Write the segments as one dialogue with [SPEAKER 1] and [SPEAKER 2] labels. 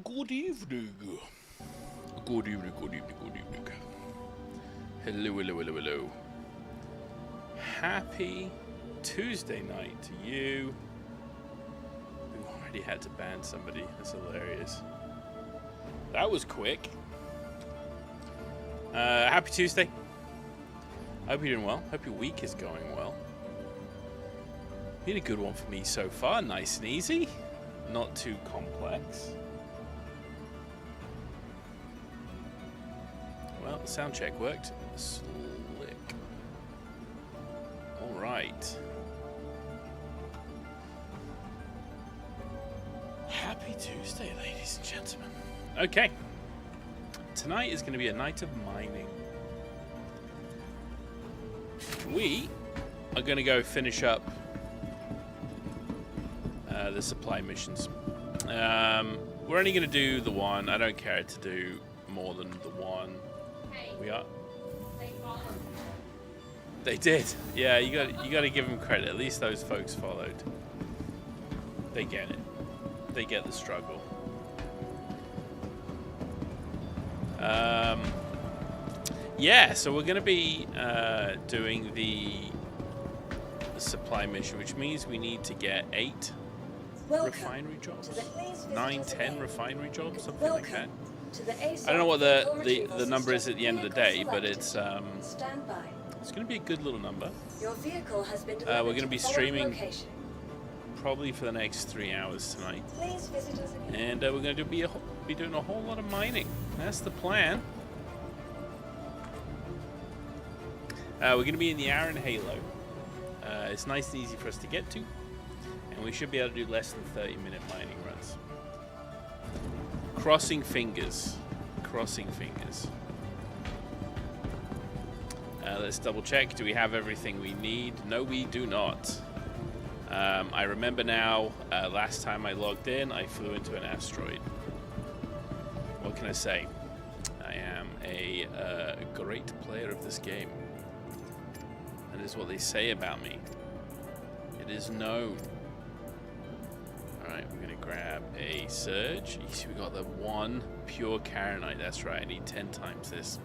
[SPEAKER 1] Good evening. Good evening, good evening, good evening. Hello, hello, hello, hello. Happy Tuesday night to you. We already had to ban somebody. That's hilarious. That was quick. Happy Tuesday. Hope you're doing well. Hope your week is going well. Been a good one for me so far. Nice and easy. Not too complex. Well, the sound check worked. Slick. All right. Happy Tuesday, ladies and gentlemen. Okay. Tonight is going to be a night of mining. We are going to go finish up the supply missions. We're only going to do the one. I don't care to do more than the one. We are. They did. Yeah, you got to give them credit. At least those folks followed. They get it. They get the struggle. Yeah, so we're going to be doing the supply mission, which means we need to get 8 refinery jobs, 9, 10 refinery jobs, something like that. I don't know what the number is at the end of the day, but it's going to be a good little number. We're going to be streaming probably for the next 3 hours tonight, and we're going to be doing a whole lot of mining. That's the plan. We're going to be in the Iron Halo. It's nice and easy for us to get to, and we should be able to do less than 30-minute mining runs. Crossing fingers. Crossing fingers. Let's double check. Do we have everything we need? No, we do not. I remember now, last time I logged in, I flew into an asteroid. What can I say? I am a great player of this game. That is what they say about me. It is known. Alright, we're going to grab a surge. You see we got the 1 pure Karenite. That's right, I need 10 times this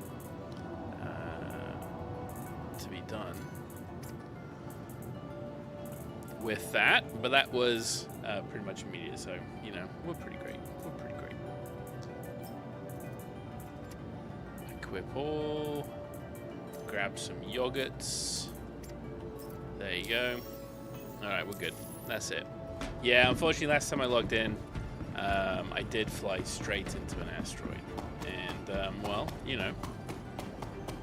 [SPEAKER 1] to be done with that. But that was pretty much immediate, so, you know, we're pretty great. We're pretty great. Equip all. Grab some yogurts. There you go. Alright, we're good. That's it. Yeah, unfortunately, last time I logged in, I did fly straight into an asteroid. And, well, you know,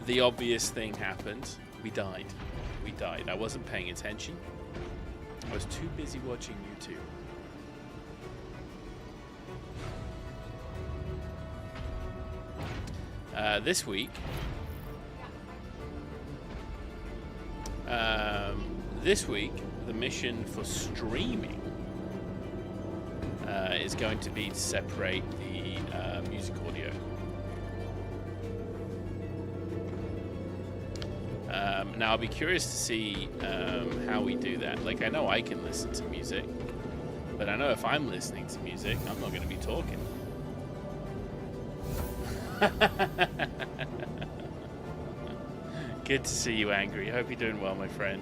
[SPEAKER 1] the obvious thing happened. We died. We died. I wasn't paying attention. I was too busy watching YouTube. This week, the mission for streaming is going to be to separate the music audio. Now, I'll be curious to see how we do that. Like, I know I can listen to music, but I know if I'm listening to music, I'm not going to be talking. Good to see you, Angry. Hope you're doing well, my friend.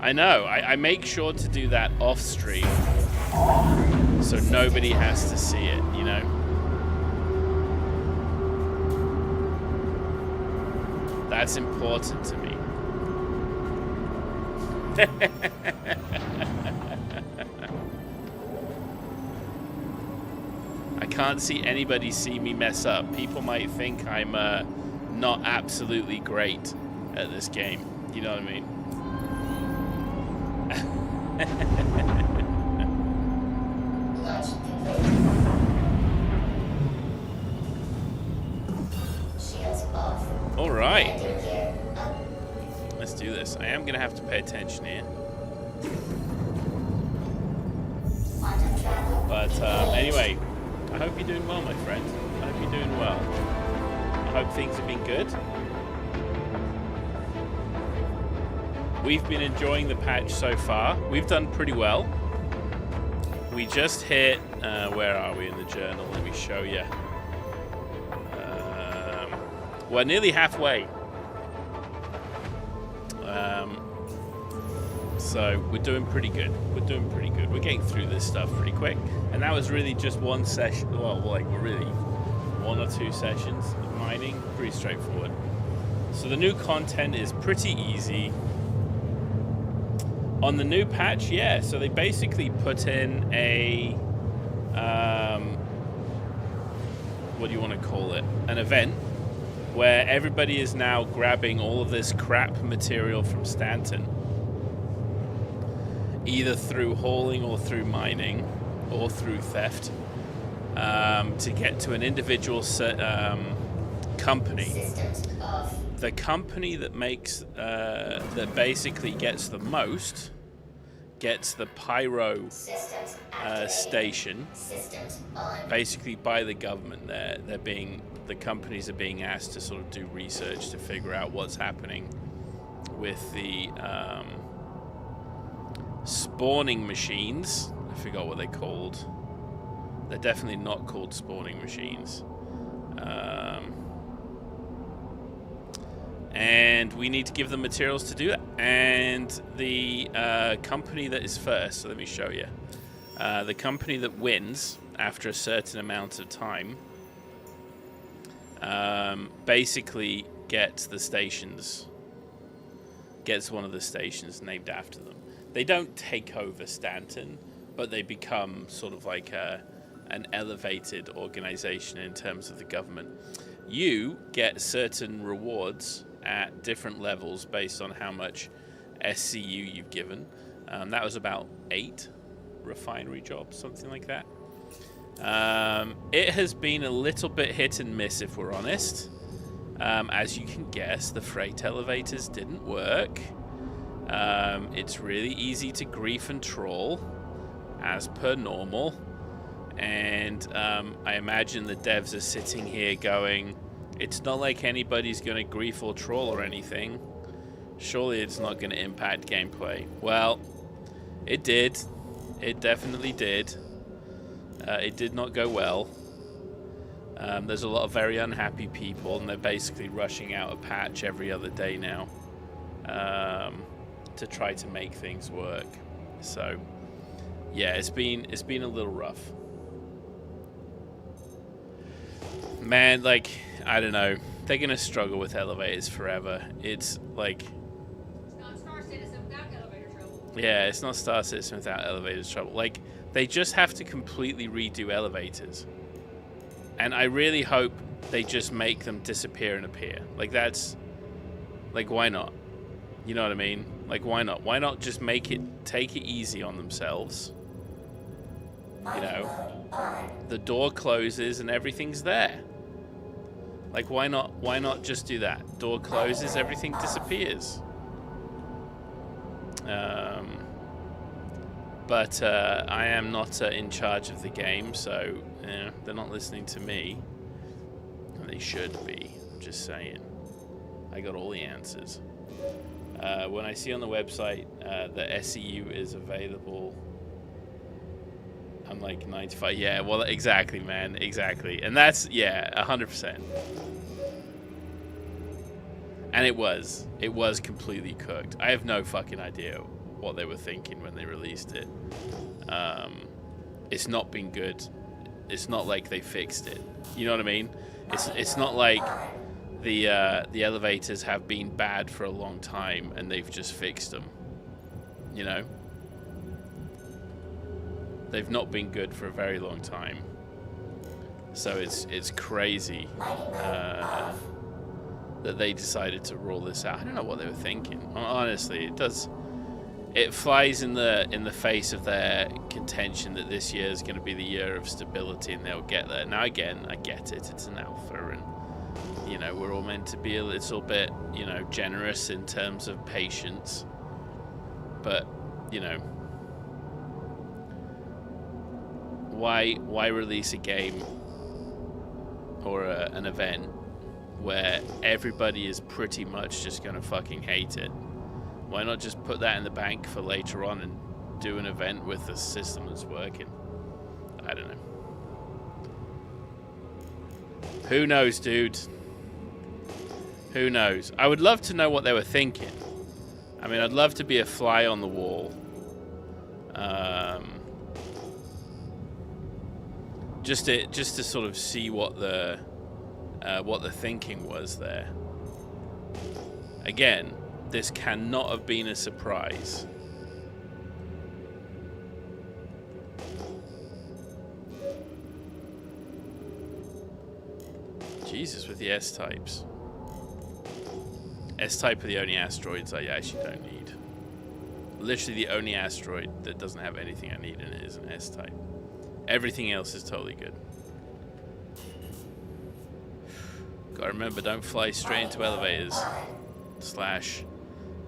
[SPEAKER 1] I know. I make sure to do that off stream so nobody has to see it, you know? That's important to me. I can't see anybody see me mess up. People might think I'm not absolutely great at this game. You know what I mean? All right. Let's do this. I am going to have to pay attention here. But anyway, I hope you're doing well, my friend. I hope you're doing well. I hope things have been good. We've been enjoying the patch so far. We've done pretty well. we just hit, where are we in the journal? Let me show you. We're nearly halfway. So we're doing pretty good. We're doing pretty good. We're getting through this stuff pretty quick. And that was really just one session. Well, like we're really 1 or 2 sessions of mining. Pretty straightforward. So the new content is pretty easy. On the new patch, yeah. So they basically put in a, what do you want to call it? An event where everybody is now grabbing all of this crap material from Stanton, either through hauling or through mining or through theft, to get to an individual company. The company that makes, that basically gets the most, gets the pyro station, basically by the government. The companies are being asked to sort of do research to figure out what's happening with the spawning machines. I forgot what they're called. They're definitely not called spawning machines. And we need to give them materials to do that. And the company that is first, so let me show you. The company that wins after a certain amount of time basically gets the stations, gets one of the stations named after them. They don't take over Stanton, but they become sort of like an elevated organization in terms of the government. You get certain rewards at different levels based on how much SCU you've given. That was about 8 refinery jobs, something like that. It has been a little bit hit and miss, if we're honest. As you can guess, the freight elevators didn't work. It's really easy to grief and troll, as per normal. And I imagine the devs are sitting here going, it's not like anybody's going to grief or troll or anything. Surely it's not going to impact gameplay. Well, it did. It definitely did. It did not go well. There's a lot of very unhappy people, and they're basically rushing out a patch every other day now to try to make things work. So, yeah, it's been a little rough. Man, like, I don't know. They're going to struggle with elevators forever. It's like... It's not StarCitizen without elevator trouble. Yeah, it's not StarCitizen without elevator trouble. Like, they just have to completely redo elevators. And I really hope they just make them disappear and appear. Like, that's... Like, why not? You know what I mean? Like, why not? Why not just take it easy on themselves? You know? The door closes and everything's there. Like, why not just do that? Door closes, everything disappears. But I am not in charge of the game, so they're not listening to me. And they should be, I'm just saying. I got all the answers. When I see on the website that SCU is available, I'm like 95. Yeah, well, exactly, man, exactly. And that's, yeah, 100%. And it was completely cooked. I have no fucking idea what they were thinking when they released it. It's not been good. It's not like they fixed it. You know what I mean? It's not like the elevators have been bad for a long time and they've just fixed them. You know? They've not been good for a very long time. So it's crazy that they decided to roll this out. I don't know what they were thinking. Honestly, it flies in the face of their contention that this year is going to be the year of stability and they'll get there. Now again, I get it. It's an alpha, and you know, we're all meant to be a little bit, you know, generous in terms of patience. But, you know, why release a game or an event where everybody is pretty much just going to fucking hate it? Why not just put that in the bank for later on and do an event with a system that's working? I don't know. Who knows, dude? Who knows? I would love to know what they were thinking. I mean, I'd love to be a fly on the wall. Just to sort of see what the thinking was there. Again, this cannot have been a surprise. Jesus, with the S-types. S-type are the only asteroids I actually don't need. Literally the only asteroid that doesn't have anything I need in it is an S-type. Everything else is totally good. Gotta remember, don't fly straight into elevators. Slash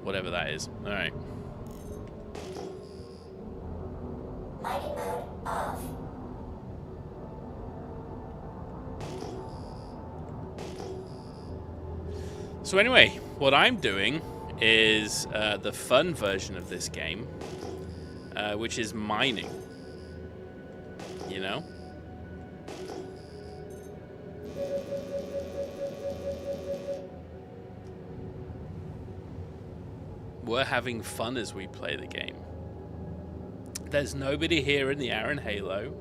[SPEAKER 1] whatever that is. Alright.
[SPEAKER 2] Mining mode off.
[SPEAKER 1] So anyway, what I'm doing is the fun version of this game, which is mining. You know? We're having fun as we play the game. There's nobody here in the Aaron Halo.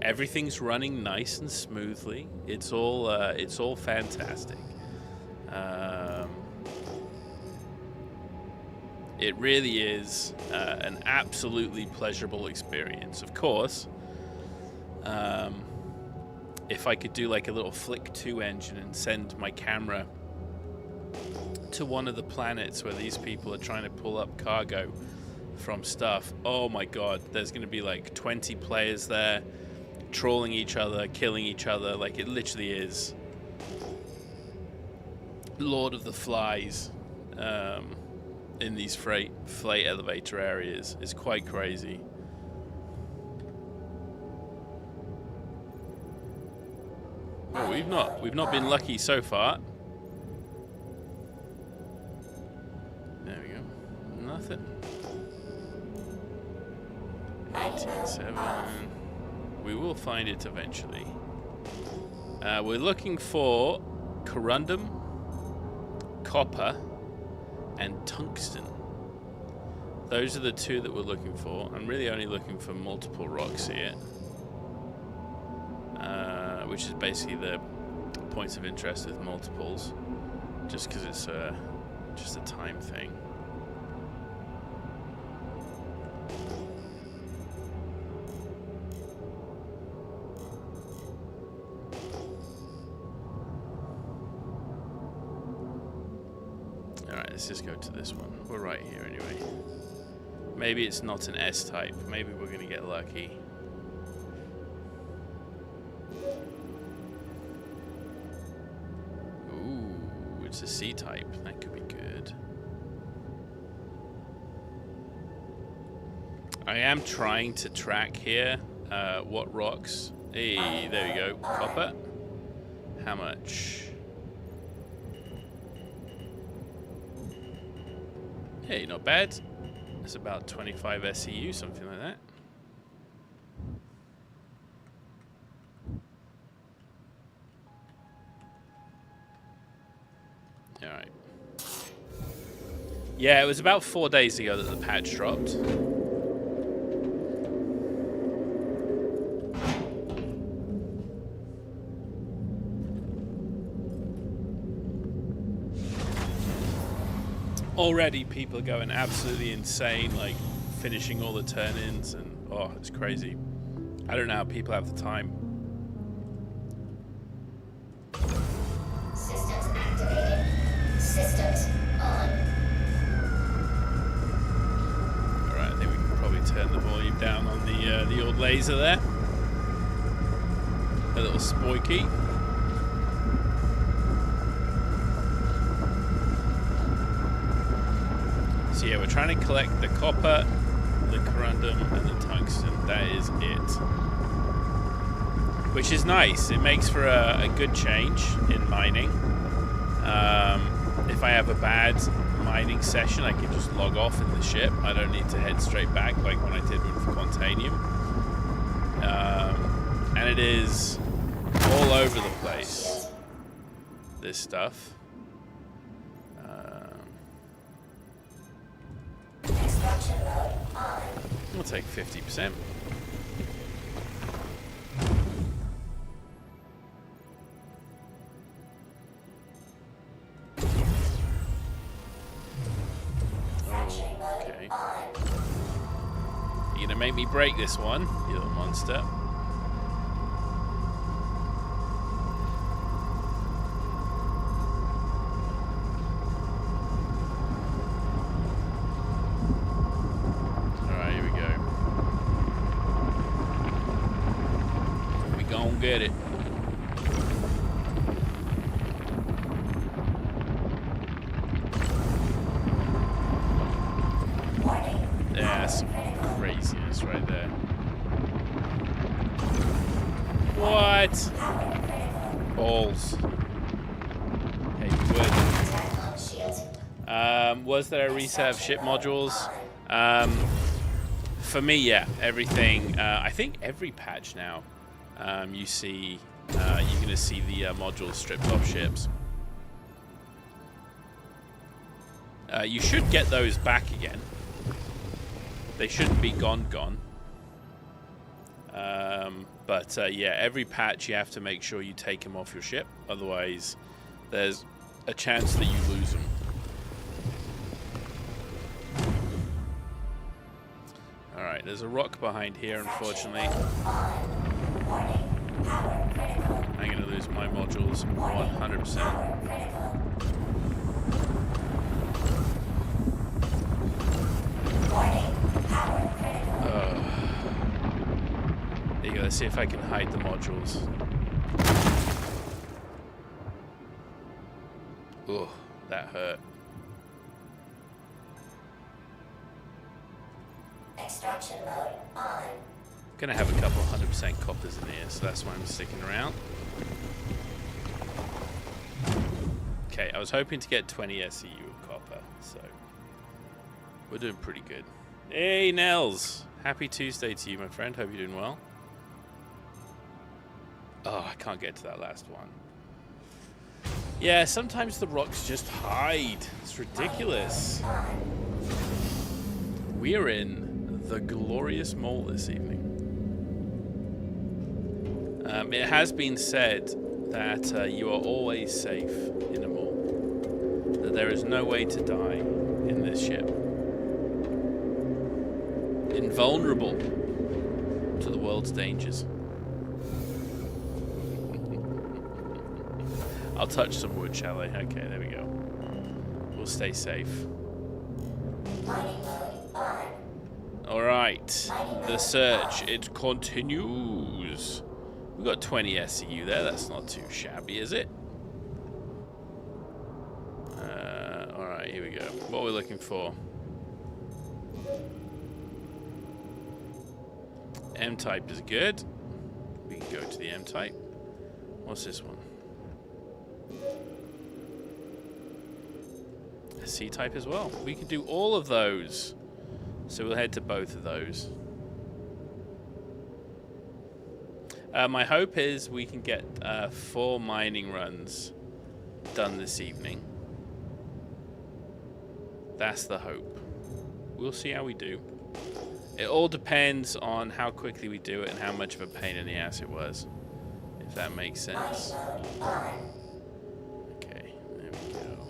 [SPEAKER 1] Everything's running nice and smoothly. It's all fantastic. It really is an absolutely pleasurable experience. Of course, if I could do like a little Flick 2 engine and send my camera to one of the planets where these people are trying to pull up cargo from stuff, oh my god, there's going to be like 20 players there trolling each other, killing each other. Like, it literally is Lord of the Flies in these freight elevator areas. Is quite crazy. Oh, we've not been lucky so far. There we go. Nothing. 18.7. We will find it eventually. We're looking for corundum, copper, and tungsten. Those are the two that we're looking for. I'm really only looking for multiple rocks here, which is basically the points of interest with multiples, just because it's just a time thing. Let's just go to this one. We're right here anyway. Maybe it's not an S-type. Maybe we're going to get lucky. Ooh, it's a C-type. That could be good. I am trying to track here what rocks. Hey, there we go. Copper. How much? Hey, not bad. It's about 25 SEU, something like that. Alright. Yeah, it was about 4 days ago that the patch dropped. Already people are going absolutely insane, like finishing all the turn-ins, and oh, it's crazy. I don't know how people have the time.
[SPEAKER 2] Systems activated. Systems on.
[SPEAKER 1] Alright, I think we can probably turn the volume down on the old laser there. A little spiky. So yeah, we're trying to collect the copper, the corundum, and the tungsten. That is it. Which is nice. It makes for a good change in mining. If I have a bad mining session, I can just log off in the ship. I don't need to head straight back like when I did with Quantanium. And it is all over the place, this stuff. We'll take 50%. Okay. You're gonna make me break this one, you little monster. Alright, here we go. We gon' get it. That's some craziness right there. What? Balls. Hey, good. Was there a reset of ship modules? For me, yeah. Everything. I think every patch now, you see, you're gonna see the modules stripped off ships. You should get those back again. They shouldn't be gone. But yeah, every patch you have to make sure you take them off your ship. Otherwise, there's a chance that you lose them. Alright, there's a rock behind here, unfortunately. I'm going to lose my modules 100%. There you go, let's see if I can hide the modules. Oh, that hurt.
[SPEAKER 2] Extraction mode on.
[SPEAKER 1] Gonna have a couple 100% coppers in here, so that's why I'm sticking around. Okay, I was hoping to get 20 SEU of copper, so we're doing pretty good. Hey, Nels! Happy Tuesday to you, my friend. Hope you're doing well. Oh, I can't get to that last one. Yeah, sometimes the rocks just hide. It's ridiculous. We're in the glorious mole this evening. It has been said that you are always safe in a mole. That there is no way to die in this ship. Invulnerable to the world's dangers. I'll touch some wood, shall I? Okay, there we go. We'll stay safe. Alright, the search, it continues. We've got 20 SCU there, that's not too shabby, is it? Alright, here we go. What are we looking for? M-type is good. We can go to the M-type. What's this one? C-type as well. We can do all of those. So we'll head to both of those. My hope is we can get 4 mining runs done this evening. That's the hope. We'll see how we do. It all depends on how quickly we do it and how much of a pain in the ass it was. If that makes sense. Okay, there we go.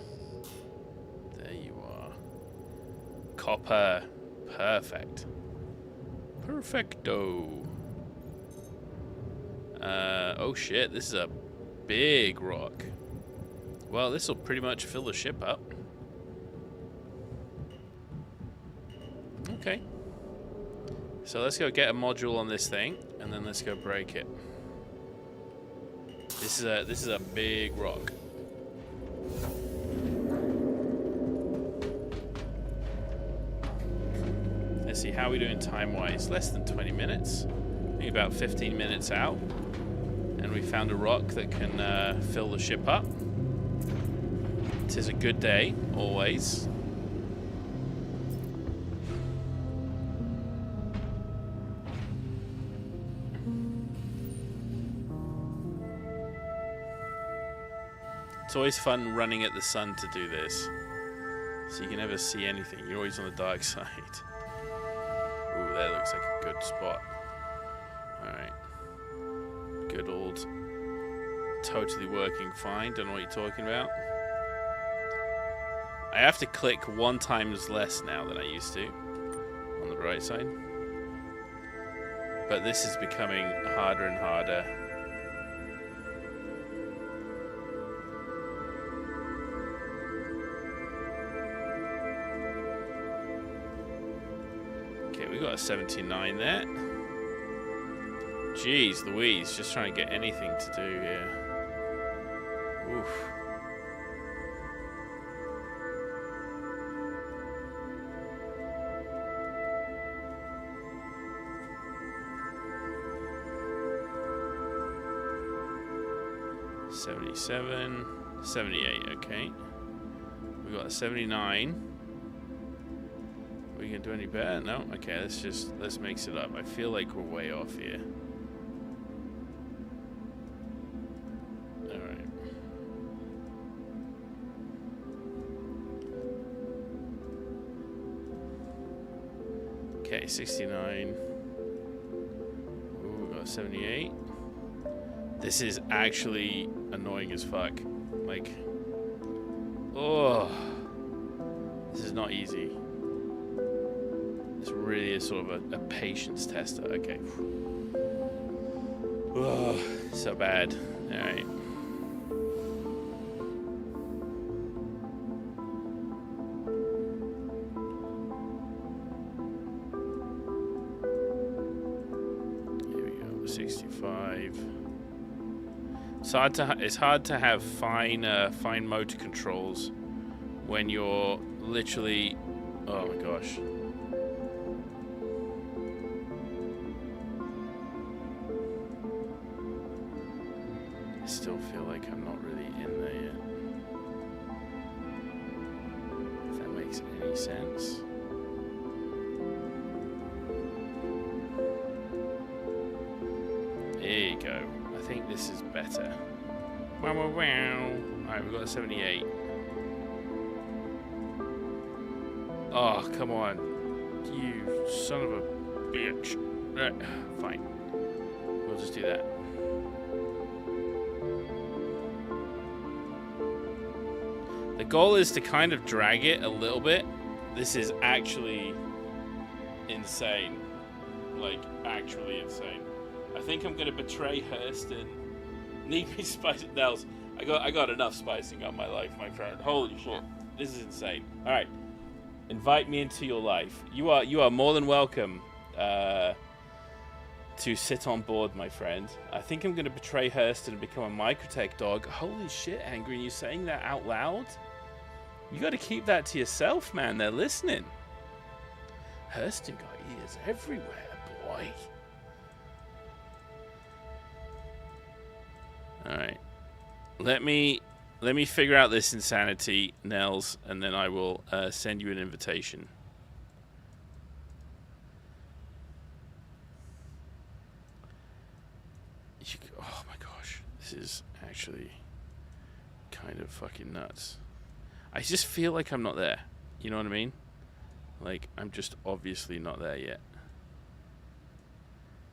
[SPEAKER 1] There you are. Copper. Perfect. Perfecto. Oh shit, this is a big rock. Well, this will pretty much fill the ship up. Okay. So let's go get a module on this thing, and then let's go break it. This is a big rock. Let's see how we're doing time-wise. Less than 20 minutes. I think about 15 minutes out. And we found a rock that can fill the ship up. It is a good day, always. It's always fun running at the sun to do this. So you can never see anything. You're always on the dark side. Ooh, that looks like a good spot. Alright. Good old... Totally working fine. Don't know what you're talking about. I have to click 1 times less now than I used to. On the right side. But this is becoming harder and harder. Okay, we got a 79 there. Jeez Louise, just trying to get anything to do here. Oof. $77, $78, okay. We got a 79. Are we gonna do any better? No? Okay, let's mix it up. I feel like we're way off here. Alright. Okay, 69. Ooh, we got 78. This is actually annoying as fuck. Like, oh, this is not easy. This really is sort of a patience tester. Okay. Oh, so bad. All right. Here we go. 65. It's hard to have fine motor controls when you're literally, oh my gosh. I still feel like I'm not really in there yet. If that makes any sense. There you go. I think this is better. Wow, wow, wow. Alright, we've got a 78. Oh, come on. You son of a bitch. Right, fine. We'll just do that. The goal is to kind of drag it a little bit. This is actually insane. Like, actually insane. I think I'm gonna betray Hurston. Need me spice it, Nels. I got enough spicing on my life, my friend. Holy shit, this is insane. All right, invite me into your life. You are more than welcome to sit on board, my friend. I think I'm gonna betray Hurston and become a Microtech dog. Holy shit, Angry, you saying that out loud? You got to keep that to yourself, man. They're listening. Hurston got ears everywhere, boy. Alright. Let me figure out this insanity, Nels, and then I will send you an invitation. Oh my gosh. This is actually kind of fucking nuts. I just feel like I'm not there. You know what I mean? Like, I'm just obviously not there yet.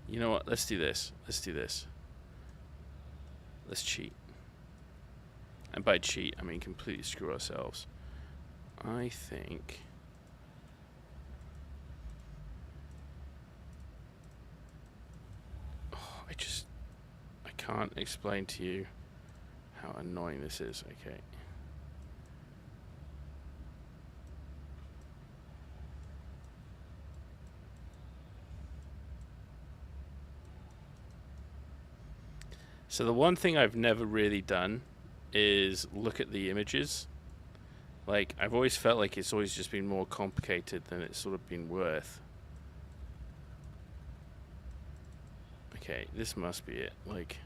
[SPEAKER 1] You know what? Let's do this. Let's do this. Let's cheat. And by cheat, I mean completely screw ourselves. I think... Oh, I can't explain to you how annoying this is. Okay. So the one thing I've never really done is look at the images. Like, I've always felt like it's always just been more complicated than it's sort of been worth. Okay, this must be it. Like,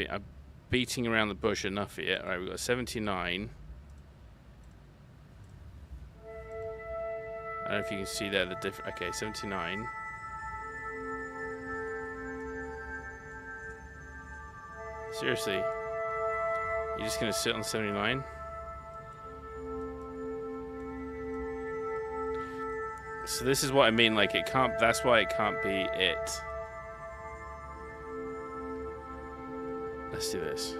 [SPEAKER 1] I'm beating around the bush enough here. Alright, we've got 79. I don't know if you can see there the difference. Okay, 79. Seriously. You're just gonna sit on 79? So this is what I mean, like it can't, that's why it can't be it. Let's do this.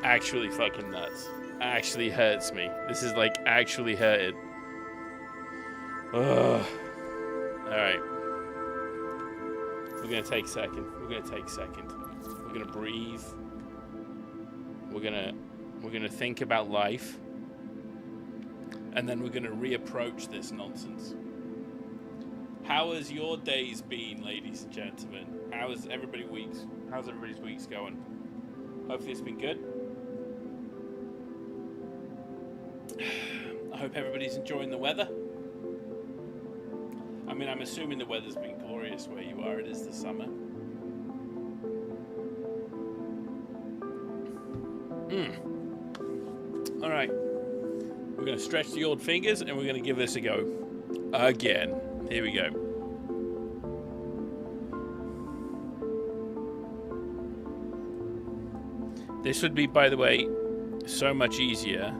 [SPEAKER 1] Actually fucking nuts. Actually hurts me. This is like actually hurted. Ugh. Alright. We're gonna take a second. We're gonna take a second. We're gonna breathe. We're gonna think about life. And then we're gonna reapproach this nonsense. How has your days been, ladies and gentlemen? How's everybody's weeks going? Hopefully it's been good. I hope everybody's enjoying the weather. I mean, I'm assuming the weather's been glorious where you are. It is the summer. All right. We're going to stretch the old fingers and we're going to give this a go. Again. Here we go. This would be, by the way, so much easier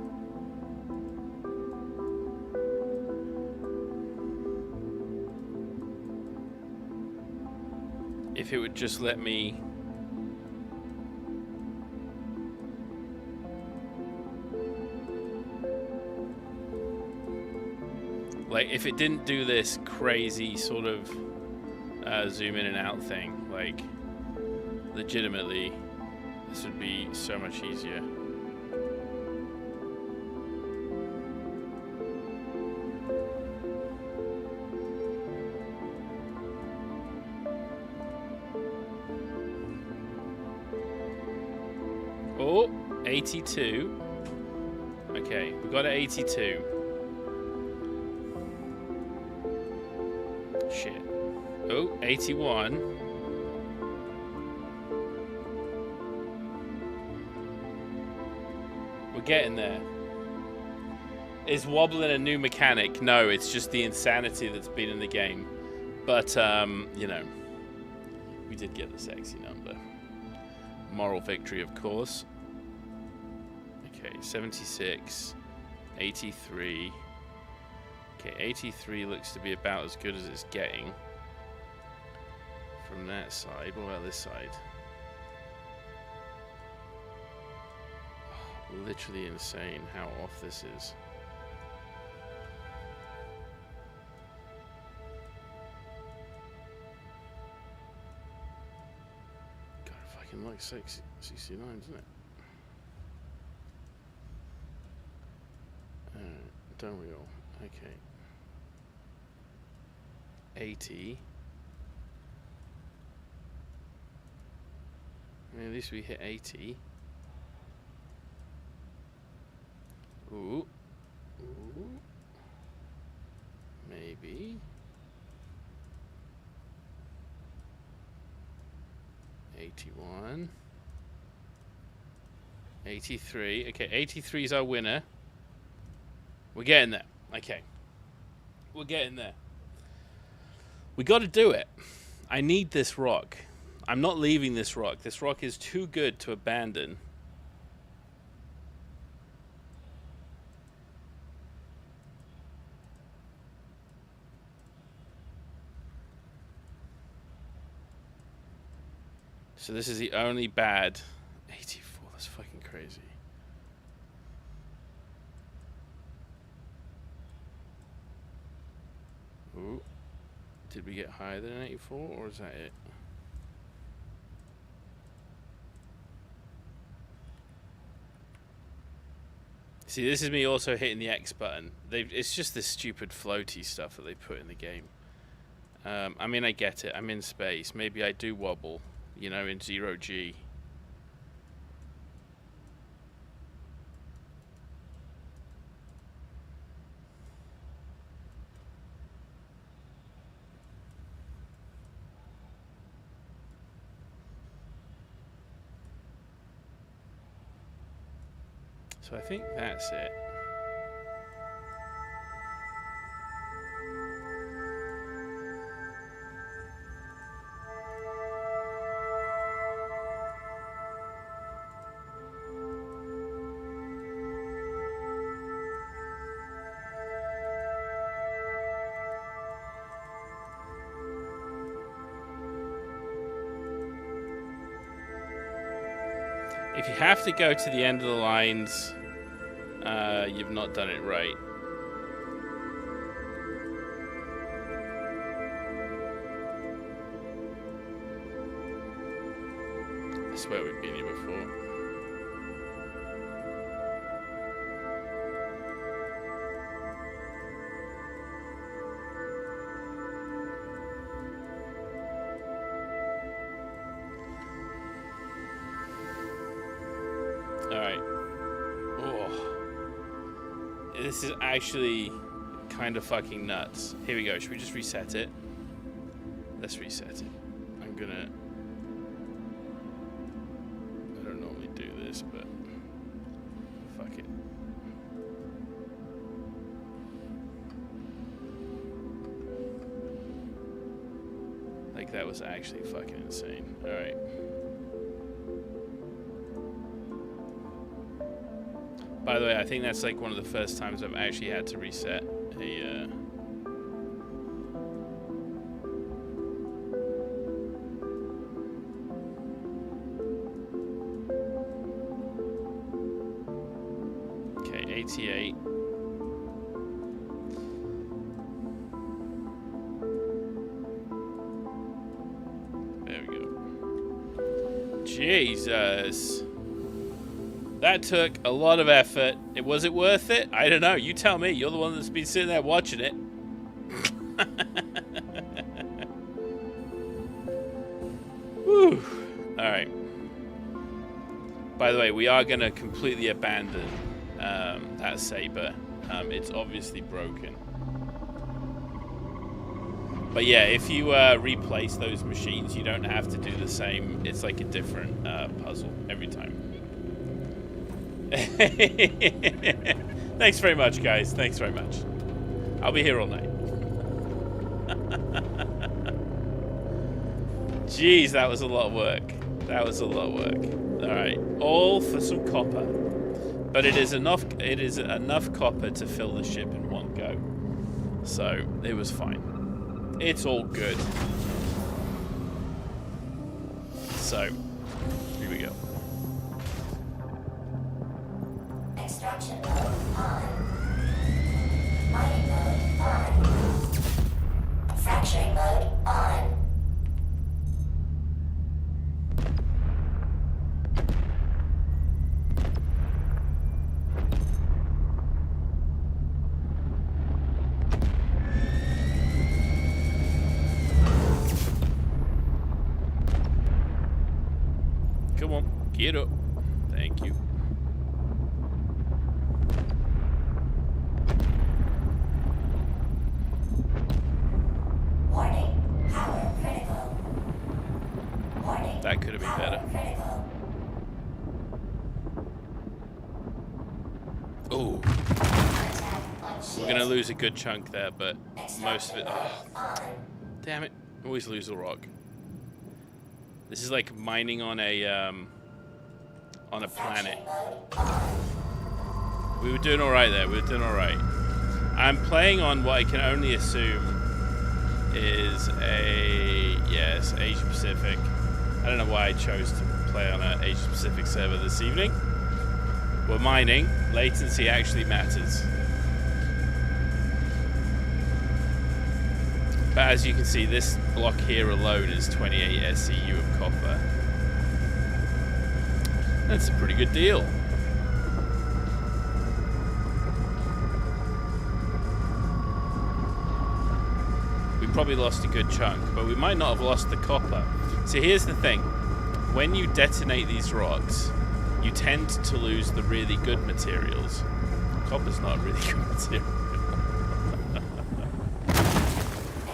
[SPEAKER 1] if it would just let me like if it didn't do this crazy sort of zoom in and out thing, like legitimately this would be so much easier. Oh, 82. Okay, we got an 82. Shit. Oh, 81. We're getting there. Is wobbling a new mechanic? No, it's just the insanity that's been in the game. But, you know, we did get the sexy number. Moral victory, of course. Okay, 76, 83. Okay, 83 looks to be about as good as it's getting. From that side, what about this side? Oh, literally insane how off this is. God, fucking like 69, isn't it? Don't we all? Okay. 80. I mean, at least we hit 80. Ooh. Ooh. Maybe. 81. 83. Okay, 83 is our winner. We're getting there. Okay. We're getting there. We got to do it. I need this rock. I'm not leaving this rock. This rock is too good to abandon. So this is the only bad 84. That's fucking crazy. Ooh. Did we get higher than an 84, or is that it? See, this is me also hitting the X button. It's just this stupid floaty stuff that they put in the game. I mean, I get it. I'm in space. Maybe I do wobble, you know, in 0G. So I think that's it. If you have to go to the end of the lines, you've not done it right. I swear we've been here before. Alright. Oh. This is actually kind of fucking nuts. Here we go. Should we just reset it? Let's reset it. I'm gonna... I don't normally do this, but... fuck it. Like, that was actually fucking insane. Alright. By the way, I think that's like one of the first times I've actually had to reset a... Okay, 88. There we go. Jesus. That took a lot of effort. Was it worth it? I don't know. You tell me. You're the one that's been sitting there watching it. Whew. All right. By the way, we are going to completely abandon that saber. It's obviously broken. But yeah, if you replace those machines, you don't have to do the same. It's like a different puzzle every time. Thanks very much, guys. Thanks very much. I'll be here all night. Jeez, that was a lot of work. That was a lot of work. All right, all for some copper, but it is enough. It is enough copper to fill the ship in one go. So it was fine. It's all good. So here we go.
[SPEAKER 2] Extraction mode on. Mining mode on. Fracturing mode on.
[SPEAKER 1] Come on, get up. Thank you.
[SPEAKER 2] Warning, power critical. Warning,
[SPEAKER 1] That could have been
[SPEAKER 2] power
[SPEAKER 1] better.
[SPEAKER 2] critical.
[SPEAKER 1] Oh,
[SPEAKER 2] Contact on ship.
[SPEAKER 1] we're gonna lose a good chunk there, but most of
[SPEAKER 2] Extraction
[SPEAKER 1] it.
[SPEAKER 2] mode
[SPEAKER 1] Oh,
[SPEAKER 2] on.
[SPEAKER 1] damn it! Always lose a rock. This is like mining on a planet.
[SPEAKER 2] Fracturing mode on.
[SPEAKER 1] We were doing all right there. We were doing all right. I'm playing on what I can only assume is yes, Asia Pacific. I don't know why I chose to play on an Asia Pacific server this evening. We're mining. Latency actually matters. But as you can see, this block here alone is 28 SCU of copper. That's a pretty good deal. We probably lost a good chunk, but we might not have lost the copper. So here's the thing. When you detonate these rocks, you tend to lose the really good materials. Copper's not a really good material.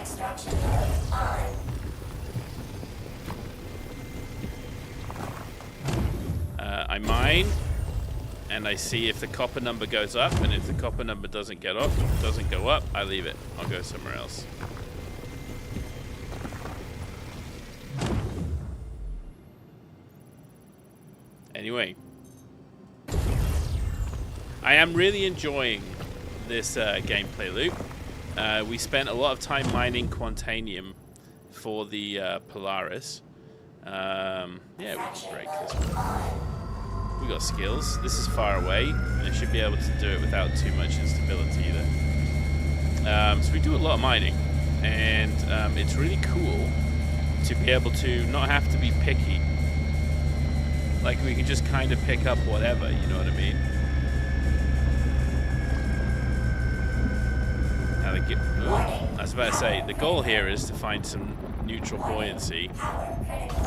[SPEAKER 2] Extraction mode on.
[SPEAKER 1] I mine. and I see if the copper number goes up, and if the copper number doesn't go up, I leave it. I'll go somewhere else. Anyway, I am really enjoying this gameplay loop. We spent a lot of time mining Quantanium for the Polaris. Yeah, we can break this one. We got skills. This is far away. I should be able to do it without too much instability either. So we do a lot of mining, and it's really cool to be able to not have to be picky. Like, we can just kind of pick up whatever, you know what I mean? Now I was about to say, the goal here is to find some neutral buoyancy,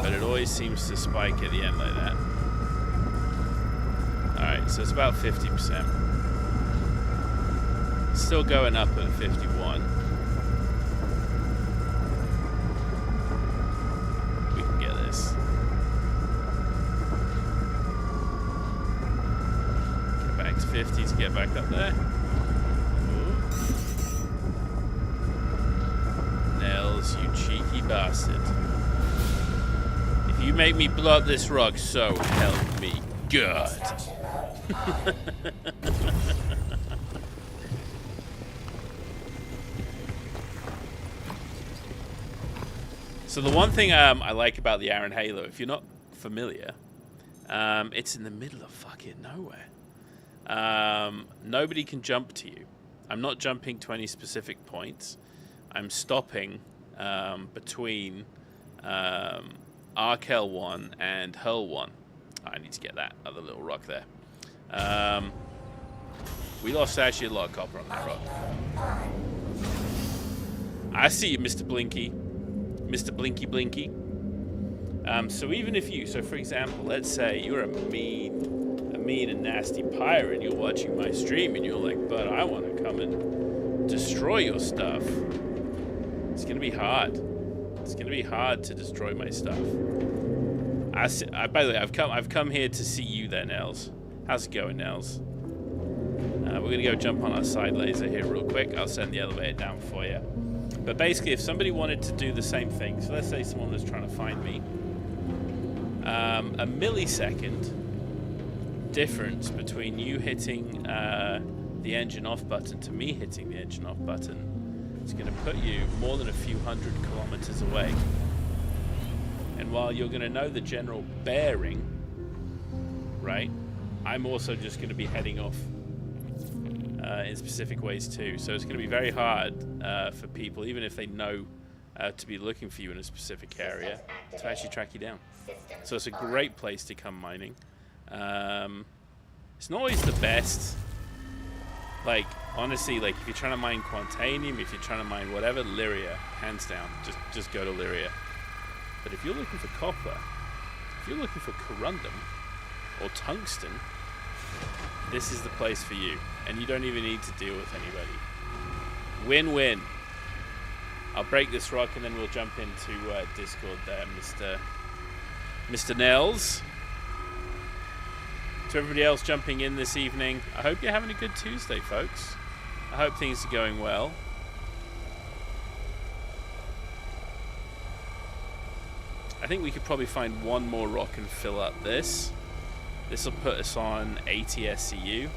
[SPEAKER 1] but it always seems to spike at the end like that. Alright, so it's about 50%. Still going up at 51. We can get this. Get back to 50 to get back up there. Nels, you cheeky bastard. If you make me blow up this rock, so help me God. So the one thing I like about the Iron Halo, if you're not familiar, it's in the middle of fucking nowhere. Nobody can jump to you. I'm not jumping to any specific points. I'm stopping between Arkell 1 and Hull 1. I need to get that other little rock there. We lost actually a lot of copper on that rock. I see you, Mr. Blinky. Mr. Blinky Blinky. So even if you, so for example, let's say you're a mean and nasty pirate, you're watching my stream and you're like, but I want to come and destroy your stuff. It's going to be hard. It's going to be hard to destroy my stuff. By the way, I've come here to see you there, Nels. How's it going, Nels? We're going to go jump on our side laser here real quick. I'll send the elevator down for you. But basically, if somebody wanted to do the same thing, so let's say someone was trying to find me, a millisecond difference between you hitting the engine off button to me hitting the engine off button is going to put you more than a few hundred kilometers away. And while you're going to know the general bearing, right, I'm also just going to be heading off in specific ways too. So it's going to be very hard for people, even if they know to be looking for you in a specific area, to actually track you down. So it's a great place to come mining. It's not always the best. Like, honestly, like if you're trying to mine Quantanium, if you're trying to mine whatever, Lyria, hands down, just go to Lyria. But if you're looking for copper, if you're looking for corundum or tungsten, this is the place for you. And you don't even need to deal with anybody. Win-win. I'll break this rock and then we'll jump into Discord there, Mr. Nels. To everybody else jumping in this evening, I hope you're having a good Tuesday, folks. I hope things are going well. I think we could probably find one more rock and fill up this. This will put us on 80 SCU.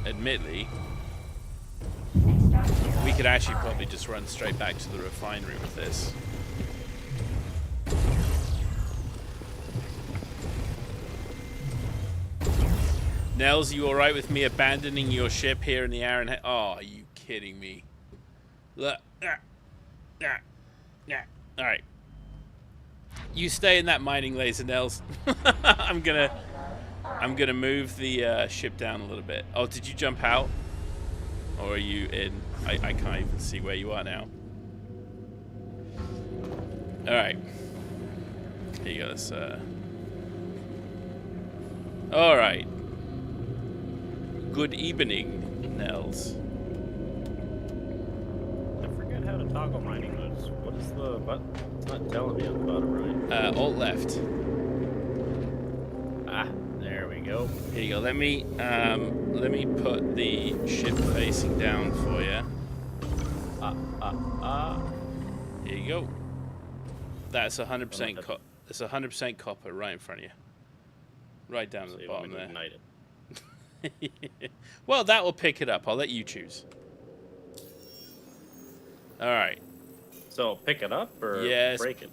[SPEAKER 1] Admittedly, we could actually probably just run straight back to the refinery with this. Nels, you alright with me abandoning your ship here in the Iron Halo? Oh, are you kidding me? Look. Alright. You stay in that mining laser, Nels. I'm gonna move the ship down a little bit. Oh, did you jump out? Or are you in? I can't even see where you are now. Alright. Here you go, let's alright. Good evening, Nels.
[SPEAKER 3] I forget how to toggle mining modes. What is the button? It's not telling me on the bottom right.
[SPEAKER 1] Alt left.
[SPEAKER 3] Ah, there we we go.
[SPEAKER 1] Here you go. Let me put the ship facing down for you. Here you go. That's 100%. That's 100% copper right in front of you. Right down at the bottom there.
[SPEAKER 3] Ignite it.
[SPEAKER 1] Well, that will pick it up. I'll let you choose. All right.
[SPEAKER 3] So pick it up or break it?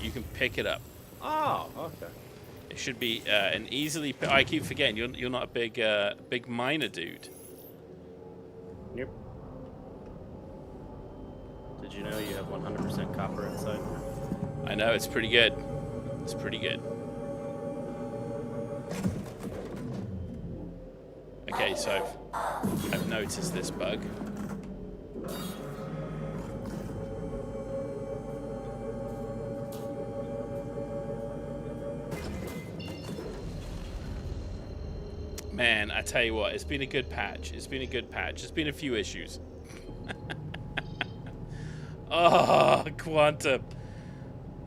[SPEAKER 1] You can pick it up.
[SPEAKER 3] Oh, okay.
[SPEAKER 1] It should be an easily. I keep forgetting you're not a big miner dude.
[SPEAKER 3] Yep. Did you know you have 100% copper inside?
[SPEAKER 1] I know, it's pretty good. It's pretty good. Okay, so I've noticed this bug. Man, I tell you what, it's been a good patch. It's been a good patch. There's been a few issues. Oh, Quantum.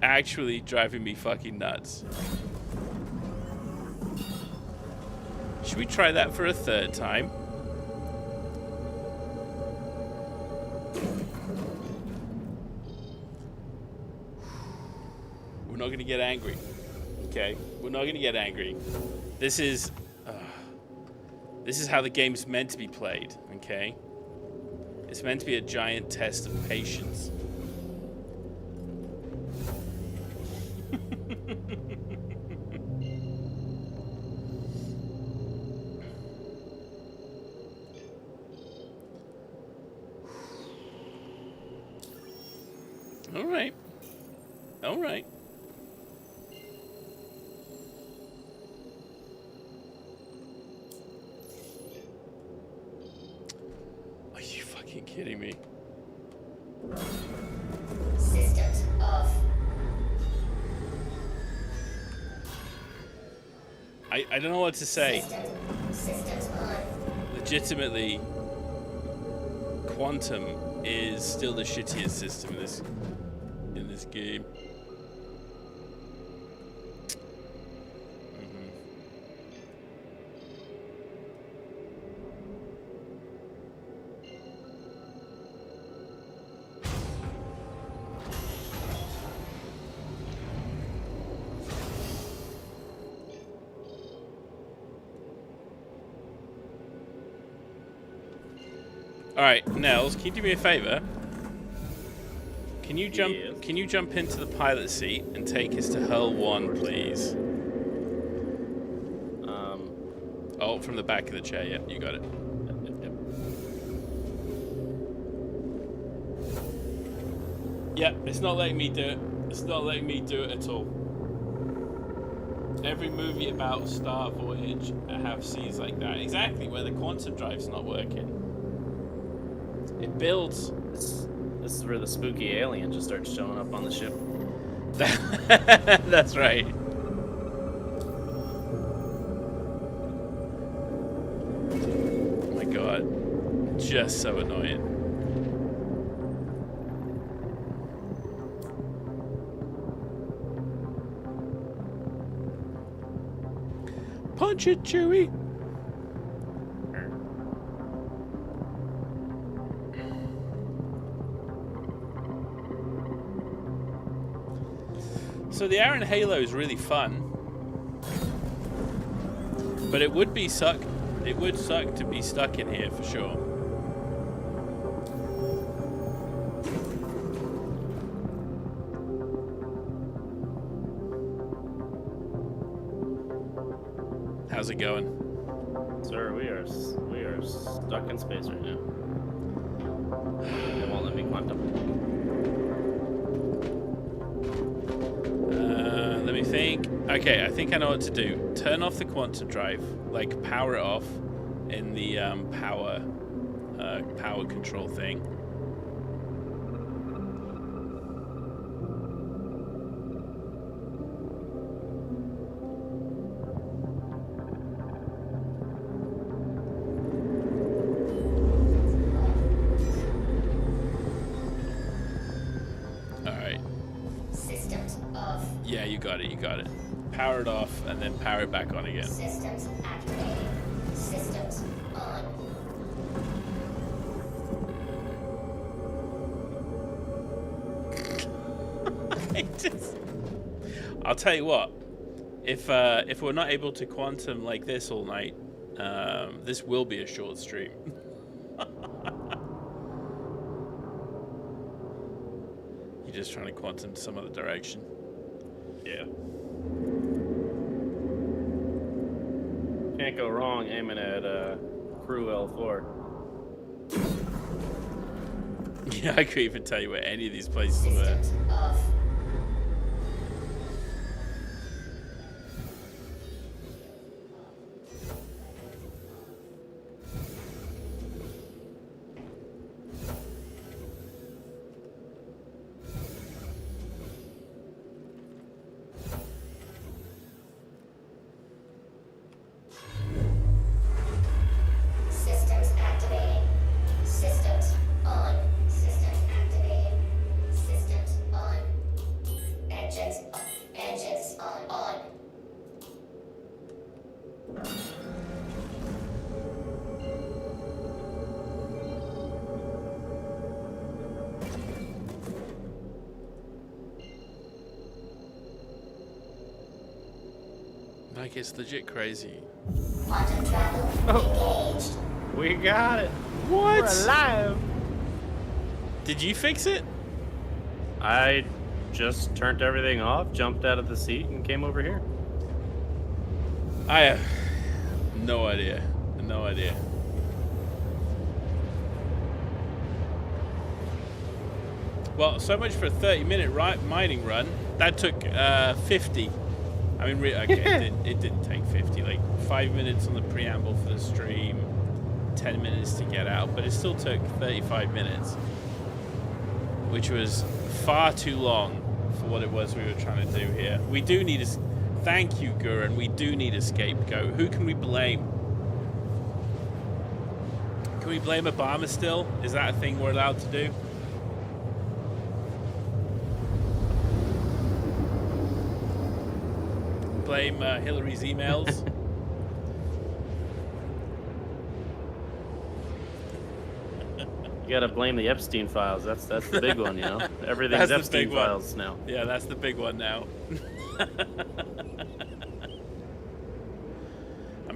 [SPEAKER 1] Actually driving me fucking nuts. Should we try that for a third time? We're not gonna get angry. Okay? We're not gonna get angry. This is how the game's meant to be played, okay? It's meant to be a giant test of patience. All right. All right. Are you fucking kidding me?
[SPEAKER 2] Systems off.
[SPEAKER 1] I don't know what to say.
[SPEAKER 2] Systems on.
[SPEAKER 1] Legitimately, Quantum is still the shittiest system in this game. All right, Nels, can you do me a favor? Can you jump?
[SPEAKER 3] Yes.
[SPEAKER 1] Can you jump into the pilot seat and take us to Hull 1, please? Oh, from the back of the chair. Yep, you got it. Yep, it's not letting me do it. It's not letting me do it at all. Every movie about Star Voyage have scenes like that. Exactly where the quantum drive's not working. It builds.
[SPEAKER 3] This is where the spooky alien just starts showing up on the ship.
[SPEAKER 1] That's right. Oh my god. Just so annoying. Punch it, Chewie! So the Aaron Halo is really fun, but it would suck to be stuck in here for sure. How's it going?
[SPEAKER 3] Sir, we are stuck in space right now. It won't let me quantum.
[SPEAKER 1] Let me think. Okay, I think I know what to do. Turn off the quantum drive, like power it off in the power control thing. power it off, and then power it back on again.
[SPEAKER 2] Systems activating. Systems on.
[SPEAKER 1] I'll tell you what. If we're not able to quantum like this all night, this will be a short stream. You're just trying to quantum some other direction.
[SPEAKER 3] Yeah. Can't go wrong aiming at crew L4.
[SPEAKER 1] Yeah, I couldn't even tell you where any of these places were.
[SPEAKER 2] Systems off. Systems activating. Systems on. Systems activating. Systems on. Engines on. Engines on.
[SPEAKER 1] Like, it's legit crazy.
[SPEAKER 2] Quantum travel engaged.
[SPEAKER 3] We got it.
[SPEAKER 1] What?
[SPEAKER 3] We're alive.
[SPEAKER 1] Did you fix it?
[SPEAKER 3] I just turned everything off, jumped out of the seat, and came over here.
[SPEAKER 1] I have no idea. No idea. Well, so much for a 30-minute mining run. That took 50. I mean, okay, it didn't take 50. Like 5 minutes on the preamble for the stream, 10 minutes to get out, but it still took 35 minutes, which was far too long for what it was we were trying to do here. We do need a... Thank you, Gurren. We do need a scapegoat. Who can we blame? Can we blame Obama still? Is that a thing we're allowed to do? Blame Hillary's emails?
[SPEAKER 3] You gotta blame the Epstein files. That's the big one, you know. Everything's
[SPEAKER 1] That's the big
[SPEAKER 3] Epstein
[SPEAKER 1] one.
[SPEAKER 3] files now.
[SPEAKER 1] Yeah, that's the big one now.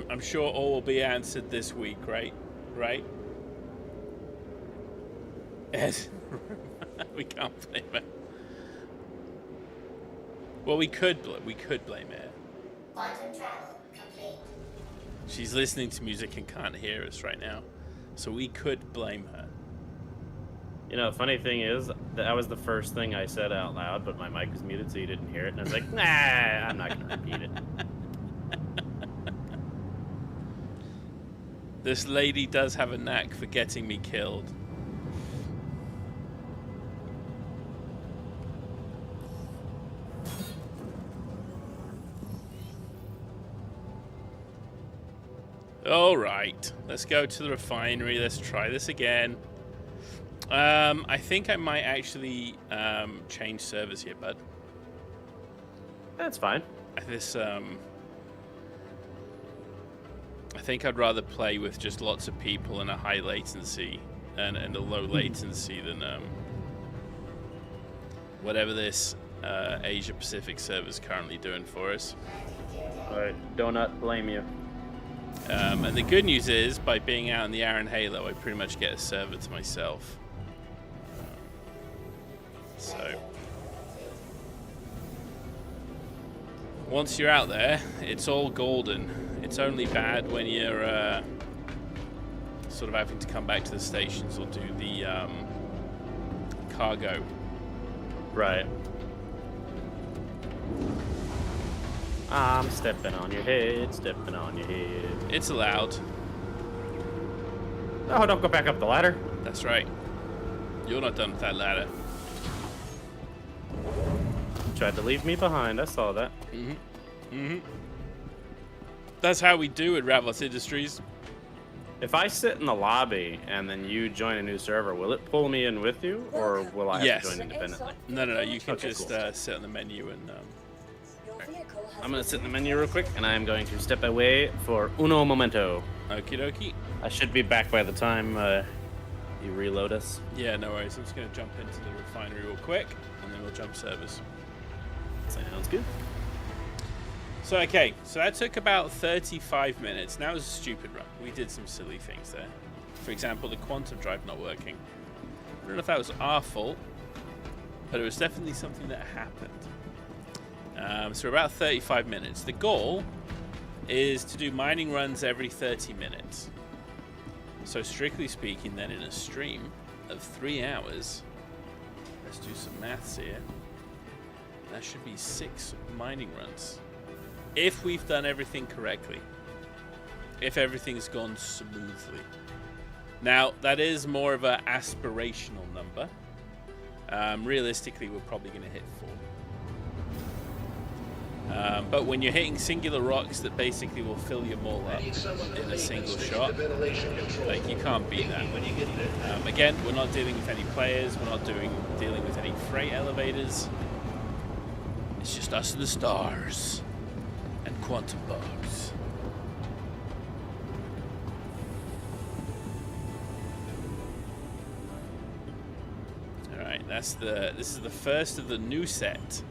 [SPEAKER 1] I'm sure all will be answered this week, right? Right? Ed, we can't blame it. Well, we could blame Ed.
[SPEAKER 2] Quantum travel complete.
[SPEAKER 1] She's listening to music and can't hear us right now, so we could blame her.
[SPEAKER 3] You know, the funny thing is, that was the first thing I said out loud, but my mic was muted, so you didn't hear it. And I was like, nah, I'm not gonna repeat it.
[SPEAKER 1] This lady does have a knack for getting me killed. All right, let's go to the refinery. Let's try this again. I think I might actually change servers here, bud.
[SPEAKER 3] That's fine.
[SPEAKER 1] This I think I'd rather play with just lots of people and a high latency and a low latency than whatever this Asia Pacific server is currently doing for us.
[SPEAKER 3] I do not blame you.
[SPEAKER 1] And the good news is, by being out in the Aaron Halo, I pretty much get a server to myself. So once you're out there, it's all golden. It's only bad when you're sort of having to come back to the stations or do the cargo.
[SPEAKER 3] Right. I'm stepping on your head, stepping on your head.
[SPEAKER 1] It's allowed.
[SPEAKER 3] Oh, don't go back up the ladder.
[SPEAKER 1] That's right. You're not done with that ladder.
[SPEAKER 3] Tried to leave me behind, I saw that.
[SPEAKER 1] That's how we do at Ravos Industries.
[SPEAKER 3] If I sit in the lobby and then you join a new server, will it pull me in with you, or will I have
[SPEAKER 1] Yes.
[SPEAKER 3] to join independently?
[SPEAKER 1] No. You can
[SPEAKER 3] Okay,
[SPEAKER 1] just
[SPEAKER 3] cool.
[SPEAKER 1] sit on the menu and.
[SPEAKER 3] I'm gonna sit in the menu real quick, and I'm going to step away for uno momento.
[SPEAKER 1] Okie dokie.
[SPEAKER 3] I should be back by the time you reload us.
[SPEAKER 1] Yeah, no worries. I'm just going to jump into the refinery real quick, and then we'll jump servers.
[SPEAKER 3] Sounds good.
[SPEAKER 1] So, okay. So that took about 35 minutes. Now it was a stupid run. We did some silly things there. For example, the quantum drive not working. I don't know if that was our fault, but it was definitely something that happened. So about 35 minutes. The goal is to do mining runs every 30 minutes. So strictly speaking, then in a stream of 3 hours, let's do some maths here. That should be 6 mining runs. If we've done everything correctly. If everything's gone smoothly. Now, that is more of an aspirational number. Realistically, we're probably going to hit 4. But when you're hitting singular rocks that basically will fill your mall up in a single shot, like, you can't beat that. Again, we're not dealing with any players, we're not dealing with any freight elevators. It's just us and the stars and quantum bugs. All right, this is the first of the new set.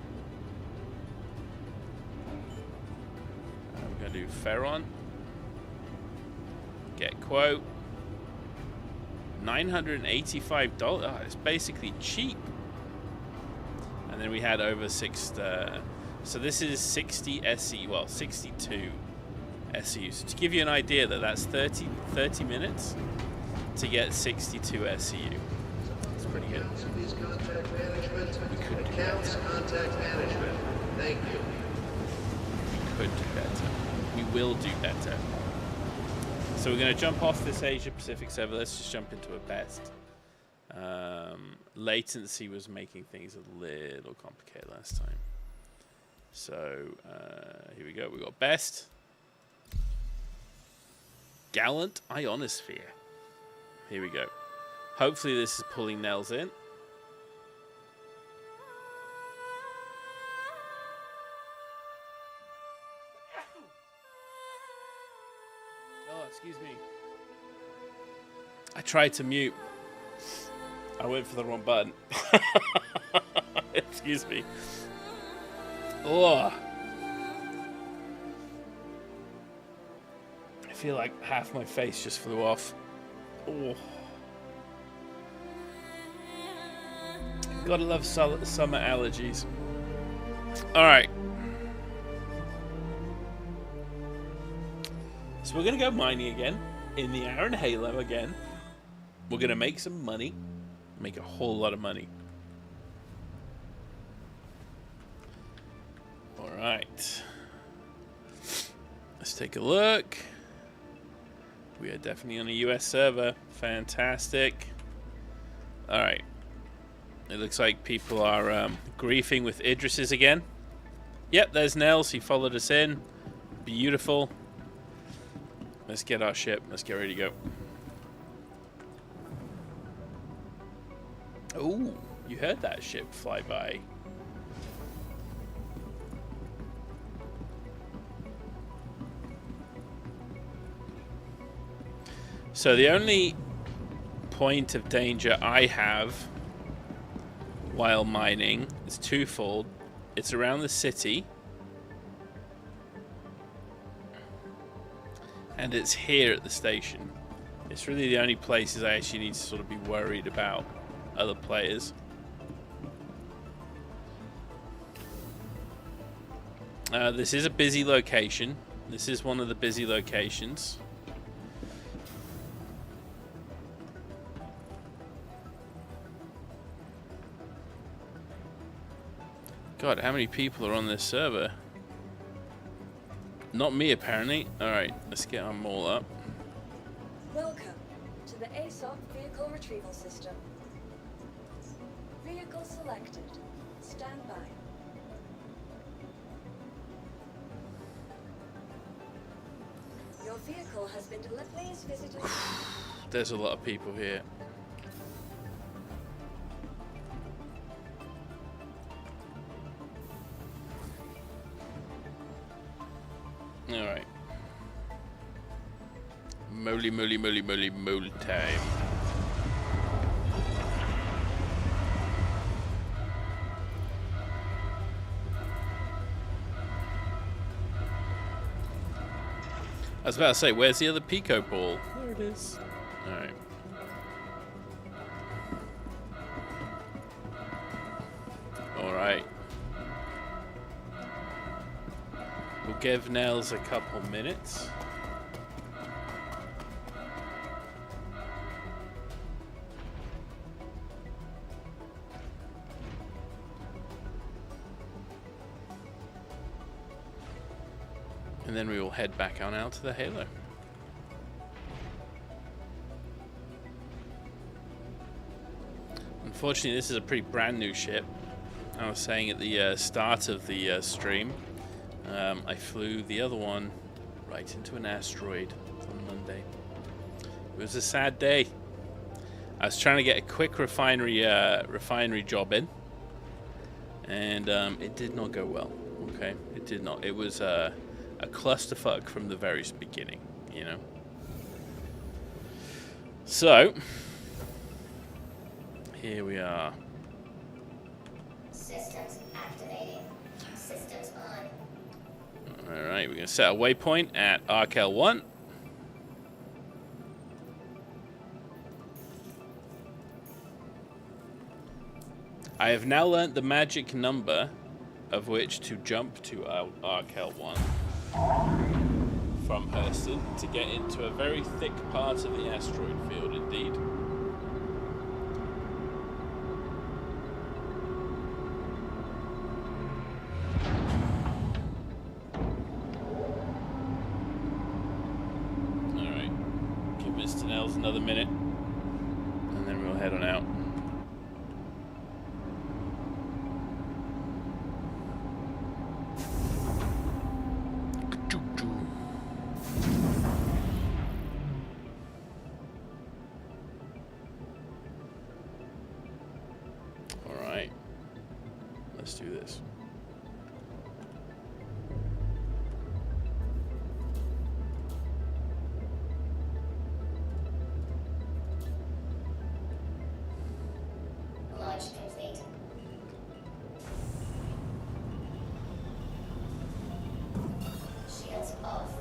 [SPEAKER 1] Do Ferron. Get quote. $985. Oh, it's basically cheap. And then we had over 6. So this is 60 SE. Well, 62 SEUs. So to give you an idea, that's 30 minutes to get 62 SEU. It's pretty good. We could do better.
[SPEAKER 4] Thank you.
[SPEAKER 1] We could do better. We will do better. So we're going to jump off this Asia Pacific server. Let's just jump into a best. Latency was making things a little complicated last time. So here we go. We got best. Gallant Ionosphere. Here we go. Hopefully this is pulling Nels in. Excuse me. I tried to mute. I went for the wrong button. Excuse me. Oh. I feel like half my face just flew off. Oh. Gotta love summer allergies. Alright. So we're going to go mining again in the Iron Halo again. We're going to make some money. Make a whole lot of money. Alright. Let's take a look. We are definitely on a US server. Fantastic. Alright. It looks like people are griefing with Idris's again. Yep, there's Nels. He followed us in. Beautiful. Let's get our ship. Let's get ready to go. Oh, you heard that ship fly by. So the only point of danger I have while mining is twofold. It's around the city. And it's here at the station. It's really the only places I actually need to sort of be worried about other players. This is a busy location. This is one of the busy locations. God, how many people are on this server? Not me, apparently. Alright, let's get our mall up.
[SPEAKER 5] Welcome to the ASOC Vehicle Retrieval System. Vehicle selected. Stand by. Your vehicle has been delivered. Please visit us.
[SPEAKER 1] There's a lot of people here. Moly time. I was about to say, where's the other Pico ball? There it is. Alright. Alright. We'll give Nels a couple minutes. And then we will head back on out to the Halo. Unfortunately, this is a pretty brand new ship. I was saying at the start of the stream, I flew the other one right into an asteroid on Monday. It was a sad day. I was trying to get a quick refinery job in, and it did not go well. Okay, it did not. It was a clusterfuck from the very beginning, you know. So here we are.
[SPEAKER 2] Systems activating. Systems on.
[SPEAKER 1] All right, we're gonna set a waypoint at Arkel 1. I have now learnt the magic number of which to jump to Arkel 1 from Hurston to get into a very thick part of the asteroid field indeed. Alright, give Mr. Nels another minute and then we'll head on out. Let's do this.
[SPEAKER 2] Launch complete. Shields off.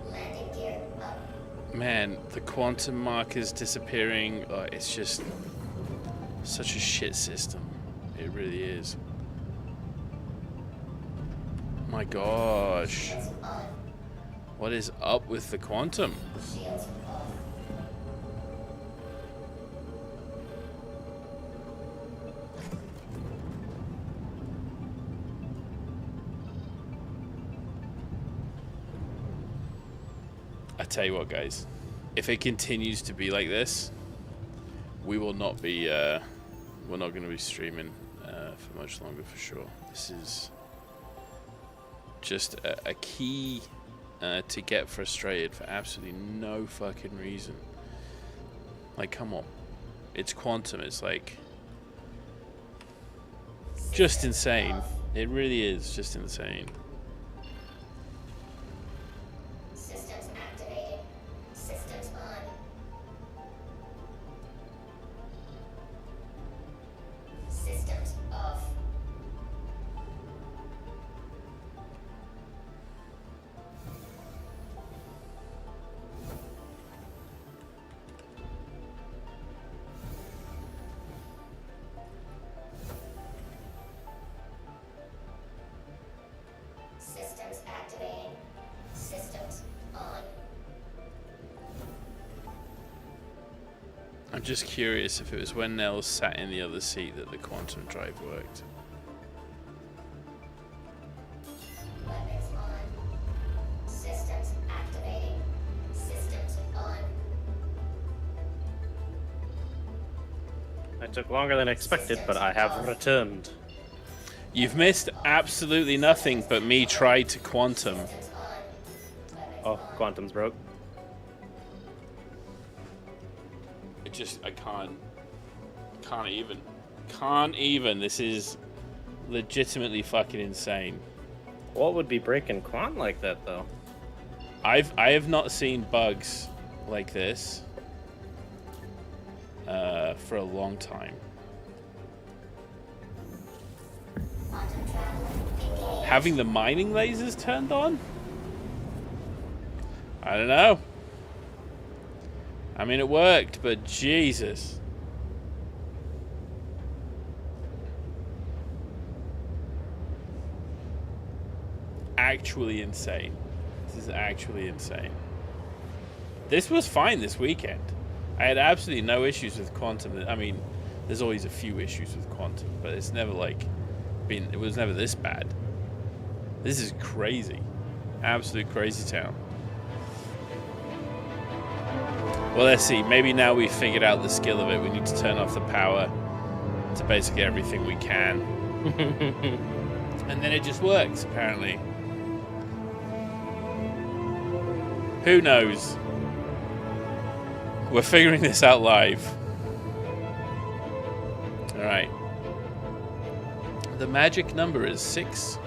[SPEAKER 2] Landing gear up.
[SPEAKER 1] Man, the quantum marker's disappearing. Oh, it's just such a shit system. It really is. My gosh.
[SPEAKER 2] Shields on.
[SPEAKER 1] What is up with the quantum?
[SPEAKER 2] Shields off.
[SPEAKER 1] I tell you what, guys. If it continues to be like this, we will not be. We're not going to be streaming for much longer, for sure. This is just a key to get frustrated for absolutely no fucking reason. Like, come on. It's quantum. It's like just insane. It really is just insane.
[SPEAKER 2] Systems activating. Systems on. Systems off. Systems activating. Systems on.
[SPEAKER 1] I'm just curious if it was when Nels sat in the other seat that the quantum drive worked.
[SPEAKER 2] Weapons on. Systems activating. Systems on.
[SPEAKER 3] It took longer than expected, but I have returned.
[SPEAKER 1] You've missed absolutely nothing but me try to quantum.
[SPEAKER 2] Systems on. Weapons
[SPEAKER 3] Oh,
[SPEAKER 2] on.
[SPEAKER 3] quantum's broke.
[SPEAKER 1] I can't even. This is legitimately fucking insane.
[SPEAKER 3] What would be breaking quant like that, though?
[SPEAKER 1] I have not seen bugs like this for a long time. Having the mining lasers turned on? I don't know. I mean, it worked, but Jesus. Actually insane. This is actually insane. This was fine this weekend. I had absolutely no issues with quantum. I mean, there's always a few issues with quantum, but it's never like it was never this bad. This is crazy. Absolute crazy town. Well, let's see. Maybe now we've figured out the skill of it. We need to turn off the power to basically everything we can. And then it just works, apparently. Who knows? We're figuring this out live. Alright. The magic number is 6.5.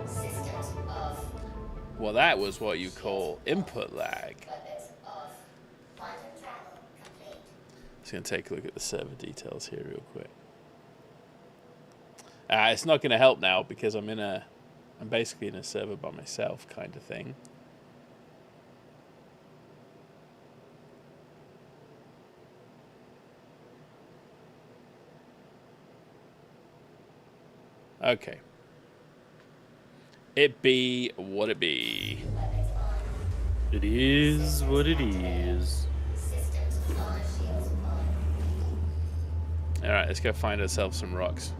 [SPEAKER 2] Systems off.
[SPEAKER 1] Well, that was what you call input lag.
[SPEAKER 2] Weapons off. Quantum travel complete.
[SPEAKER 1] Just going to take a look at the server details here real quick. It's not going to help now because I'm basically in a server by myself kind of thing. Okay. It be what it be.
[SPEAKER 3] It is what it is.
[SPEAKER 2] Systems on. Shields on.
[SPEAKER 1] Alright, let's go find ourselves some rocks.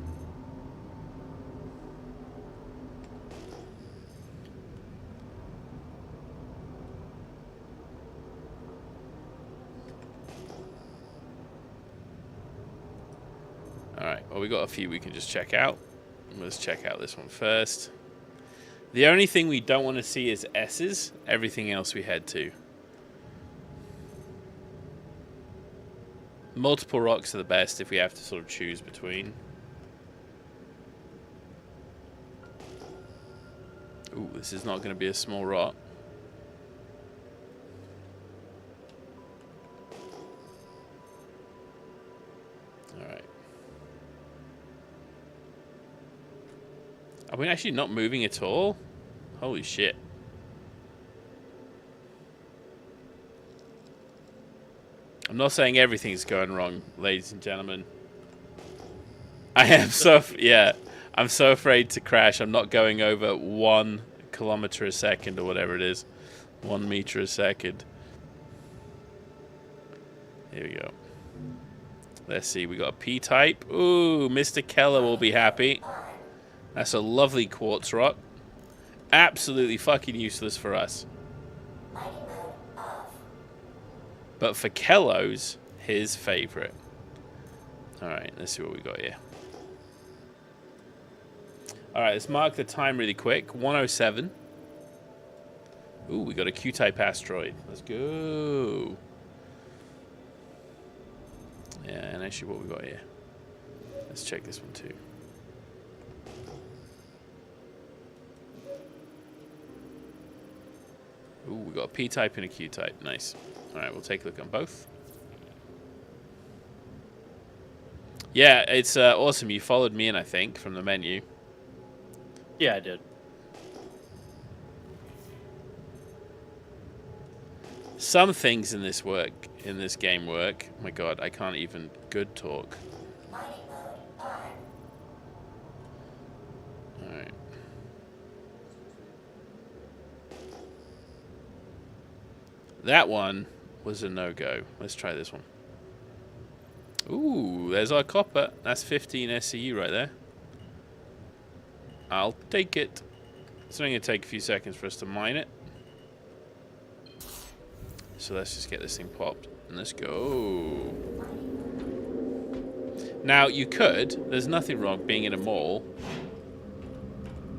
[SPEAKER 1] Alright, well we got a few we can just check out. Let's check out this one first. The only thing we don't want to see is S's. Everything else we head to. Multiple rocks are the best if we have to sort of choose between. Ooh, this is not going to be a small rock. Alright. Are we actually not moving at all? Holy shit. I'm not saying everything's going wrong, ladies and gentlemen. I am yeah. I'm so afraid to crash. I'm not going over 1 kilometer a second or whatever it is. 1 meter a second. Here we go. Let's see, we got a P-type. Ooh, Mr. Keller will be happy. That's a lovely quartz rock. Absolutely fucking useless for us. But for Kello's, his favorite. Alright, let's see what we got here. Alright, let's mark the time really quick. 1:07. Ooh, we got a Q-type asteroid. Let's go. Yeah, and actually what we got here. Let's check this one too. Ooh, we got a P-type and a Q-type. Nice. Alright, we'll take a look on both. Yeah, it's awesome. You followed me in, I think, from the menu.
[SPEAKER 3] Yeah, I did.
[SPEAKER 1] Some things in this game work. Oh my god, I can't even good talk. Alright. That one was a no-go. Let's try this one. Ooh, there's our copper. That's 15 SCU right there. I'll take it. It's only going to take a few seconds for us to mine it. So let's just get this thing popped. And let's go. Now, you could. There's nothing wrong being in a mall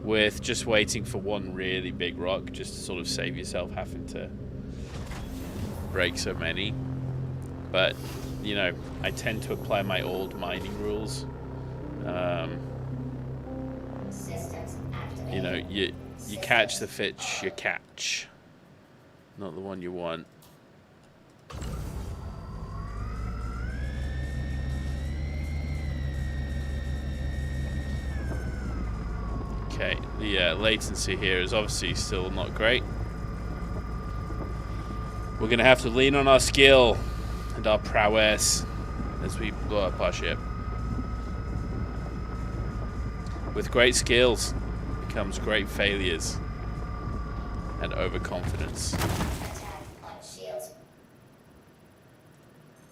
[SPEAKER 1] with just waiting for one really big rock just to sort of save yourself having to break so many. But, you know, I tend to apply my old mining rules. You know, You catch the fish you catch. Not the one you want. Okay, the latency here is obviously still not great. We're going to have to lean on our skill and our prowess as we blow up our ship. With great skills comes great failures and overconfidence.
[SPEAKER 2] Attack on shields.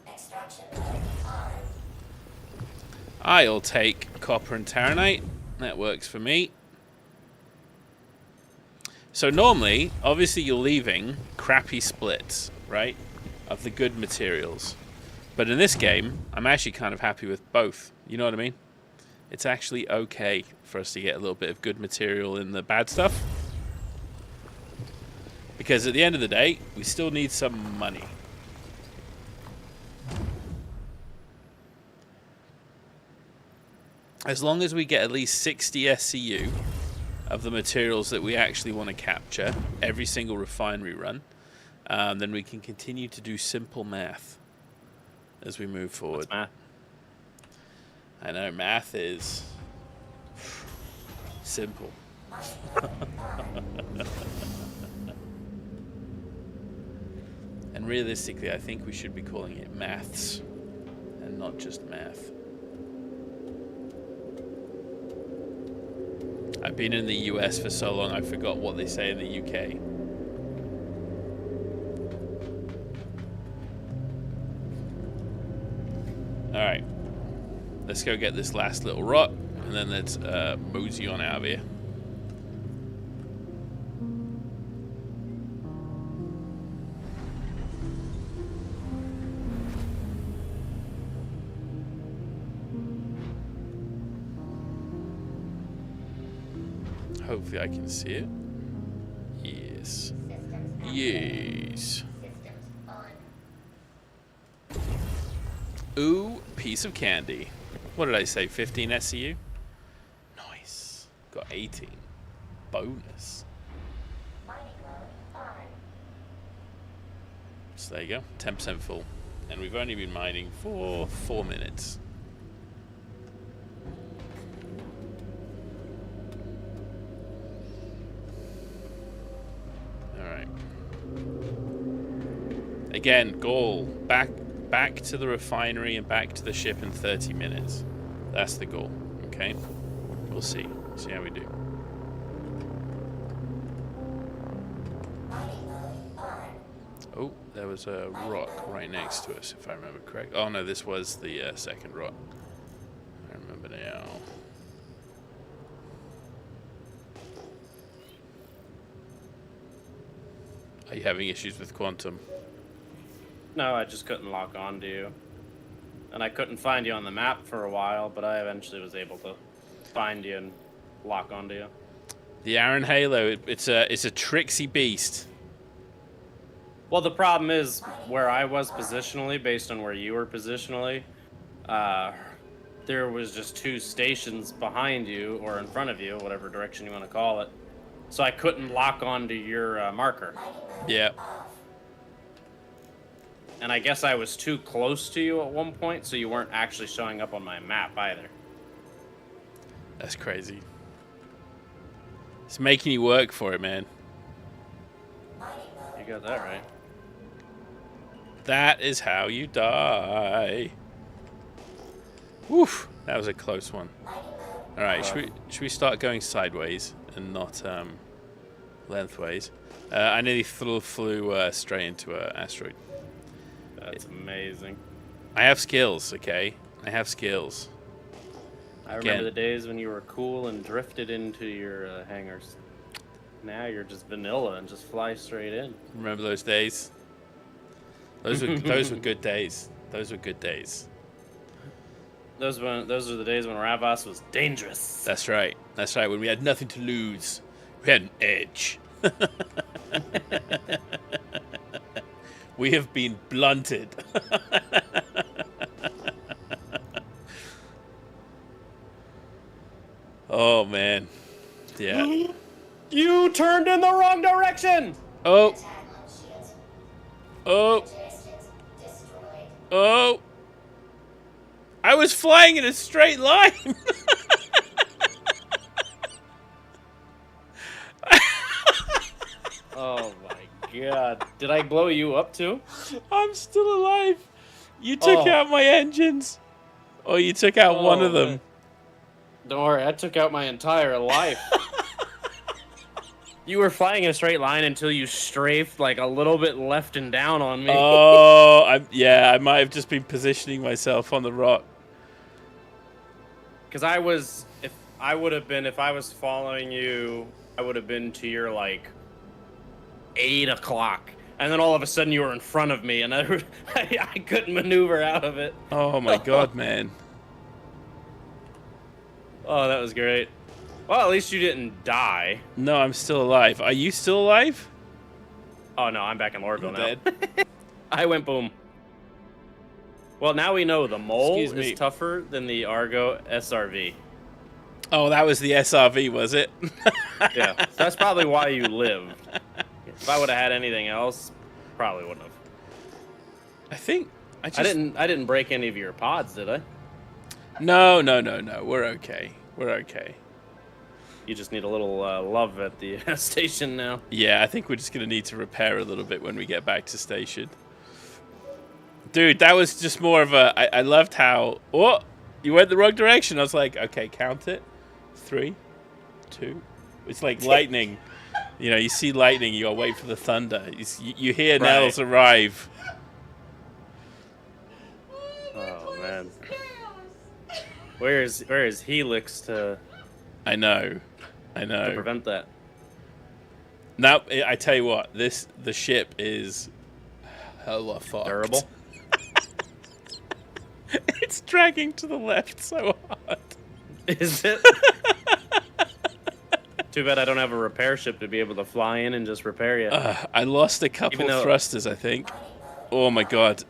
[SPEAKER 2] Extraction mode on.
[SPEAKER 1] I'll take copper and taranite. That works for me. So normally, obviously you're leaving crappy splits, right, of the good materials. But in this game, I'm actually kind of happy with both. You know what I mean? It's actually okay for us to get a little bit of good material in the bad stuff. Because at the end of the day, we still need some money. As long as we get at least 60 SCU of the materials that we actually want to capture every single refinery run, then we can continue to do simple math as we move forward.
[SPEAKER 3] What's math?
[SPEAKER 1] I know, math is simple. And realistically, I think we should be calling it maths and not just math. I've been in the US for so long, I forgot what they say in the UK. Alright. Let's go get this last little rock, and then let's mosey on out of here. Hopefully I can see it. Yes.
[SPEAKER 2] Systems activated.
[SPEAKER 1] Yes.
[SPEAKER 2] Systems on.
[SPEAKER 1] Ooh, piece of candy. What did I say? 15 SCU? Nice. Got 18. Bonus.
[SPEAKER 2] Mining mode on.
[SPEAKER 1] So there you go. 10% full. And we've only been mining for 4 minutes. Alright. Again, goal. Back to the refinery and back to the ship in 30 minutes. That's the goal. Okay? We'll see. See how we do.
[SPEAKER 2] Mining mode on.
[SPEAKER 1] Oh, there was a rock right next to us, if I remember correct. Oh no, this was the second rock. I remember now. Are you having issues with Quantum?
[SPEAKER 3] No, I just couldn't lock onto you. And I couldn't find you on the map for a while, but I eventually was able to find you and lock onto you.
[SPEAKER 1] The Aaron Halo, it's a tricksy beast.
[SPEAKER 3] Well, the problem is where I was positionally, based on where you were positionally, there was just 2 stations behind you or in front of you, whatever direction you want to call it. So I couldn't lock onto your marker.
[SPEAKER 1] Yeah.
[SPEAKER 3] And I guess I was too close to you at one point, so you weren't actually showing up on my map either.
[SPEAKER 1] That's crazy. It's making you work for it, man.
[SPEAKER 3] You got that right.
[SPEAKER 1] That is how you die. Woof, that was a close one. All right, should we start going sideways and not lengthways? I nearly flew straight into an asteroid.
[SPEAKER 3] That's amazing.
[SPEAKER 1] I have skills, okay? I have skills.
[SPEAKER 3] I remember the days when you were cool and drifted into your hangars. Now you're just vanilla and just fly straight in.
[SPEAKER 1] Remember those days? Those were good days. Those were good days.
[SPEAKER 3] Those are the days when Ravos was dangerous.
[SPEAKER 1] That's right. That's right. When we had nothing to lose, we had an edge. We have been blunted. Oh man, yeah.
[SPEAKER 3] You turned in the wrong direction!
[SPEAKER 1] Oh.
[SPEAKER 2] Attack on shield.
[SPEAKER 1] Oh.
[SPEAKER 2] Resistance destroyed.
[SPEAKER 1] Oh. I was flying in a straight line.
[SPEAKER 3] Oh my god. Did I blow you up too?
[SPEAKER 1] I'm still alive. You took
[SPEAKER 3] Oh.
[SPEAKER 1] out my engines. Or you took out one of them.
[SPEAKER 3] Man. Don't worry, I took out my entire life. You were flying in a straight line until you strafed like a little bit left and down on me.
[SPEAKER 1] Oh, I might have just been positioning myself on the rock.
[SPEAKER 3] Because I was, if I was following you, I would have been to your like 8 o'clock. And then all of a sudden you were in front of me and I couldn't maneuver out of it.
[SPEAKER 1] Oh my god, man.
[SPEAKER 3] Oh, that was great. Well, at least you didn't die.
[SPEAKER 1] No, I'm still alive. Are you still alive?
[SPEAKER 3] Oh no, I'm back in Lorville now.
[SPEAKER 1] Dead.
[SPEAKER 3] I went boom. Well, now we know the mole
[SPEAKER 1] Excuse me.
[SPEAKER 3] is tougher than the Argo SRV.
[SPEAKER 1] Oh, that was the SRV, was it?
[SPEAKER 3] Yeah, so that's probably why you lived. If I would have had anything else, probably wouldn't have.
[SPEAKER 1] I think I
[SPEAKER 3] didn't break any of your pods, did I?
[SPEAKER 1] No. We're okay. We're okay.
[SPEAKER 3] You just need a little love at the station now.
[SPEAKER 1] Yeah, I think we're just gonna need to repair a little bit when we get back to station. Dude, that was just more of a. I loved how. Oh, you went the wrong direction. I was like, okay, count it. 3, 2. It's like lightning. You know, you see lightning, you gotta wait for the thunder. You hear
[SPEAKER 3] Right.
[SPEAKER 1] Nels arrive.
[SPEAKER 3] Oh man, where is Helix to
[SPEAKER 1] I know.
[SPEAKER 3] prevent that?
[SPEAKER 1] Now, I tell you what, the ship is hella fucked.
[SPEAKER 3] Durable.
[SPEAKER 1] It's dragging to the left so hard.
[SPEAKER 3] Is it? Too bad I don't have a repair ship to be able to fly in and just repair you.
[SPEAKER 1] I lost a couple
[SPEAKER 3] Even though-
[SPEAKER 1] thrusters, I think. Oh my god.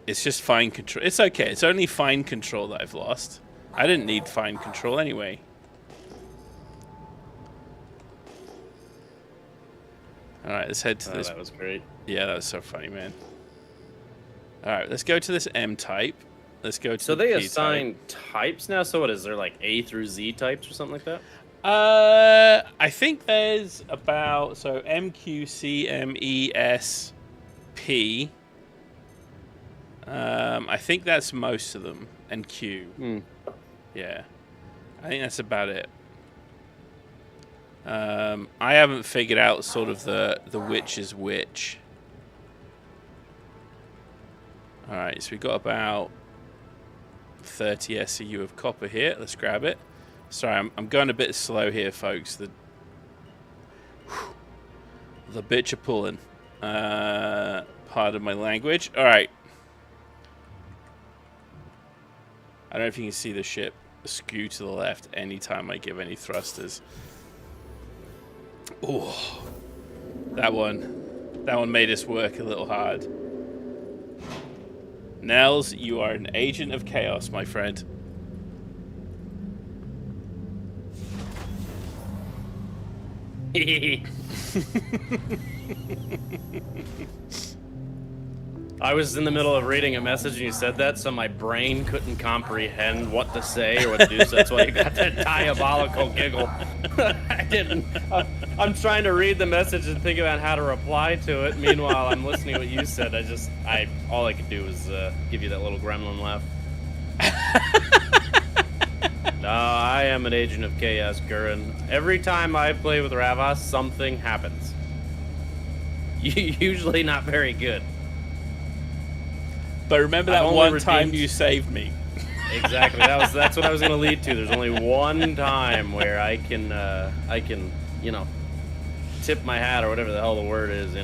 [SPEAKER 1] It's just fine control. It's okay. It's only fine control that I've lost. I didn't need fine control anyway. Alright, let's head to this.
[SPEAKER 3] That was great.
[SPEAKER 1] Yeah, that was so funny, man. Alright, let's go to this M type. Let's go to
[SPEAKER 3] So
[SPEAKER 1] the
[SPEAKER 3] they
[SPEAKER 1] P
[SPEAKER 3] assign types now. So what is there, like A through Z types or something like that?
[SPEAKER 1] I think there's about M, Q, C, M, E, S, P. I think that's most of them, and Q. Yeah, I think that's about it. I haven't figured out sort of the which is which. All right, so we got about 30 SCU of copper here. Let's grab it. Sorry, I'm going a bit slow here, folks. The bitch are pulling. Pardon my language. All right. I don't know if you can see the ship skew to the left anytime I give any thrusters. Oh, that one made us work a little hard. Nels, you are an agent of chaos, my friend.
[SPEAKER 3] I was in the middle of reading a message and you said that, so my brain couldn't comprehend what to say or what to do. So that's why you got that diabolical giggle. I didn't. I'm trying to read the message and think about how to reply to it. Meanwhile, I'm listening to what you said. All I could do was give you that little gremlin laugh. No, I am an agent of chaos, Gurren. Every time I play with Ravas, something happens. Usually not very good.
[SPEAKER 1] But remember that one time you saved me.
[SPEAKER 3] Exactly. That's what I was gonna lead to. There's only one time where I can tip my hat or whatever the hell the word is,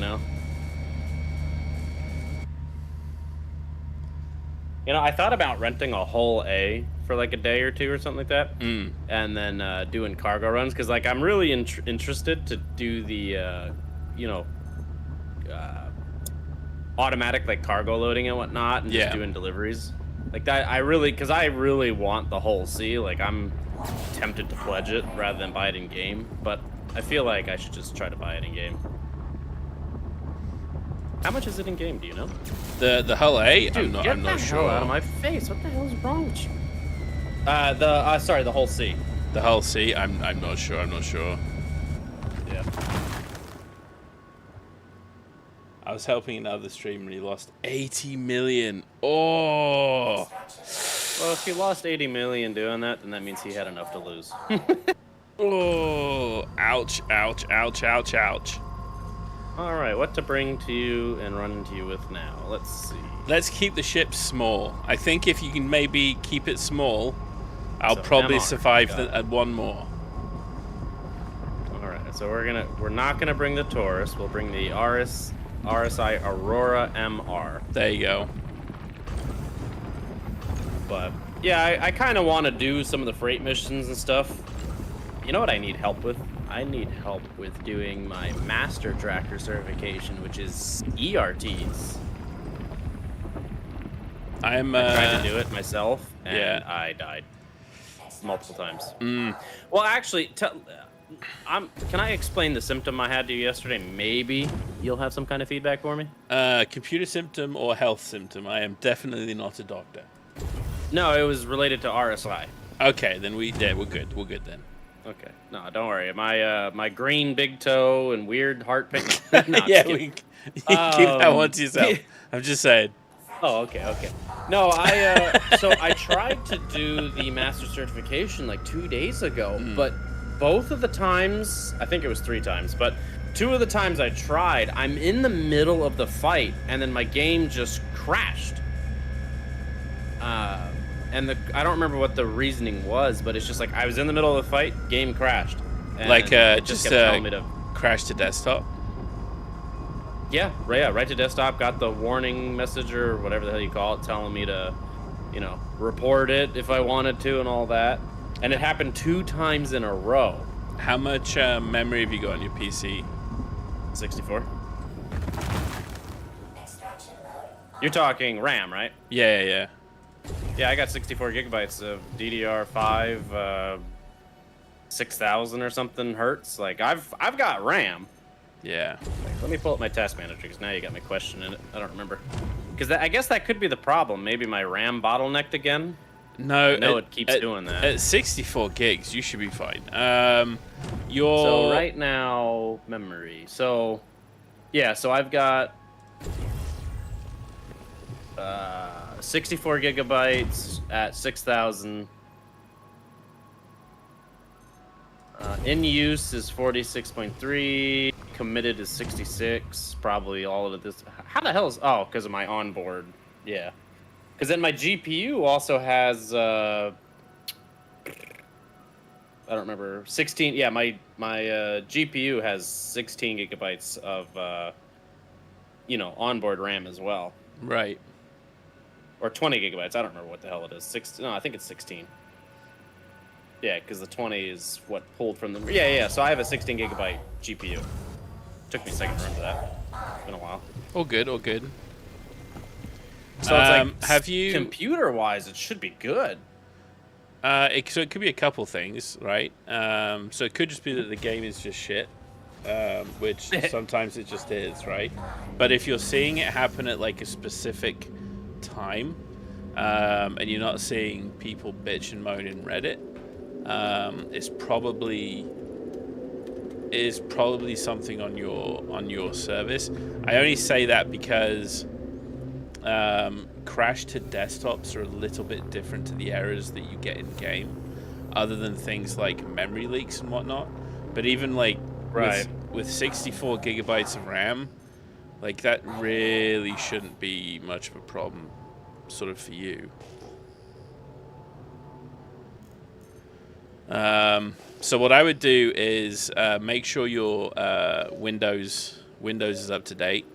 [SPEAKER 3] I thought about renting a whole A for like a day or two or something like that, and then doing cargo runs because I'm really interested to do the automatic cargo loading and whatnot, and just doing deliveries like that. I really want the whole C. I'm tempted to pledge it rather than buy it in game, but I feel like I should just try to buy it in game. How much is it in game? Do you know?
[SPEAKER 1] The hull A?
[SPEAKER 3] Dude,
[SPEAKER 1] I'm not sure.
[SPEAKER 3] Hell out of my face! What the hell is wrong with you? Sorry, the whole C.
[SPEAKER 1] The hull C? I'm not sure. I'm not sure.
[SPEAKER 3] Yeah.
[SPEAKER 1] I was helping another streamer and he lost 80 million. Oh.
[SPEAKER 3] Well, if he lost 80 million doing that, then that means he had enough to lose.
[SPEAKER 1] Oh. Ouch! Ouch! Ouch! Ouch! Ouch!
[SPEAKER 3] All right, what to bring to you and run into you with now? Let's see.
[SPEAKER 1] Let's keep the ship small. I think if you can maybe keep it small, I'll
[SPEAKER 3] So,
[SPEAKER 1] probably
[SPEAKER 3] MR,
[SPEAKER 1] survive
[SPEAKER 3] got it.
[SPEAKER 1] one more.
[SPEAKER 3] All right, so we're not gonna bring the Taurus. We'll bring the RSI Aurora MR.
[SPEAKER 1] There you go.
[SPEAKER 3] But yeah, I kind of want to do some of the freight missions and stuff. You know what I need help with? I need help with doing my Master Tractor certification, which is ERTs.
[SPEAKER 1] I
[SPEAKER 3] tried to do it myself, and
[SPEAKER 1] yeah.
[SPEAKER 3] I died multiple times.
[SPEAKER 1] Mm.
[SPEAKER 3] Well, actually, can I explain the symptom I had to you yesterday? Maybe you'll have some kind of feedback for me?
[SPEAKER 1] Computer symptom or health symptom? I am definitely not a doctor.
[SPEAKER 3] No, it was related to RSI.
[SPEAKER 1] Okay, then we're good. We're good then.
[SPEAKER 3] Okay. No, don't worry. My green big toe and weird heart pain. No,
[SPEAKER 1] yeah, you keep that one to yourself. I'm just saying.
[SPEAKER 3] Oh, okay. No, so I tried to do the master certification like 2 days ago, but both of the times, I think it was 3 times, but 2 of the times I tried, I'm in the middle of the fight, and then my game just crashed. And I don't remember what the reasoning was, but it's just like I was in the middle of the fight, game crashed. And
[SPEAKER 1] Like
[SPEAKER 3] it
[SPEAKER 1] just
[SPEAKER 3] kept telling me to
[SPEAKER 1] crash to desktop.
[SPEAKER 3] Yeah, right to desktop. Got the warning message or whatever the hell you call it, telling me to, report it if I wanted to and all that. And it happened 2 times in a row.
[SPEAKER 1] How much memory have you got on your PC?
[SPEAKER 3] 64. You're talking RAM, right?
[SPEAKER 1] Yeah.
[SPEAKER 3] Yeah, I got 64 gigabytes of DDR5, 6000 or something hertz. Like I've got RAM.
[SPEAKER 1] Yeah.
[SPEAKER 3] Let me pull up my task manager because now you got my question in it. I don't remember. Because I guess that could be the problem. Maybe my RAM bottlenecked again.
[SPEAKER 1] No,
[SPEAKER 3] it keeps doing that.
[SPEAKER 1] At 64 gigs, you should be fine.
[SPEAKER 3] So right now, memory. So, yeah, so I've got 64 gigabytes at 6000. In use is 46.3. Committed is 66. Probably all of this. How the hell is? Oh, because of my onboard. Yeah. Because then my GPU also has. I don't remember. 16. Yeah, my GPU has 16 gigabytes of onboard RAM as well.
[SPEAKER 1] Right.
[SPEAKER 3] Or 20 gigabytes. I don't remember what the hell it is. No, I think it's 16. Yeah, because the 20 is what pulled from the... Yeah. So I have a 16 gigabyte GPU. Took me a second to remember that. It's been a while.
[SPEAKER 1] All good.
[SPEAKER 3] So it's like,
[SPEAKER 1] have you...
[SPEAKER 3] computer-wise, it should be good.
[SPEAKER 1] So it could be a couple things, right? So it could just be that the game is just shit, which sometimes it just is, right? But if you're seeing it happen at like a specific time, and you're not seeing people bitch and moan in Reddit, it's probably something on your service. I only say that because crash to desktops are a little bit different to the errors that you get in game, other than things like memory leaks and whatnot. But even like with 64 gigabytes of RAM, like that really shouldn't be much of a problem sort of for you. So what I would do is make sure your Windows is up to date.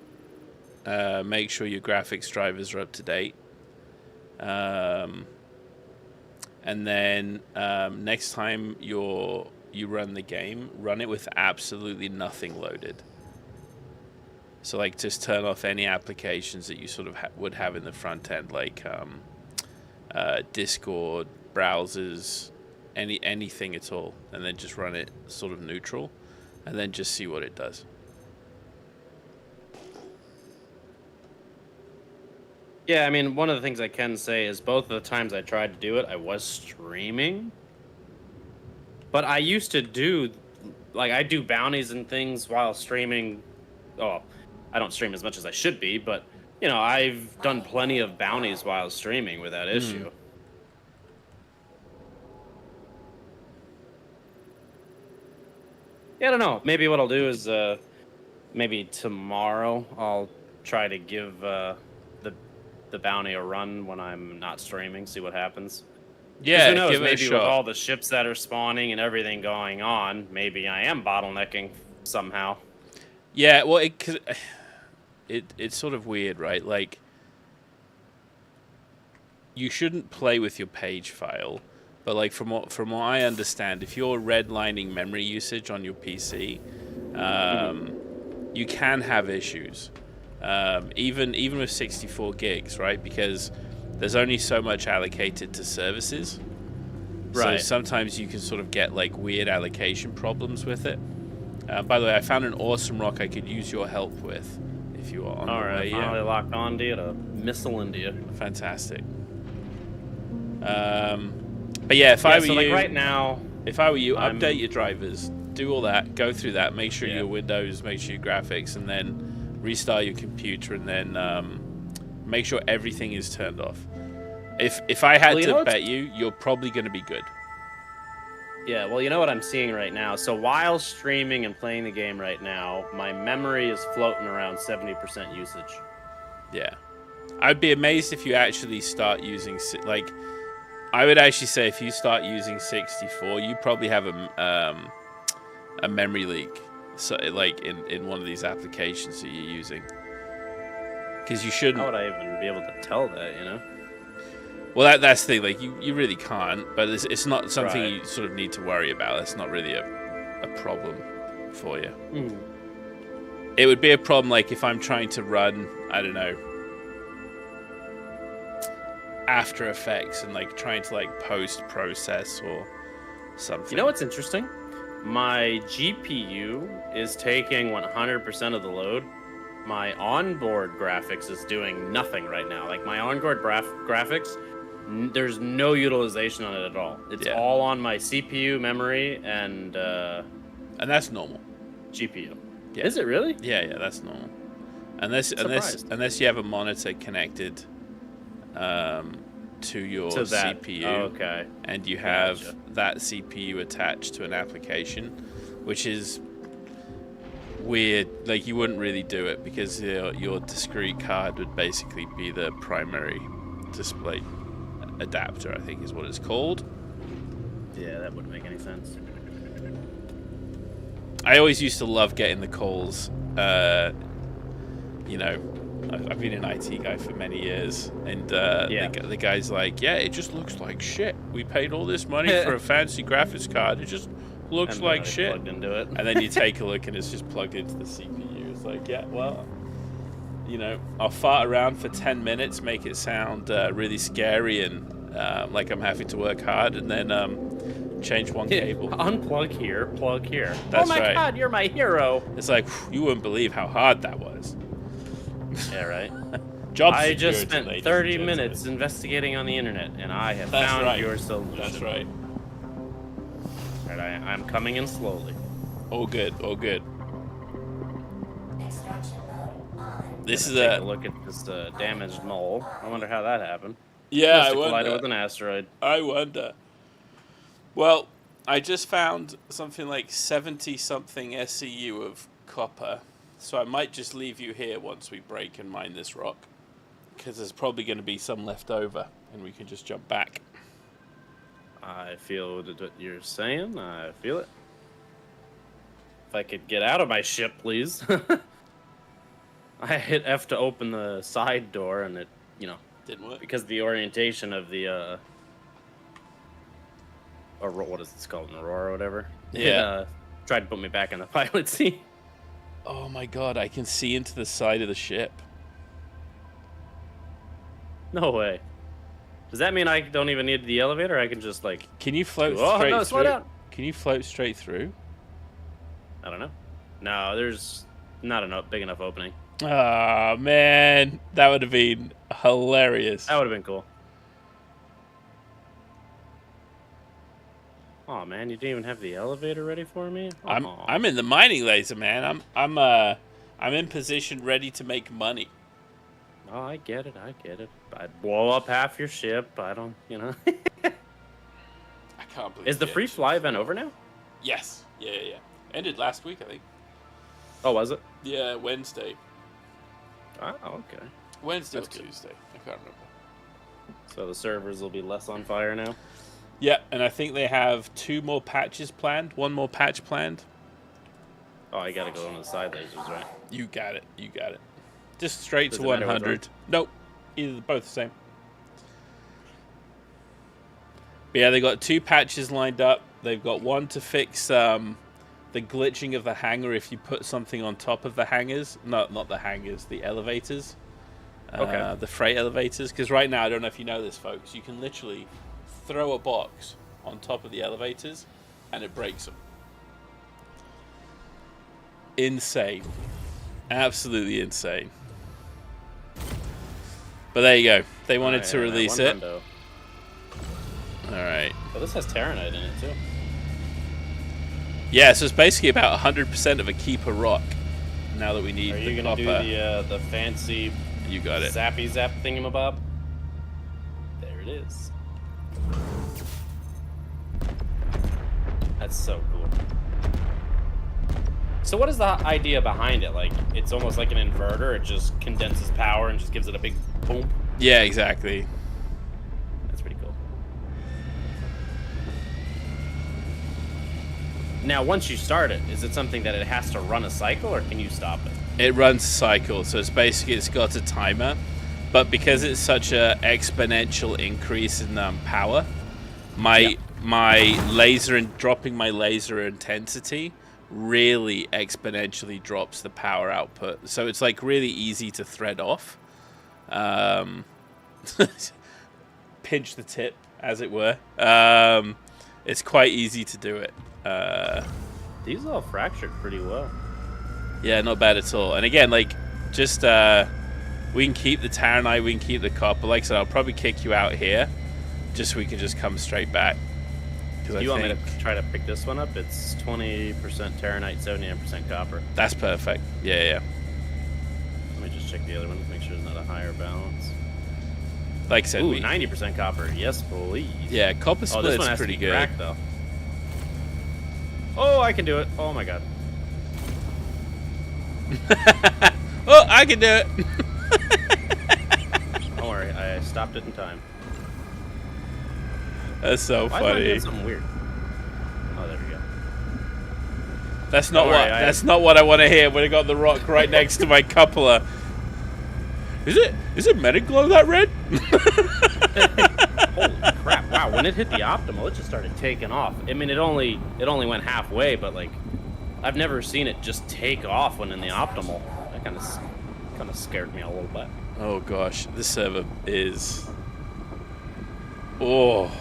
[SPEAKER 1] Make sure your graphics drivers are up to date. And then next time you run the game, run it with absolutely nothing loaded. So like just turn off any applications that you sort of would have in the front end, like Discord, browsers, anything at all, and then just run it sort of neutral. and then just see what it does.
[SPEAKER 3] Yeah, I mean, one of the things I can say is both of the times I tried to do it, I was streaming. But I used to do, like, I do bounties and things while streaming. Oh, I don't stream as much as I should be, but, you know, I've done plenty of bounties while streaming without issue. Yeah, I don't know. Maybe what I'll do is, maybe tomorrow I'll try to give the bounty a run when I'm not streaming, see what happens.
[SPEAKER 1] Yeah,
[SPEAKER 3] who knows,
[SPEAKER 1] give it a
[SPEAKER 3] maybe with
[SPEAKER 1] shot.
[SPEAKER 3] all the ships that are spawning and everything going on, maybe I am bottlenecking somehow.
[SPEAKER 1] Yeah, well, it's sort of weird, right? Like, you shouldn't play with your page file, but like from what I understand, if you're redlining memory usage on your PC, you can have issues, even with 64 gigs, right? Because there's only so much allocated to services.
[SPEAKER 3] Right.
[SPEAKER 1] So sometimes you can sort of get like weird allocation problems with it. By the way, I found an awesome rock I could use your help with if you are on
[SPEAKER 3] All
[SPEAKER 1] the
[SPEAKER 3] right,
[SPEAKER 1] way.
[SPEAKER 3] finally locked on to you to missile into you.
[SPEAKER 1] Fantastic. But yeah, if I were
[SPEAKER 3] so
[SPEAKER 1] you,
[SPEAKER 3] like right now,
[SPEAKER 1] if I were you,
[SPEAKER 3] I'm-
[SPEAKER 1] update your drivers, do all that, go through that, make sure
[SPEAKER 3] Yeah.
[SPEAKER 1] your Windows, make sure your graphics, and then restart your computer, and then make sure everything is turned off. If I had
[SPEAKER 3] Well, you
[SPEAKER 1] to
[SPEAKER 3] know what's-
[SPEAKER 1] bet you, you're probably going to be good.
[SPEAKER 3] yeah, well, you know what I'm seeing right now? So while streaming and playing the game right now, my memory is floating around 70% usage.
[SPEAKER 1] Yeah, I'd be amazed if you actually start using like. I would actually say if you start using 64, you probably have a memory leak, so like in one of these applications that you're using, because you shouldn't.
[SPEAKER 3] How would I even be able to tell that, you know?
[SPEAKER 1] Well, that's the thing. Like you really can't, but it's not something
[SPEAKER 3] Right.
[SPEAKER 1] you sort of need to worry about. That's not really a problem for you. It would be a problem like if I'm trying to run, I don't know, After Effects and like trying to like post process or something.
[SPEAKER 3] You know what's interesting? My GPU is taking 100% of the load. My onboard graphics is doing nothing right now. Like my onboard graphics, there's no utilization on it at all. It's
[SPEAKER 1] Yeah.
[SPEAKER 3] all on my CPU, memory, and
[SPEAKER 1] that's normal.
[SPEAKER 3] GPU.
[SPEAKER 1] Yeah.
[SPEAKER 3] Is it really?
[SPEAKER 1] Yeah, that's normal. Unless you have a monitor connected to your
[SPEAKER 3] To that.
[SPEAKER 1] CPU,
[SPEAKER 3] Oh, okay.
[SPEAKER 1] and you have
[SPEAKER 3] Gotcha.
[SPEAKER 1] that CPU attached to an application, which is weird. Like you wouldn't really do it because your discrete card would basically be the primary display adapter, I think is what it's called.
[SPEAKER 3] Yeah, that wouldn't make any sense.
[SPEAKER 1] I always used to love getting the calls. You know, I've been an IT guy for many years, and the guy's like, yeah, it just looks like shit. We paid all this money for a fancy graphics card. It just looks
[SPEAKER 3] And
[SPEAKER 1] like
[SPEAKER 3] then I
[SPEAKER 1] shit.
[SPEAKER 3] plugged into it.
[SPEAKER 1] And then you take a look, and it's just plugged into the CPU. It's like, yeah, well, you know, I'll fart around for 10 minutes, make it sound really scary and like I'm having to work hard, and then change one cable.
[SPEAKER 3] Unplug here, plug here.
[SPEAKER 1] That's
[SPEAKER 3] oh my
[SPEAKER 1] right.
[SPEAKER 3] god, you're my hero.
[SPEAKER 1] It's like, you wouldn't believe how hard that was.
[SPEAKER 3] Yeah, right.
[SPEAKER 1] Job
[SPEAKER 3] I just
[SPEAKER 1] security,
[SPEAKER 3] spent
[SPEAKER 1] ladies
[SPEAKER 3] 30
[SPEAKER 1] and
[SPEAKER 3] minutes
[SPEAKER 1] gentlemen.
[SPEAKER 3] investigating on the internet, and I have
[SPEAKER 1] That's
[SPEAKER 3] found
[SPEAKER 1] right.
[SPEAKER 3] your solution.
[SPEAKER 1] That's right.
[SPEAKER 3] And I'm coming in slowly.
[SPEAKER 1] All good, all good.
[SPEAKER 2] Extraction mode on.
[SPEAKER 1] This is
[SPEAKER 3] Take a
[SPEAKER 1] a
[SPEAKER 3] look at this damaged mole. I wonder how that happened.
[SPEAKER 1] yeah.
[SPEAKER 3] Must
[SPEAKER 1] I
[SPEAKER 3] have collided with
[SPEAKER 1] wonder.
[SPEAKER 3] an asteroid.
[SPEAKER 1] I wonder. Well, I just found something like 70-something SEU of copper, so I might just leave you here once we break and mine this rock, because there's probably going to be some left over, and we can just jump back.
[SPEAKER 3] I feel what you're saying. I feel it. If I could get out of my ship, please. I hit F to open the side door, and it, you know,
[SPEAKER 1] Didn't work.
[SPEAKER 3] because of the orientation of the or what is this called, an Aurora or whatever.
[SPEAKER 1] Yeah.
[SPEAKER 3] It, tried to put me back in the pilot seat.
[SPEAKER 1] Oh my god, I can see into the side of the ship.
[SPEAKER 3] No way. Does that mean I don't even need the elevator? I can just like.
[SPEAKER 1] Can you float
[SPEAKER 3] Oh,
[SPEAKER 1] straight
[SPEAKER 3] no,
[SPEAKER 1] through?
[SPEAKER 3] slow down.
[SPEAKER 1] Can you float straight through?
[SPEAKER 3] I don't know. No, there's not a big enough opening.
[SPEAKER 1] Oh, man. That would have been hilarious.
[SPEAKER 3] That would have been cool. Oh man, you didn't even have the elevator ready for me.
[SPEAKER 1] I'm in the mining laser, man. I'm in position, ready to make money.
[SPEAKER 3] Oh, I get it. I'd blow up half your ship. I don't,
[SPEAKER 1] I can't believe.
[SPEAKER 3] Is the free fly event over now?
[SPEAKER 1] Yes. Yeah. Ended last week, I think.
[SPEAKER 3] Oh, was it?
[SPEAKER 1] Yeah, Wednesday.
[SPEAKER 3] Oh, okay.
[SPEAKER 1] Wednesday
[SPEAKER 3] That's
[SPEAKER 1] or
[SPEAKER 3] good.
[SPEAKER 1] Tuesday. I can't remember.
[SPEAKER 3] So the servers will be less on fire now?
[SPEAKER 1] Yeah, and I think they have 2 more patches planned. 1 more patch planned.
[SPEAKER 3] Oh, I gotta go on the side lasers, right?
[SPEAKER 1] You got it. Just straight
[SPEAKER 3] Does
[SPEAKER 1] to
[SPEAKER 3] it matter which
[SPEAKER 1] 100. Nope. Both the same. But yeah, they got 2 patches lined up. They've got 1 to fix the glitching of the hangar if you put something on top of the hangars. No, not the hangars, the elevators.
[SPEAKER 3] Okay.
[SPEAKER 1] The freight elevators. Because right now, I don't know if you know this, folks, you can literally throw a box on top of the elevators and it breaks them. Insane. Absolutely insane. But there you go. They wanted to release it. Alright.
[SPEAKER 3] Well, this has Terranite in it, too.
[SPEAKER 1] Yeah, so it's basically about 100% of a keeper rock. Now that we need
[SPEAKER 3] Are
[SPEAKER 1] the
[SPEAKER 3] you going to
[SPEAKER 1] copper.
[SPEAKER 3] do the fancy
[SPEAKER 1] You got it.
[SPEAKER 3] zappy zap thingamabob? There it is. That's so cool. So what is the idea behind it? Like, it's almost like an inverter. It just condenses power and just gives it a big boom.
[SPEAKER 1] Yeah, exactly.
[SPEAKER 3] That's pretty cool. Now, once you start it, is it something that it has to run a cycle, or can you stop it?
[SPEAKER 1] It runs a cycle, so it's basically it's got a timer, but because it's such a exponential increase in power, my laser and dropping my laser intensity really exponentially drops the power output. So it's like really easy to thread off. Pinch the tip, as it were. It's quite easy to do it.
[SPEAKER 3] These all fractured pretty well.
[SPEAKER 1] Yeah, not bad at all. And again, like, just we can keep the Terranite, we can keep the copper. Like I said, I'll probably kick you out here, just so we can just come straight back.
[SPEAKER 3] Do you want me to try to pick this one up? It's 20% Terranite, 79% copper.
[SPEAKER 1] That's perfect. Yeah.
[SPEAKER 3] Let me just check the other one to make sure there's not a higher balance.
[SPEAKER 1] Like I said,
[SPEAKER 3] Ooh, 90% copper. Yes, please.
[SPEAKER 1] Yeah, copper
[SPEAKER 3] this
[SPEAKER 1] split's
[SPEAKER 3] one has
[SPEAKER 1] pretty
[SPEAKER 3] to be
[SPEAKER 1] good.
[SPEAKER 3] cracked, though. Oh, I can do it. Oh my god.
[SPEAKER 1] Oh, I can do it.
[SPEAKER 3] Don't worry, I stopped it in time.
[SPEAKER 1] That's so
[SPEAKER 3] Why am I
[SPEAKER 1] funny.
[SPEAKER 3] doing something weird? Oh, there we go.
[SPEAKER 1] That's not
[SPEAKER 3] Don't
[SPEAKER 1] what.
[SPEAKER 3] worry,
[SPEAKER 1] That's not what I want to hear when I got the rock right next to my cupola. Is it Metaglow that red?
[SPEAKER 3] Holy crap! Wow, when it hit the optimal, it just started taking off. I mean, it only went halfway, but like, I've never seen it just take off when in the optimal. That kind of scared me a little bit.
[SPEAKER 1] Oh gosh, this server is. Oh,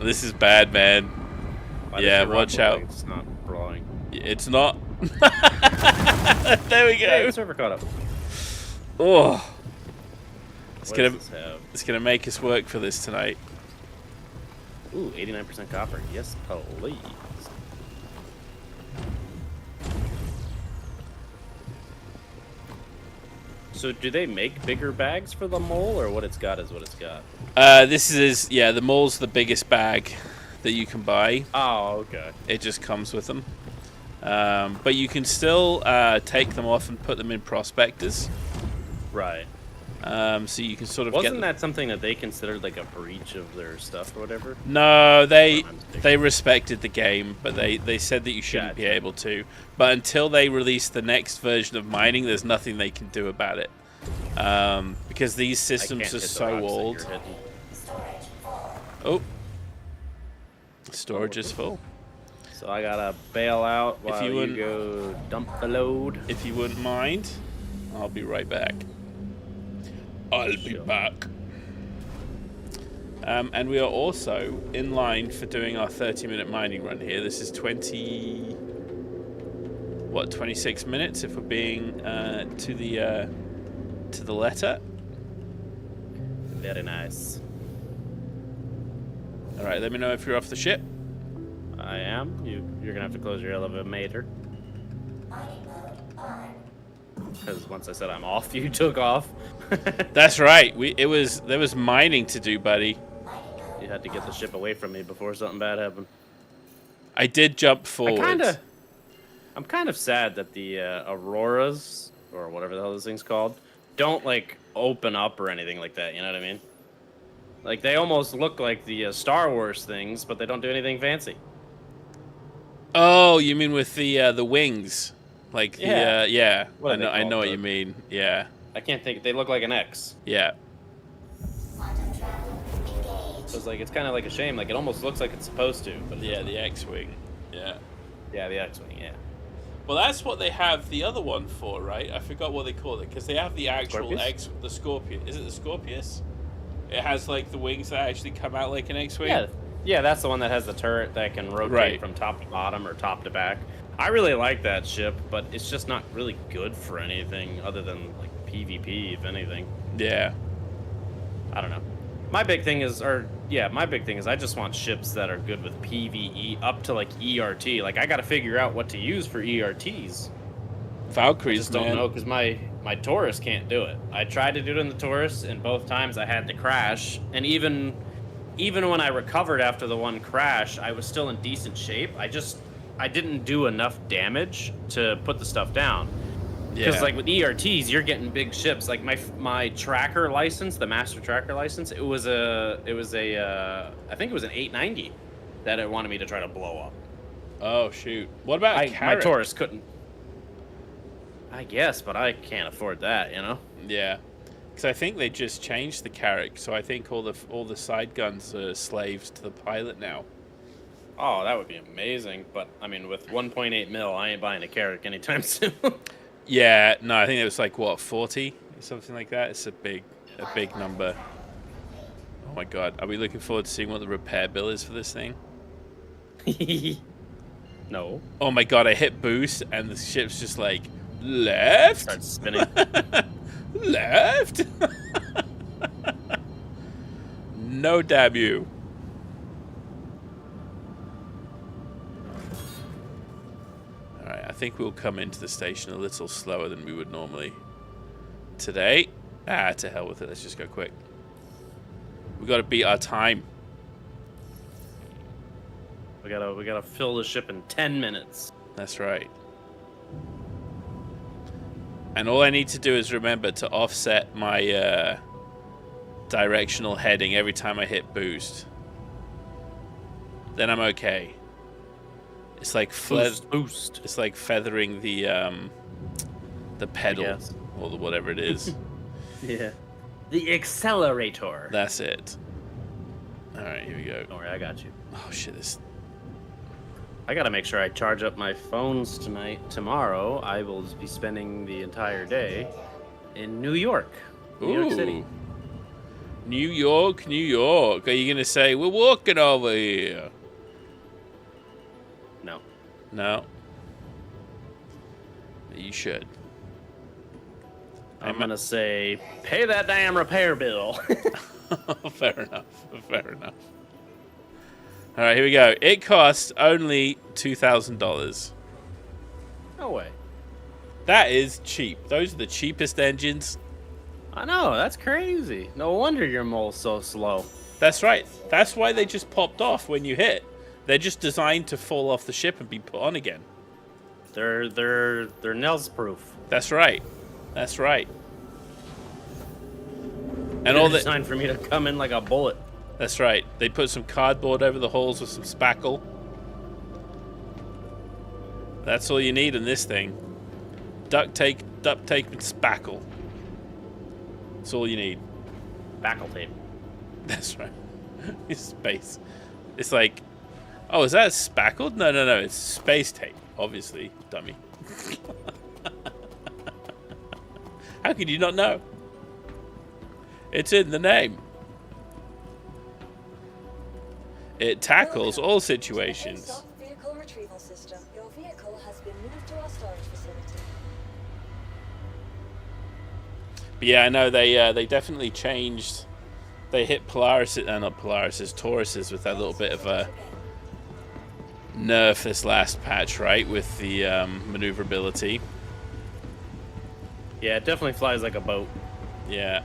[SPEAKER 1] this is bad, man.
[SPEAKER 3] Why does
[SPEAKER 1] Yeah,
[SPEAKER 3] the rock
[SPEAKER 1] watch
[SPEAKER 3] look
[SPEAKER 1] out.
[SPEAKER 3] like it's not blowing.
[SPEAKER 1] It's not. There we go.
[SPEAKER 3] Hey, the server caught up.
[SPEAKER 1] Oh, it's
[SPEAKER 3] What does this have?
[SPEAKER 1] gonna make us work for this tonight.
[SPEAKER 3] Ooh, 89% copper. Yes, please. So do they make bigger bags for the mole, or what it's got is what it's got?
[SPEAKER 1] The mole's the biggest bag that you can buy.
[SPEAKER 3] Oh, okay.
[SPEAKER 1] It just comes with them. But you can still take them off and put them in prospectors.
[SPEAKER 3] Right.
[SPEAKER 1] So you can sort of
[SPEAKER 3] Wasn't
[SPEAKER 1] get
[SPEAKER 3] that something that they considered like a breach of their stuff or whatever?
[SPEAKER 1] No, they respected the game, but they said that you shouldn't be
[SPEAKER 3] Gotcha.
[SPEAKER 1] able to. But until they release the next version of mining, there's nothing they can do about it. Because these
[SPEAKER 3] I can't
[SPEAKER 1] systems are
[SPEAKER 3] hit the
[SPEAKER 1] so
[SPEAKER 3] rocks that
[SPEAKER 1] old.
[SPEAKER 3] you're hitting.
[SPEAKER 2] Storage full.
[SPEAKER 1] Oh, storage is full.
[SPEAKER 3] So I gotta bail out while
[SPEAKER 1] you
[SPEAKER 3] you
[SPEAKER 1] wouldn't-
[SPEAKER 3] go dump the load.
[SPEAKER 1] If you wouldn't mind, I'll be right back. I'll be
[SPEAKER 3] Sure.
[SPEAKER 1] back. And we are also in line for doing our 30-minute mining run here. This is 20... what, 26 minutes if we're being to the letter.
[SPEAKER 3] Very nice.
[SPEAKER 1] All right, let me know if you're off the ship.
[SPEAKER 3] I am. You're gonna have to close your elevator.
[SPEAKER 2] Mining mode on.
[SPEAKER 3] Because once I said I'm off, you took off.
[SPEAKER 1] That's right. There was mining to do, buddy.
[SPEAKER 3] You had to get the ship away from me before something bad happened.
[SPEAKER 1] I did jump forward.
[SPEAKER 3] I'm kind of sad that the Auroras, or whatever the hell this thing's called, don't like open up or anything like that. You know what I mean? Like they almost look like the Star Wars things, but they don't do anything fancy.
[SPEAKER 1] Oh, you mean with the wings? Like
[SPEAKER 3] Yeah.
[SPEAKER 1] yeah.
[SPEAKER 3] What are
[SPEAKER 1] I
[SPEAKER 3] they
[SPEAKER 1] know what
[SPEAKER 3] called?
[SPEAKER 1] you mean. Yeah.
[SPEAKER 3] I can't think. They look like an X.
[SPEAKER 1] Yeah.
[SPEAKER 2] Quantum travel engaged.
[SPEAKER 3] So it's like it's kind of like a shame. Like it almost looks like it's supposed to. But it
[SPEAKER 1] Yeah,
[SPEAKER 3] doesn't.
[SPEAKER 1] the X-wing. Yeah.
[SPEAKER 3] Yeah, the X-wing. Yeah.
[SPEAKER 1] Well, that's what they have the other one for, right? I forgot what they call it because they have the actual
[SPEAKER 3] Scorpius?
[SPEAKER 1] the Scorpion. Is it the Scorpius? It has like the wings that actually come out like an X-wing.
[SPEAKER 3] Yeah. Yeah, that's the one that has the turret that can rotate
[SPEAKER 1] Right.
[SPEAKER 3] from top to bottom or top to back. I really like that ship, but it's just not really good for anything other than like PvP, if anything.
[SPEAKER 1] Yeah.
[SPEAKER 3] I don't know. My big thing is I just want ships that are good with PvE up to like ERT. Like I got to figure out what to use for ERTs. I
[SPEAKER 1] Valkyries,
[SPEAKER 3] just don't
[SPEAKER 1] man.
[SPEAKER 3] know because my Taurus can't do it. I tried to do it in the Taurus, and both times I had to crash. And even when I recovered after the one crash, I was still in decent shape. I didn't do enough damage to put the stuff down. Because
[SPEAKER 1] Yeah.
[SPEAKER 3] like with ERTs, you're getting big ships. Like my tracker license, the master tracker license, it was a I think it was an 890 that it wanted me to try to blow up.
[SPEAKER 1] Oh shoot. What about
[SPEAKER 3] My
[SPEAKER 1] Carrot?
[SPEAKER 3] Taurus couldn't. I guess, but I can't afford that, you know.
[SPEAKER 1] Yeah. Because I think they just changed the Carrack, so I think all the side guns are slaves to the pilot now.
[SPEAKER 3] Oh, that would be amazing. But I mean, with 1.8 mil, I ain't buying a Carrack anytime soon.
[SPEAKER 1] Yeah, no, I think it was like what, 40 or something like that. It's a big number. Oh my god, are we looking forward to seeing what the repair bill is for this thing?
[SPEAKER 3] No.
[SPEAKER 1] Oh my god, I hit boost and the ship's just like left,
[SPEAKER 3] Starts spinning.
[SPEAKER 1] left. No damn you. Alright, I think we'll come into the station a little slower than we would normally today. To hell with it, let's just go quick. We gotta beat our time.
[SPEAKER 3] We gotta fill the ship in 10 minutes.
[SPEAKER 1] That's right. And all I need to do is remember to offset my directional heading every time I hit boost. Then I'm okay. It's like
[SPEAKER 3] Boost.
[SPEAKER 1] It's like feathering the pedal
[SPEAKER 3] guess.
[SPEAKER 1] or whatever it is.
[SPEAKER 3] Yeah. The accelerator.
[SPEAKER 1] That's it. All right, here we go.
[SPEAKER 3] Don't worry, I got you.
[SPEAKER 1] Oh shit!
[SPEAKER 3] I gotta make sure I charge up my phones tonight. Tomorrow, I will be spending the entire day in New York. New York City.
[SPEAKER 1] New York, New York. Are you gonna say we're walking over here?
[SPEAKER 3] No.
[SPEAKER 1] No. You should.
[SPEAKER 3] I'm gonna say, pay that damn repair bill.
[SPEAKER 1] Fair enough. Fair enough. All right, here we go. It costs only $2,000.
[SPEAKER 3] No way.
[SPEAKER 1] That is cheap. Those are the cheapest engines.
[SPEAKER 3] I know, that's crazy. No wonder your mole's so slow.
[SPEAKER 1] That's right. That's why they just popped off when you hit. They're just designed to fall off the ship and be put on again.
[SPEAKER 3] They're nails proof.
[SPEAKER 1] That's right. That's right. And
[SPEAKER 3] They're
[SPEAKER 1] all that.
[SPEAKER 3] designed for me to come in like a bullet.
[SPEAKER 1] That's right. They put some cardboard over the holes with some spackle. That's all you need in this thing. Duct tape, and spackle. That's all you need.
[SPEAKER 3] Backle tape.
[SPEAKER 1] That's right. It's space. It's like, oh, is that spackled? No. It's space tape. Obviously, dummy. How could you not know? It's in the name. It tackles all situations.
[SPEAKER 5] Vehicle retrieval system. system. Your vehicle has been moved to our storage facility.
[SPEAKER 1] But yeah, I know they definitely changed. They hit Polaris, not Polaris's, Tauruses with that little bit of a nerf this last patch, right? With the maneuverability.
[SPEAKER 3] Yeah, it definitely flies like a boat.
[SPEAKER 1] Yeah.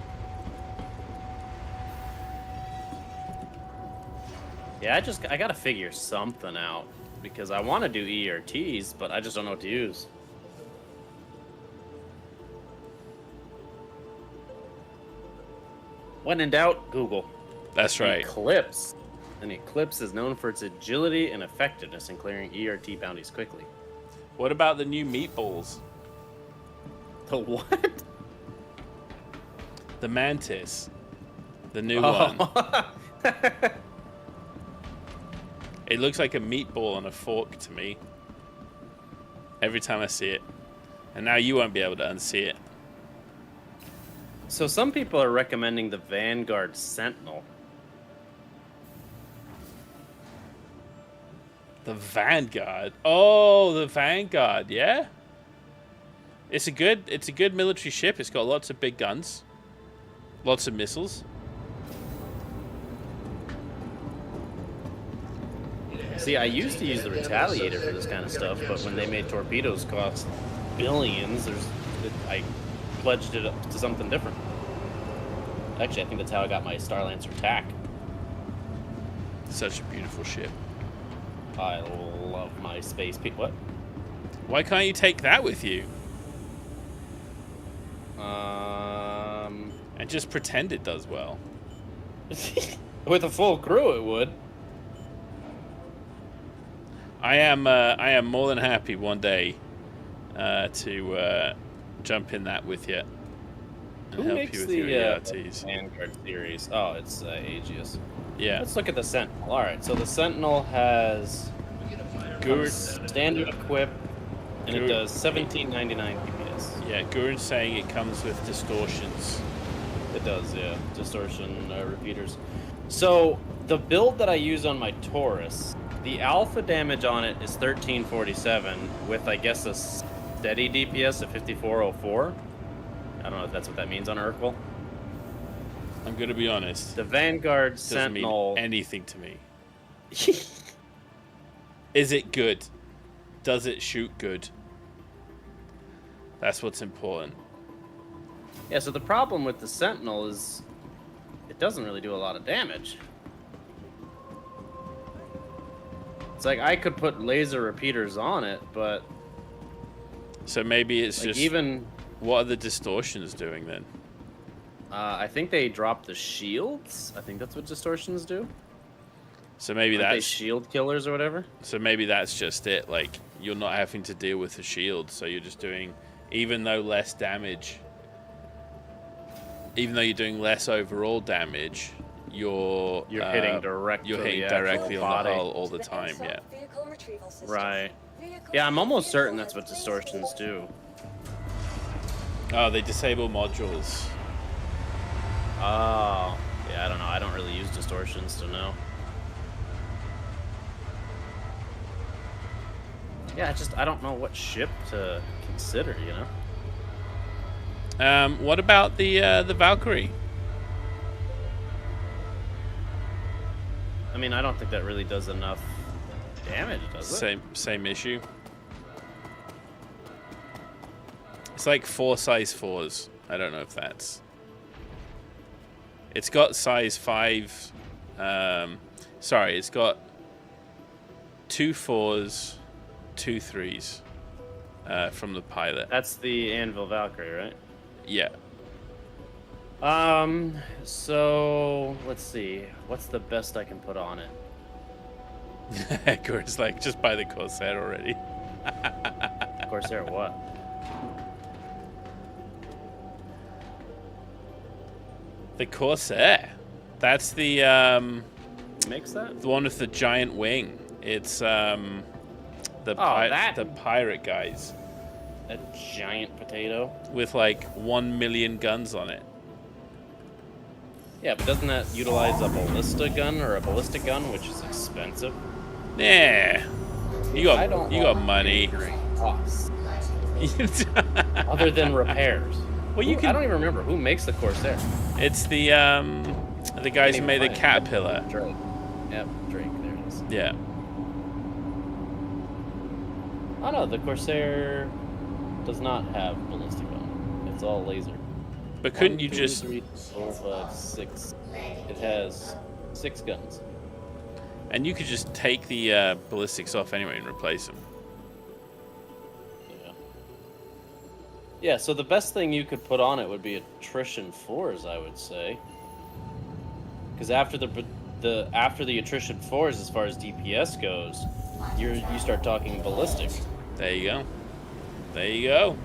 [SPEAKER 3] Yeah, I gotta figure something out because I want to do ERTs, but I just don't know what to use. When in doubt, Google.
[SPEAKER 1] That's right.
[SPEAKER 3] Eclipse. An Eclipse is known for its agility and effectiveness in clearing ERT bounties quickly.
[SPEAKER 1] What about the new meatballs?
[SPEAKER 3] The what?
[SPEAKER 1] The Mantis. The new one. It looks like a meatball on a fork to me. Every time I see it. And now you won't be able to unsee it.
[SPEAKER 3] So some people are recommending the Vanguard Sentinel.
[SPEAKER 1] The Vanguard. Oh, the Vanguard, yeah. It's a good military ship. It's got lots of big guns. Lots of missiles.
[SPEAKER 3] See, I used to use the Retaliator for this kind of stuff, but when they made torpedoes cost billions, I pledged it up to something different. Actually, I think that's how I got my Star Lancer TAC.
[SPEAKER 1] Such a beautiful ship.
[SPEAKER 3] I love my space. What?
[SPEAKER 1] Why can't you take that with you? And just pretend it does well.
[SPEAKER 3] With a full crew, it would.
[SPEAKER 1] I am more than happy one day to jump in that with you and
[SPEAKER 3] Who
[SPEAKER 1] help
[SPEAKER 3] makes
[SPEAKER 1] you with
[SPEAKER 3] the
[SPEAKER 1] your ERTs.
[SPEAKER 3] Vanguard series? Oh, it's Aegis.
[SPEAKER 1] Yeah.
[SPEAKER 3] Let's look at the Sentinel. All right, so the Sentinel has standard equip, and it does 1799 PPS.
[SPEAKER 1] Yeah, Gurud's saying it comes with distortions.
[SPEAKER 3] It does, yeah. Distortion repeaters. So the build that I use on my Taurus, the alpha damage on it is 1347 with, I guess, a steady DPS of 5404. I don't know if that's what that means on Urkel.
[SPEAKER 1] I'm gonna be honest.
[SPEAKER 3] The Vanguard
[SPEAKER 1] Doesn't
[SPEAKER 3] Sentinel.
[SPEAKER 1] mean anything to me. Is it good? Does it shoot good? That's what's important.
[SPEAKER 3] Yeah, so the problem with the Sentinel is it doesn't really do a lot of damage. It's like I could put laser repeaters on it, but
[SPEAKER 1] So maybe it's
[SPEAKER 3] like
[SPEAKER 1] just
[SPEAKER 3] even
[SPEAKER 1] what are the distortions doing then?
[SPEAKER 3] I think they drop the shields. I think that's what distortions do.
[SPEAKER 1] So maybe
[SPEAKER 3] Aren't they
[SPEAKER 1] that's
[SPEAKER 3] shield killers or whatever.
[SPEAKER 1] so maybe that's just it. Like you're not having to deal with the shield, so you're just doing, even though less damage, even though you're doing less overall damage, you're
[SPEAKER 3] hitting direct.
[SPEAKER 1] You're
[SPEAKER 3] to
[SPEAKER 1] hitting
[SPEAKER 3] the
[SPEAKER 1] directly
[SPEAKER 3] actual
[SPEAKER 1] on the
[SPEAKER 3] body.
[SPEAKER 1] hull all the time. Yeah.
[SPEAKER 5] Vehicle retrieval system.
[SPEAKER 3] Right.
[SPEAKER 5] Vehicle
[SPEAKER 3] Yeah, I'm almost certain
[SPEAKER 5] vehicle
[SPEAKER 3] that's what
[SPEAKER 5] has
[SPEAKER 3] distortions do.
[SPEAKER 1] Oh, they disable modules.
[SPEAKER 3] Oh, yeah, I don't know. I don't really use distortions to know. Yeah, I don't know what ship to consider, you know?
[SPEAKER 1] What about the Valkyrie?
[SPEAKER 3] I mean, I don't think that really does enough damage, does it?
[SPEAKER 1] Same issue. It's like 4 size 4s. I don't know if that's. It's got size 5. Sorry, it's got 2 4s, 2 3s from the pilot.
[SPEAKER 3] That's the Anvil Valkyrie, right?
[SPEAKER 1] Yeah.
[SPEAKER 3] So let's see. What's the best I can put on it?
[SPEAKER 1] Gordon's like, just buy the Corsair already.
[SPEAKER 3] Corsair what?
[SPEAKER 1] The Corsair. That's the
[SPEAKER 3] Who makes that?
[SPEAKER 1] the one with the giant wing. It's the
[SPEAKER 3] that.
[SPEAKER 1] the pirate guys
[SPEAKER 3] A giant potato.
[SPEAKER 1] with like 1 million guns on it.
[SPEAKER 3] Yeah, but doesn't that utilize a ballista gun or a ballistic gun, which is expensive?
[SPEAKER 1] Yeah.
[SPEAKER 3] I don't
[SPEAKER 1] you
[SPEAKER 3] know
[SPEAKER 1] got money.
[SPEAKER 3] costs, other than repairs.
[SPEAKER 1] Well, you
[SPEAKER 3] I
[SPEAKER 1] can.
[SPEAKER 3] don't even remember who makes the Corsair.
[SPEAKER 1] It's the guys who made the Caterpillar.
[SPEAKER 3] Drake. Yep, Drake. There it is.
[SPEAKER 1] Yeah.
[SPEAKER 3] Oh no, the Corsair does not have ballistic on it. It's all laser.
[SPEAKER 1] But couldn't
[SPEAKER 3] 1,
[SPEAKER 1] you
[SPEAKER 3] 2,
[SPEAKER 1] just?
[SPEAKER 3] 3, 4, 5, 6. It has 6 guns.
[SPEAKER 1] And you could just take the ballistics off anyway and replace them.
[SPEAKER 3] Yeah. Yeah. So the best thing you could put on it would be attrition 4s, I would say. Because after the attrition 4s, as far as DPS goes, you start talking ballistic.
[SPEAKER 1] There you go. There you go.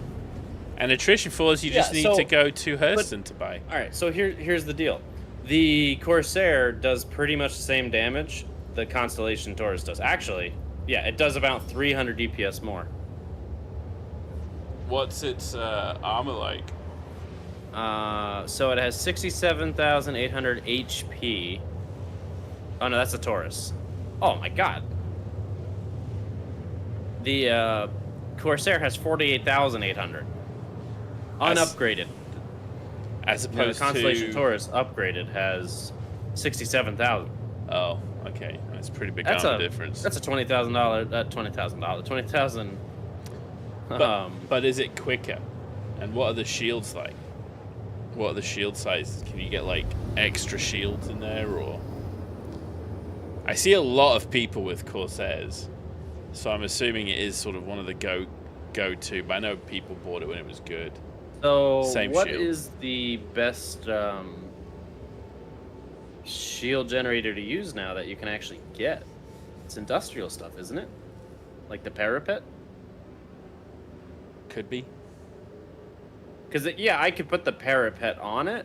[SPEAKER 1] And attrition 4s, you just need to go to Hurston to buy.
[SPEAKER 3] All right, so here's the deal. The Corsair does pretty much the same damage the Constellation Taurus does. Actually, yeah, it does about 300 DPS more.
[SPEAKER 1] What's its armor like?
[SPEAKER 3] So it has 67,800 HP. Oh no, that's a Taurus. Oh my god. The Corsair has 48,800. Unupgraded.
[SPEAKER 1] As opposed
[SPEAKER 3] the Constellation
[SPEAKER 1] to
[SPEAKER 3] Taurus upgraded has 67,000.
[SPEAKER 1] Oh, okay. That's a pretty big armor difference.
[SPEAKER 3] That's a $20,000. $20,000.
[SPEAKER 1] But is it quicker? And what are the shields like? What are the shield sizes? Can you get like extra shields in there, or? I see a lot of people with Corsairs, so I'm assuming it is sort of one of the go-to. But I know people bought it when it was good.
[SPEAKER 3] So
[SPEAKER 1] Same
[SPEAKER 3] what
[SPEAKER 1] shield.
[SPEAKER 3] is the best shield generator to use now that you can actually get? It's industrial stuff, isn't it? Like the parapet?
[SPEAKER 1] Could be.
[SPEAKER 3] Because, yeah, I could put the parapet on it,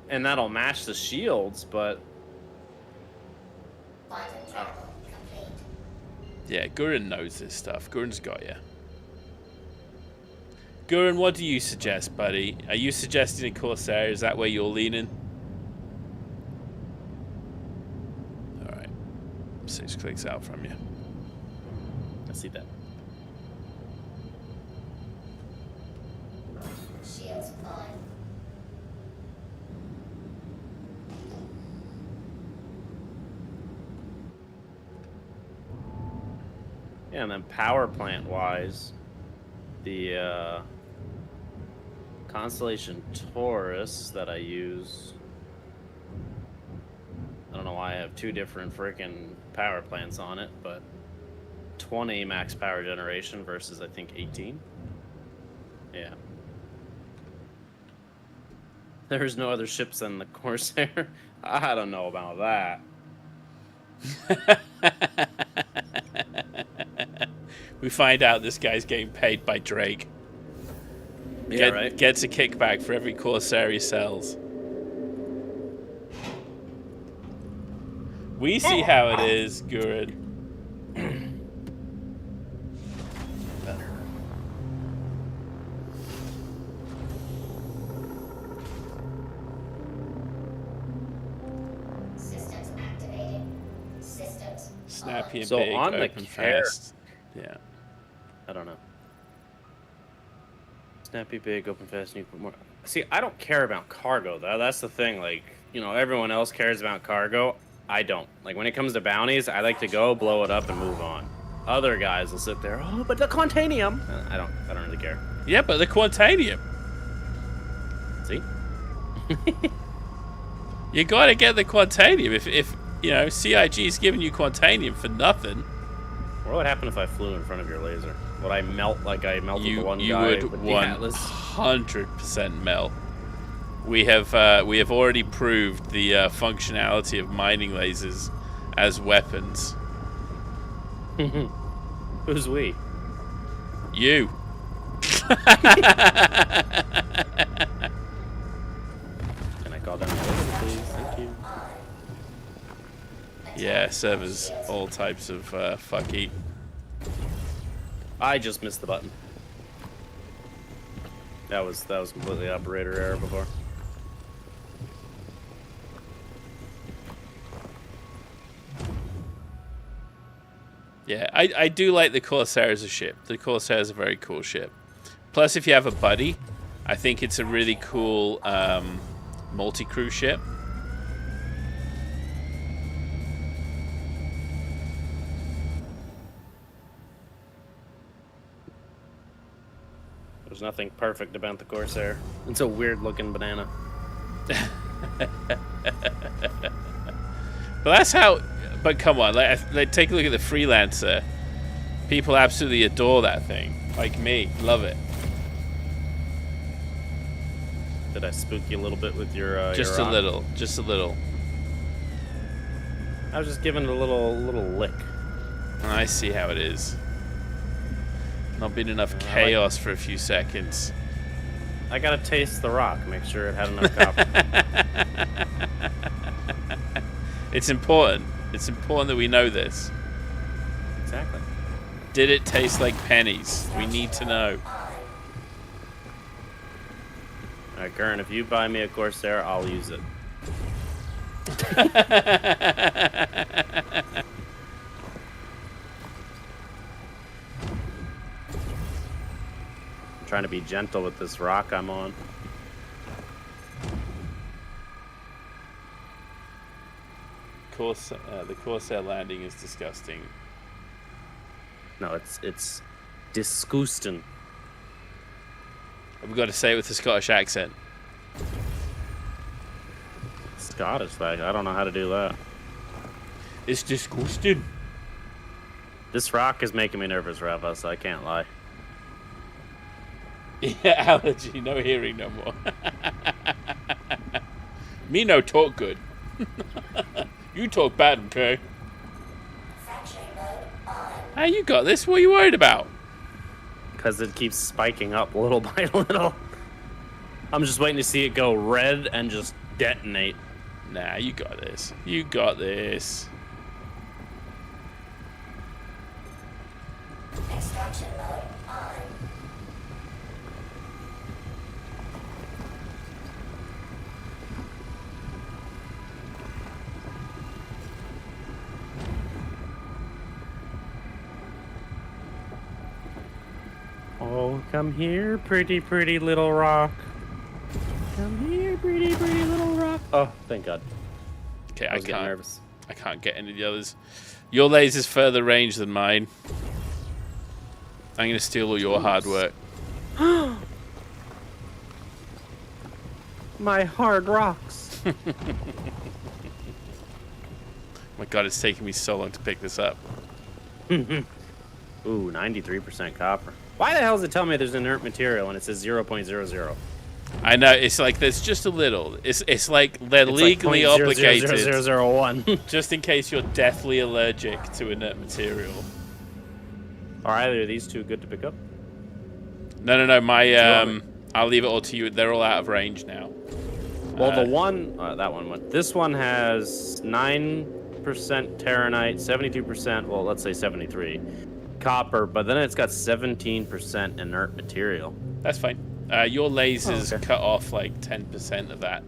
[SPEAKER 3] and that'll match the shields, but...
[SPEAKER 1] Yeah, Gurren knows this stuff. Gurren's got you. Gurren, what do you suggest, buddy? Are you suggesting a Corsair? Is that where you're leaning? Alright. 6 clicks out from you.
[SPEAKER 3] I see that.
[SPEAKER 2] Shields on.
[SPEAKER 3] Yeah, and then power plant wise, the Constellation Taurus that I use, I don't know why I have 2 different freaking power plants on it, but 20 max power generation versus I think 18. Yeah. There's no other ships than the Corsair. I don't know about that.
[SPEAKER 1] We find out this guy's getting paid by Drake.
[SPEAKER 3] Yeah, right.
[SPEAKER 1] Gets a kickback for every Corsair he sells. We see how it is, Gurren.
[SPEAKER 2] Systems activated. Systems.
[SPEAKER 1] Snappy and
[SPEAKER 3] So
[SPEAKER 1] big,
[SPEAKER 3] on the
[SPEAKER 1] open fast. Yeah.
[SPEAKER 3] I don't know. Snappy, big, open, fast, and you put more. See, I don't care about cargo, though. That's the thing. Like, you know, everyone else cares about cargo. I don't. Like, when it comes to bounties, I like to go, blow it up, and move on. Other guys will sit there, oh, but the Quantanium. I don't really care.
[SPEAKER 1] Yeah, but the Quantanium.
[SPEAKER 3] See?
[SPEAKER 1] You gotta get the Quantanium. If you know, CIG's giving you Quantanium for nothing.
[SPEAKER 3] What would happen if I flew in front of your laser? Would I melt like I melted the one
[SPEAKER 1] You
[SPEAKER 3] guy
[SPEAKER 1] would
[SPEAKER 3] with the Atlas?
[SPEAKER 1] 100% melt. We have already proved the functionality of mining lasers as weapons.
[SPEAKER 3] Who's we?
[SPEAKER 1] You.
[SPEAKER 3] Can I call down the laser, please? Thank you.
[SPEAKER 1] Yeah, servers, all types of fucky.
[SPEAKER 3] I just missed the button. That was completely operator error before.
[SPEAKER 1] Yeah, I do like the Corsair as a ship. The Corsair is a very cool ship. Plus, if you have a buddy, I think it's a really cool multi-crew ship.
[SPEAKER 3] There's nothing perfect about the Corsair. It's a weird-looking banana.
[SPEAKER 1] But that's how. But come on, take a look at the Freelancer. People absolutely adore that thing. Like me, love it.
[SPEAKER 3] Did I spook you a little bit with your?
[SPEAKER 1] Just
[SPEAKER 3] your
[SPEAKER 1] a
[SPEAKER 3] rock?
[SPEAKER 1] little, just a little.
[SPEAKER 3] I was just giving it a little lick.
[SPEAKER 1] I see how it is. Not been enough chaos for a few seconds.
[SPEAKER 3] I gotta taste the rock, make sure it had enough copper.
[SPEAKER 1] It's important. It's important that we know this.
[SPEAKER 3] Exactly.
[SPEAKER 1] Did it taste like pennies? We need to know.
[SPEAKER 3] Alright, Gurn, if you buy me a Corsair, I'll use it. I'm trying to be gentle with this rock I'm on.
[SPEAKER 1] The Corsair landing is disgusting.
[SPEAKER 3] No, it's disgusting.
[SPEAKER 1] We've got to say it with a Scottish accent.
[SPEAKER 3] Scottish, like, I don't know how to do that.
[SPEAKER 1] It's disgusting.
[SPEAKER 3] This rock is making me nervous, Rafa, so I can't lie.
[SPEAKER 1] Yeah, allergy, no hearing no more. Me no talk good. You talk bad, okay?
[SPEAKER 2] Factory mode on.
[SPEAKER 1] Hey, you got this. What are you worried about?
[SPEAKER 3] Because it keeps spiking up little by little. I'm just waiting to see it go red and just detonate.
[SPEAKER 1] Nah, you got this. You got this.
[SPEAKER 2] Extraction mode on.
[SPEAKER 3] Oh, come here, pretty, pretty little rock. Come here, pretty, pretty little rock. Oh, thank God.
[SPEAKER 1] Okay,
[SPEAKER 3] I was getting nervous.
[SPEAKER 1] I can't get any of the others. Your laser's further range than mine. I'm going to steal all your hard work.
[SPEAKER 3] My hard rocks.
[SPEAKER 1] My God, it's taking me so long to pick this up.
[SPEAKER 3] Ooh, 93% copper. Why the hell does it tell me there's inert material and it says 0.00?
[SPEAKER 1] I know, it's like there's just a little. It's like they're legally obligated.
[SPEAKER 3] 0.00001.
[SPEAKER 1] Just in case you're deathly allergic to inert material.
[SPEAKER 3] Are either of these two good to pick up?
[SPEAKER 1] No. My I'll leave it all to you. They're all out of range now.
[SPEAKER 3] Well, the one that one went. This one has 9% Terranite, 72%. Well, let's say 73 copper, but then it's got 17% inert material.
[SPEAKER 1] That's fine. Your lasers cut off like 10% of that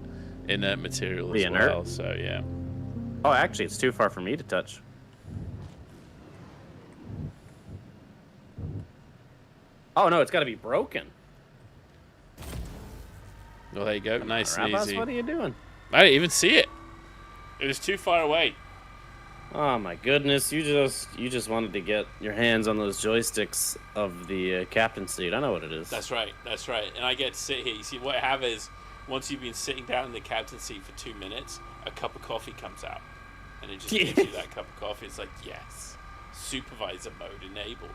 [SPEAKER 1] inert material as well. So yeah.
[SPEAKER 3] Oh, actually, it's too far for me to touch. Oh no, it's got to be broken.
[SPEAKER 1] Well, there you go. Nice and easy.
[SPEAKER 3] What are you doing?
[SPEAKER 1] I didn't even see it. It was too far away.
[SPEAKER 3] Oh my goodness! You just wanted to get your hands on those joysticks of the captain seat. I know what it is.
[SPEAKER 1] That's right. That's right. And I get to sit here. You see, what I have is once you've been sitting down in the captain seat for 2 minutes, a cup of coffee comes out, and it just gives you that cup of coffee. It's like, yes, supervisor mode enabled.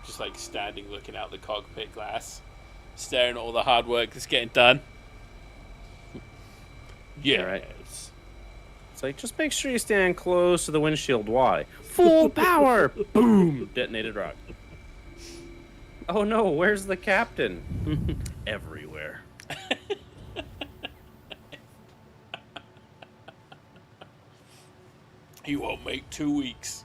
[SPEAKER 1] Just like standing, looking out the cockpit glass, staring at all the hard work that's getting done. Yeah.
[SPEAKER 3] Right. It's like, just make sure you stand close to the windshield. Why? Full power! Boom! Detonated rock. Oh no, where's the captain? Everywhere.
[SPEAKER 1] He won't make 2 weeks.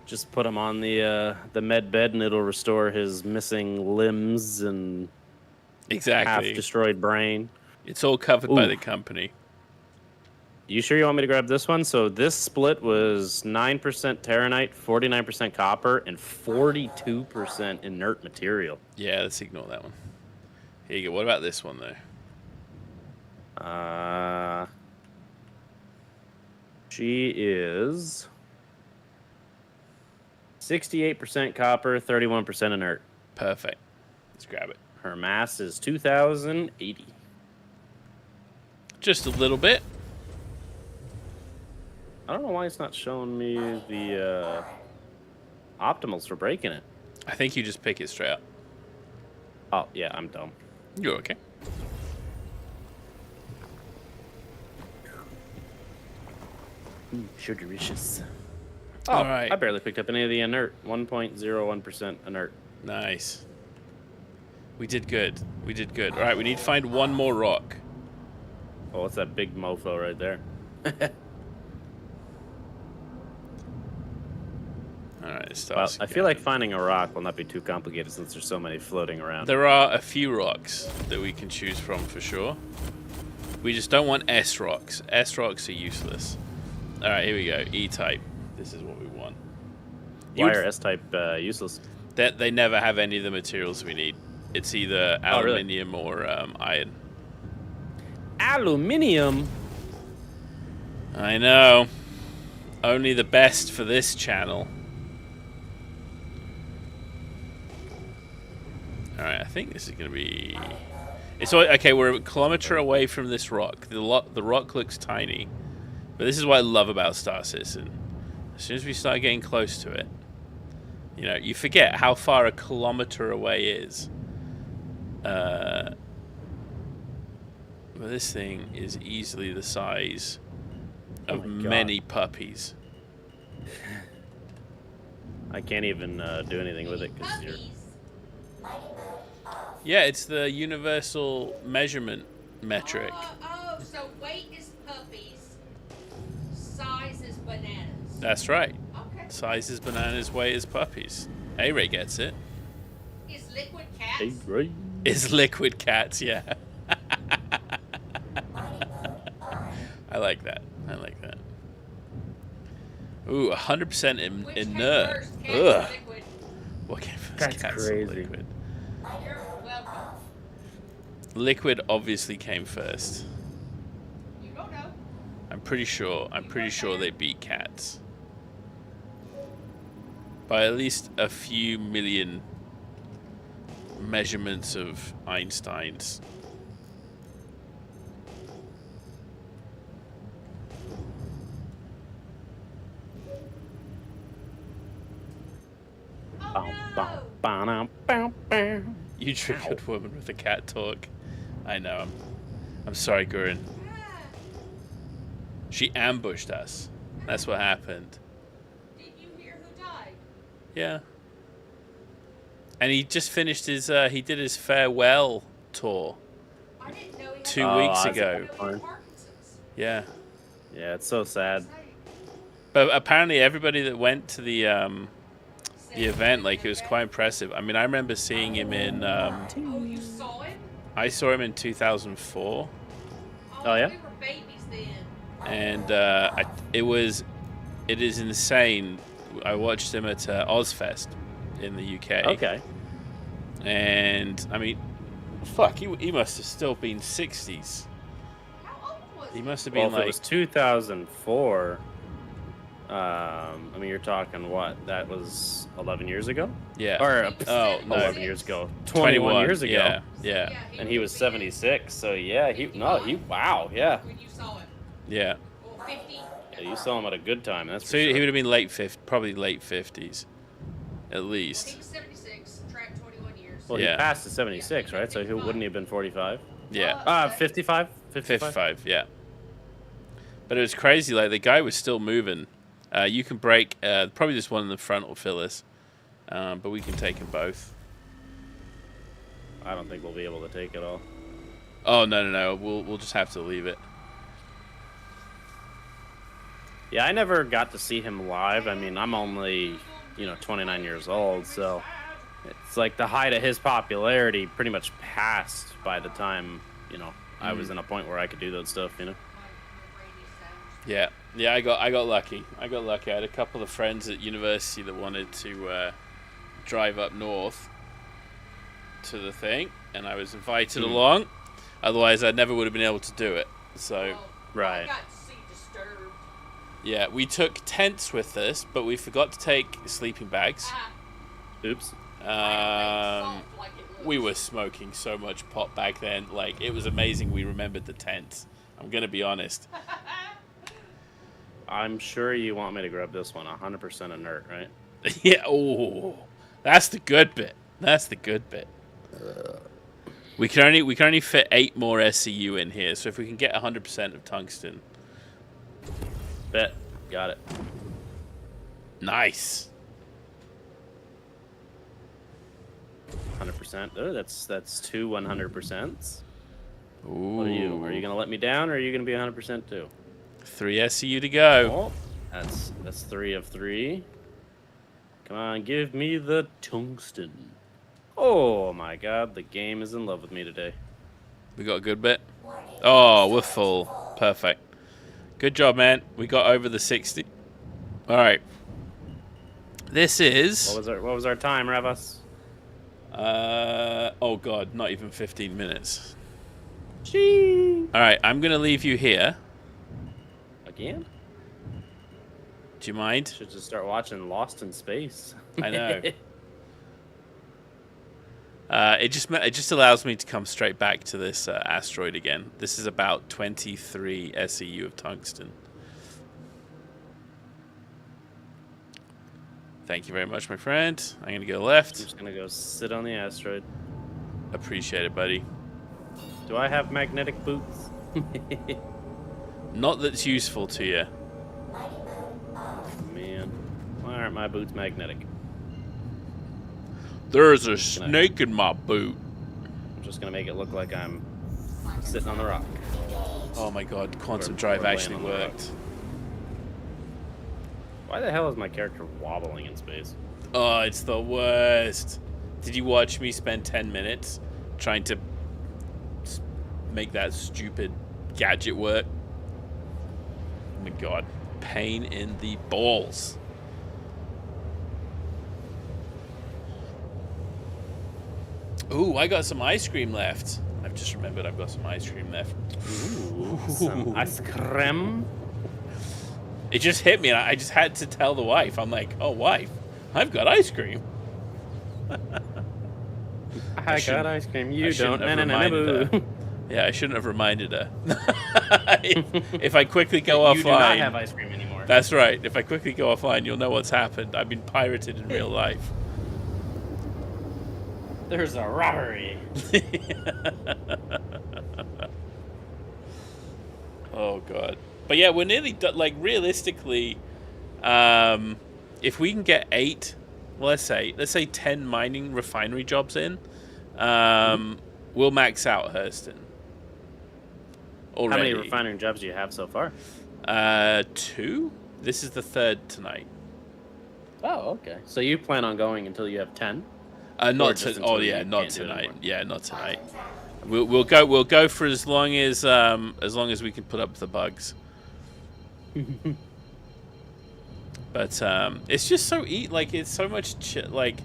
[SPEAKER 3] Just put him on the med bed and it'll restore his missing limbs and
[SPEAKER 1] Exactly.
[SPEAKER 3] half destroyed brain.
[SPEAKER 1] It's all covered by the company.
[SPEAKER 3] You sure you want me to grab this one? So this split was 9% Terranite, 49% copper, and 42% inert material.
[SPEAKER 1] Yeah, let's ignore that one. Here you go. What about this one, though?
[SPEAKER 3] She is 68% copper, 31% inert.
[SPEAKER 1] Perfect. Let's grab it.
[SPEAKER 3] Her mass is 2,080.
[SPEAKER 1] Just a little bit.
[SPEAKER 3] I don't know why it's not showing me the optimals for breaking it.
[SPEAKER 1] I think you just pick it straight up.
[SPEAKER 3] Oh, yeah, I'm dumb.
[SPEAKER 1] You're okay.
[SPEAKER 3] Sugaricious. Oh,
[SPEAKER 1] All right.
[SPEAKER 3] I barely picked up any of the inert. 1.01% inert.
[SPEAKER 1] Nice. We did good. We did good. All right, we need to find one more rock.
[SPEAKER 3] Oh, what's that big mofo right there?
[SPEAKER 1] All right,
[SPEAKER 3] Well, I feel like finding a rock will not be too complicated since there's so many floating around.
[SPEAKER 1] there are a few rocks that we can choose from for sure. We just don't want S rocks. S rocks are useless. All right, here we go. E-type. This is what we want.
[SPEAKER 3] Why are S-type useless?
[SPEAKER 1] They never have any of the materials we need. It's either
[SPEAKER 3] Oh, really?
[SPEAKER 1] aluminium or iron.
[SPEAKER 3] Aluminium?
[SPEAKER 1] I know. Only the best for this channel. Alright, I think this is going to be... It's okay, we're a kilometer away from this rock. The rock looks tiny. But this is what I love about StarCitizen. As soon as we start getting close to it, you know, you forget how far a kilometer away is. But this thing is easily the size of many puppies.
[SPEAKER 3] I can't even do anything with it because you're...
[SPEAKER 1] Yeah, it's the universal measurement metric.
[SPEAKER 6] So weight is puppies, size is bananas.
[SPEAKER 1] That's right.
[SPEAKER 6] Okay.
[SPEAKER 1] Size is bananas, weight is puppies. A-Ray gets it.
[SPEAKER 6] Is liquid cats?
[SPEAKER 3] Hey, right.
[SPEAKER 1] Is liquid cats, yeah. I like that. I like that. Ooh, 100%
[SPEAKER 6] Which came
[SPEAKER 1] inert.
[SPEAKER 6] first, cats or
[SPEAKER 1] Ugh.
[SPEAKER 6] liquid?
[SPEAKER 1] What came first?
[SPEAKER 3] That's
[SPEAKER 1] Cats or
[SPEAKER 3] crazy.
[SPEAKER 1] liquid?
[SPEAKER 6] You're welcome.
[SPEAKER 1] Liquid obviously came first.
[SPEAKER 6] You don't know.
[SPEAKER 1] I'm pretty sure they beat cats. By at least a few million measurements of Einstein's. You triggered woman with a cat talk. I know. I'm sorry, Gurren. She ambushed us. That's what happened.
[SPEAKER 6] Did you hear who died?
[SPEAKER 1] Yeah. And he just finished his. He did his farewell tour
[SPEAKER 6] I didn't know he had
[SPEAKER 1] 2 weeks
[SPEAKER 3] Ozzy.
[SPEAKER 1] ago.
[SPEAKER 6] I didn't know he had Parkinson's.
[SPEAKER 1] Yeah.
[SPEAKER 3] Yeah, it's so sad.
[SPEAKER 1] But apparently, everybody that went to the event, like, it was quite impressive. I mean, I remember seeing him in.
[SPEAKER 6] Oh, you saw him?
[SPEAKER 1] I saw him in 2004,
[SPEAKER 3] Oh, yeah?
[SPEAKER 6] We were babies then.
[SPEAKER 1] and it is insane. I watched him at Ozfest in the UK.
[SPEAKER 3] Okay.
[SPEAKER 1] And I mean, fuck, he must have still been 60s.
[SPEAKER 6] How old was
[SPEAKER 1] He
[SPEAKER 6] he?
[SPEAKER 1] must have
[SPEAKER 3] Well,
[SPEAKER 1] been
[SPEAKER 3] if
[SPEAKER 1] like
[SPEAKER 3] it was 2004, I mean, you're talking what? That was 11 years ago?
[SPEAKER 1] yeah.
[SPEAKER 3] Or
[SPEAKER 1] Oh, no.
[SPEAKER 3] 11 years ago. 21 years ago.
[SPEAKER 1] Yeah.
[SPEAKER 6] Yeah,
[SPEAKER 3] And he was 76, so yeah, wow, yeah.
[SPEAKER 6] When you saw him.
[SPEAKER 1] Yeah.
[SPEAKER 6] Well, 50.
[SPEAKER 3] Yeah, you saw him at a good time, that's for
[SPEAKER 1] So
[SPEAKER 3] sure.
[SPEAKER 1] he would have been probably late 50s, at
[SPEAKER 6] He
[SPEAKER 1] least.
[SPEAKER 6] was 76, tracked 21 years.
[SPEAKER 3] Well,
[SPEAKER 1] Yeah.
[SPEAKER 3] he passed at 76, right? So wouldn't he have been 45?
[SPEAKER 1] Yeah.
[SPEAKER 3] 55?
[SPEAKER 1] 55, yeah. But it was crazy. Like, the guy was still moving. You can break. Probably just one in the front will fill us. But we can take them both.
[SPEAKER 3] I don't think we'll be able to take it all.
[SPEAKER 1] Oh, no. We'll just have to leave it.
[SPEAKER 3] Yeah, I never got to see him live. I mean, I'm only, 29 years old, so it's like the height of his popularity pretty much passed by the time, I was in a point where I could do that stuff,
[SPEAKER 1] Yeah, I got lucky. I had a couple of friends at university that wanted to drive up north to the thing, and I was invited along. Otherwise, I never would have been able to do it. So,
[SPEAKER 3] Right.
[SPEAKER 6] I got to see Disturbed.
[SPEAKER 1] yeah, we took tents with us, but we forgot to take sleeping bags.
[SPEAKER 3] Oops.
[SPEAKER 1] We were smoking so much pot back then. Like, it was amazing we remembered the tents. I'm going to be honest.
[SPEAKER 3] I'm sure you want me to grab this one. 100% inert, right?
[SPEAKER 1] Yeah, oh, that's the good bit. That's the good bit. We can only fit 8 more SCU in here, so if we can get 100% of tungsten.
[SPEAKER 3] Bet. Got it.
[SPEAKER 1] Nice.
[SPEAKER 3] 100%. Oh, that's 2 100%.
[SPEAKER 1] Ooh.
[SPEAKER 3] What are you? Are you gonna let me down, or are you gonna be 100% too?
[SPEAKER 1] 3 SCU to go.
[SPEAKER 3] Oh, that's 3 of 3. Come on, give me the tungsten. Oh my God, the game is in love with me today.
[SPEAKER 1] We got a good bit. Oh, we're full. Perfect. Good job, man. We got over the 60. All right. This is.
[SPEAKER 3] What was our time, Ravas?
[SPEAKER 1] Oh God, not even 15 minutes.
[SPEAKER 3] Gee.
[SPEAKER 1] All right, I'm gonna leave you here.
[SPEAKER 3] Again?
[SPEAKER 1] Do you mind?
[SPEAKER 3] Should just start watching Lost in Space.
[SPEAKER 1] I know. It just allows me to come straight back to this asteroid again. This is about 23 SEU of tungsten. Thank you very much, my friend. I'm gonna go left.
[SPEAKER 3] I'm just gonna go sit on the asteroid.
[SPEAKER 1] Appreciate it, buddy.
[SPEAKER 3] Do I have magnetic boots?
[SPEAKER 1] Not that's useful to you.
[SPEAKER 3] Man, why aren't my boots magnetic?
[SPEAKER 1] There's a snake in my boot.
[SPEAKER 3] I'm just gonna make it look like I'm sitting on the rock.
[SPEAKER 1] Oh my God, quantum drive
[SPEAKER 3] laying
[SPEAKER 1] actually
[SPEAKER 3] on the rock.
[SPEAKER 1] worked.
[SPEAKER 3] Why the hell is my character wobbling in space?
[SPEAKER 1] Oh, it's the worst. Did you watch me spend 10 minutes trying to make that stupid gadget work? Oh my God, pain in the balls. Ooh, I got some ice cream left. I've just remembered I've got some ice cream left.
[SPEAKER 3] Ooh, some ice cream.
[SPEAKER 1] It just hit me, and I just had to tell the wife. I'm like, oh, wife, I've got ice cream.
[SPEAKER 3] I got ice cream. You
[SPEAKER 1] shouldn't
[SPEAKER 3] don't.
[SPEAKER 1] have reminded her. Yeah, I shouldn't have reminded her. If I quickly go offline...
[SPEAKER 3] You do not have ice cream anymore.
[SPEAKER 1] That's right. If I quickly go offline, you'll know what's happened. I've been pirated in real life.
[SPEAKER 3] There's a robbery.
[SPEAKER 1] Oh, God. But yeah, we're nearly done. Like, realistically, if we can get 8, well, let's say 10 mining refinery jobs in, we'll max out Hurston. Already.
[SPEAKER 3] How many refinery jobs do you have so far?
[SPEAKER 1] 2? This is the 3rd tonight.
[SPEAKER 3] Oh, okay. So you plan on going until you have 10?
[SPEAKER 1] Not to, oh yeah, not tonight. Yeah, not tonight. We'll go for as long as we can put up the bugs. But it's just so it's so much like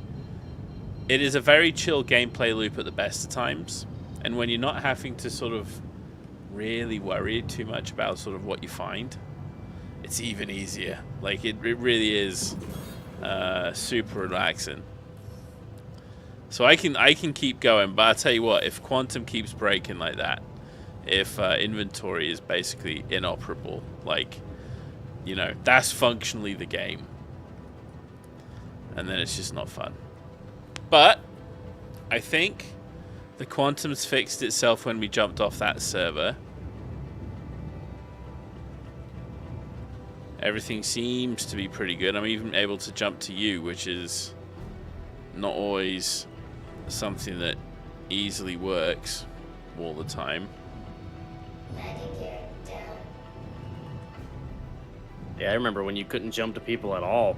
[SPEAKER 1] it is a very chill gameplay loop at the best of times, and when you're not having to sort of really worry too much about sort of what you find, it's even easier. Like it really is super relaxing. So I can keep going, but I'll tell you what, if Quantum keeps breaking like that, if inventory is basically inoperable, like, you know, that's functionally the game. And then it's just not fun. But I think the Quantum's fixed itself when we jumped off that server. Everything seems to be pretty good. I'm even able to jump to you, which is not always something that easily works all the time.
[SPEAKER 2] Landing gear down.
[SPEAKER 3] Yeah, I remember when you couldn't jump to people at all.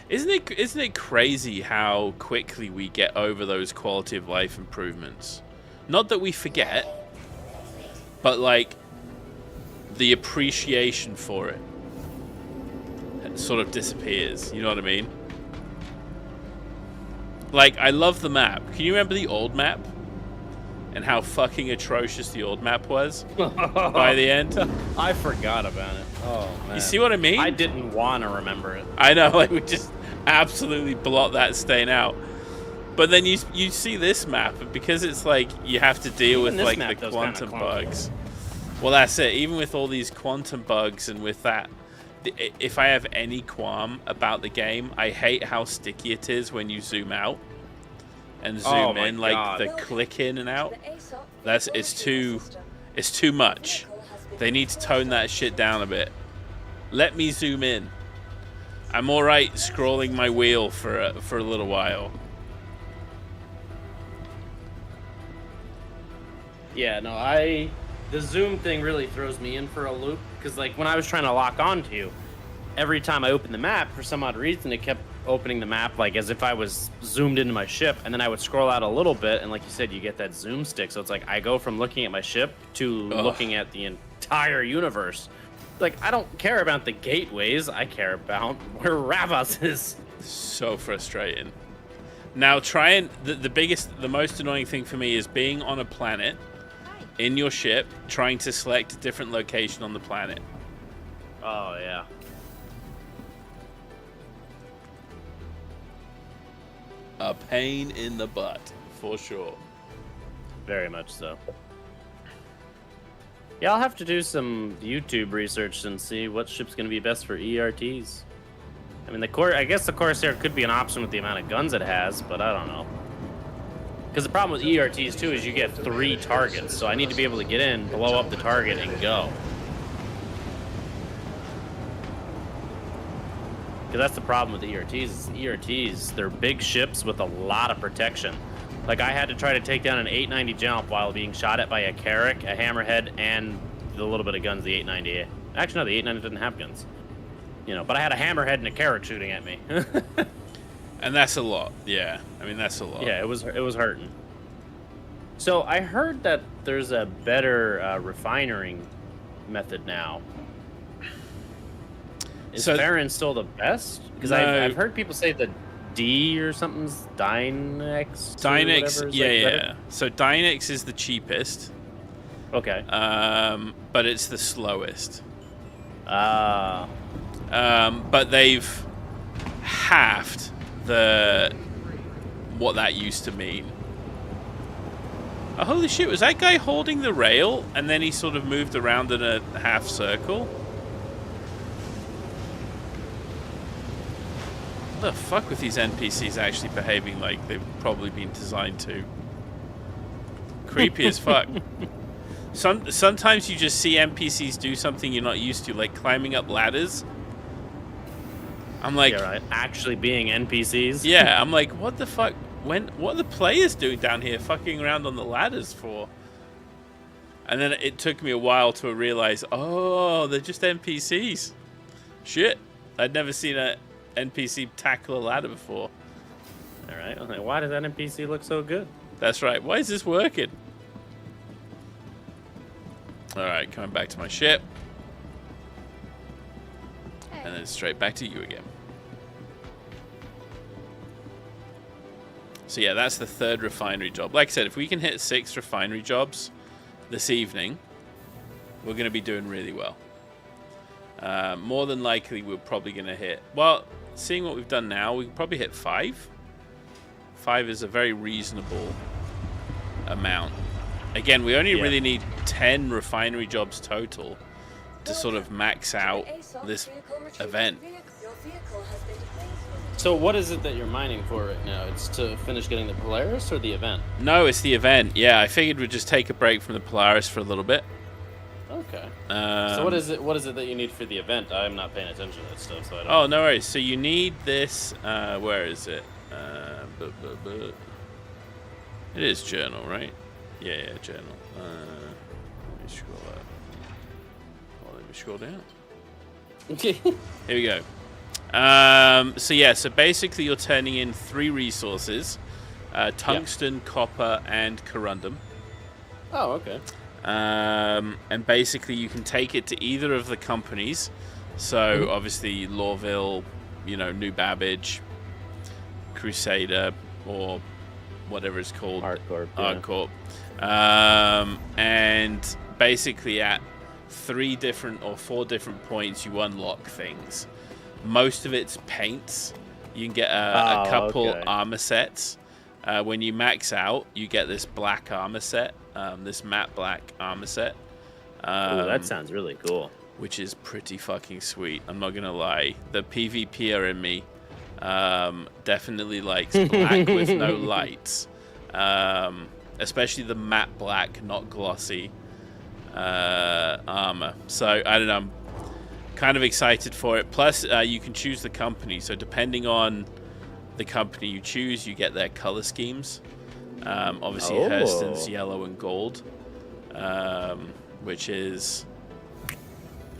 [SPEAKER 1] Isn't it crazy how quickly we get over those quality of life improvements? Not that we forget, but like the appreciation for it sort of disappears. You know what I mean? Like, I love the map. Can you remember the old map? And how fucking atrocious the old map was by the end?
[SPEAKER 3] I forgot about it. Oh, man.
[SPEAKER 1] You see what I mean?
[SPEAKER 3] I didn't want to remember it.
[SPEAKER 1] I know, like, we just absolutely blot that stain out. But then you see this map, and because it's like you have to deal with like the quantum bugs. Well, that's it. Even with all these quantum bugs and with that, if I have any qualm about the game, I hate how sticky it is when you zoom out and zoom in, like the click in and out. It's too much. They need to tone that shit down a bit. Let me zoom in. I'm all right scrolling my wheel for a little while.
[SPEAKER 3] Yeah, no, the zoom thing really throws me in for a loop, because like when I was trying to lock onto you, every time I opened the map, for some odd reason, it kept opening the map like as if I was zoomed into my ship, and then I would scroll out a little bit, and like you said, you get that zoom stick, so it's like I go from looking at my ship to looking at the entire universe. Like, I don't care about the gateways, I care about where Ravos is.
[SPEAKER 1] So frustrating. Now the most annoying thing for me is being on a planet in your ship, trying to select a different location on the planet.
[SPEAKER 3] Oh, yeah.
[SPEAKER 1] A pain in the butt, for sure.
[SPEAKER 3] Very much so. Yeah, I'll have to do some YouTube research and see what ship's going to be best for ERTs. I mean, I guess the Corsair could be an option with the amount of guns it has, but I don't know. Because the problem with ERTs, too, is you get 3 targets, so I need to be able to get in, blow up the target, and go. Because that's the problem with ERTs. ERTs, they're big ships with a lot of protection. Like, I had to try to take down an 890 jump while being shot at by a Carrack, a Hammerhead, and the little bit of guns the 890. Actually, no, the 890 didn't have guns. You know, but I had a Hammerhead and a Carrack shooting at me.
[SPEAKER 1] And that's a lot. Yeah, I mean, that's a lot.
[SPEAKER 3] Yeah, it was hurting. So I heard that there's a better refining method now. Is Farron still the best? Because I've heard people say the D or something's Dynex.
[SPEAKER 1] Dynex, yeah. So Dynex is the cheapest.
[SPEAKER 3] Okay.
[SPEAKER 1] But it's the slowest.
[SPEAKER 3] But
[SPEAKER 1] they've halved what that used to mean. Oh, holy shit, was that guy holding the rail and then he sort of moved around in a half circle? What the fuck with these NPCs actually behaving like they've probably been designed to? Creepy as fuck. Sometimes you just see NPCs do something you're not used to, like climbing up ladders. I'm like,
[SPEAKER 3] yeah, right. Actually being NPCs.
[SPEAKER 1] Yeah, I'm like, what the fuck? What are the players doing down here, fucking around on the ladders for? And then it took me a while to realize, oh, they're just NPCs. Shit, I'd never seen a NPC tackle a ladder before.
[SPEAKER 3] All right, I'm like, why does that NPC look so good?
[SPEAKER 1] That's right. Why is this working? All right, coming back to my ship. And then straight back to you again. So yeah, that's the 3rd refinery job. Like I said, if we can hit 6 refinery jobs this evening, we're going to be doing really well. More than likely, we're probably going to hit... Well, seeing what we've done now, we can probably hit 5. 5 is a very reasonable amount. Again, we only really need 10 refinery jobs total to sort of max out this event.
[SPEAKER 3] So what is it that you're mining for right now? It's to finish getting the Polaris or the event?
[SPEAKER 1] No, it's the event. Yeah, I figured we'd just take a break from the Polaris for a little bit.
[SPEAKER 3] Okay. So what is it that you need for the event? I'm not paying attention to that stuff, so I don't.
[SPEAKER 1] Oh, no worries. So you need this. Where is it? It is journal, right? Yeah, journal. Let me scroll up. Oh, let me scroll down. Here we go. So basically you're turning in 3 resources. Tungsten, copper, and corundum.
[SPEAKER 3] Oh, okay.
[SPEAKER 1] And basically you can take it to either of the companies. So obviously Lawville, you know, New Babbage, Crusader, or whatever it's called.
[SPEAKER 3] Hardcore.
[SPEAKER 1] And basically at 3 different or 4 different points you unlock things. Most of it's paints. You can get a couple armor sets. When you max out, you get this black armor set, this matte black armor set.
[SPEAKER 3] Ooh, that sounds really cool.
[SPEAKER 1] Which is pretty fucking sweet. I'm not gonna lie. The PvPer in me definitely likes black with no lights. Especially the matte black, not glossy armor. So I don't know. I'm kind of excited for it. Plus, you can choose the company. So depending on the company you choose, you get their color schemes. Obviously, Hurston's yellow and gold, which is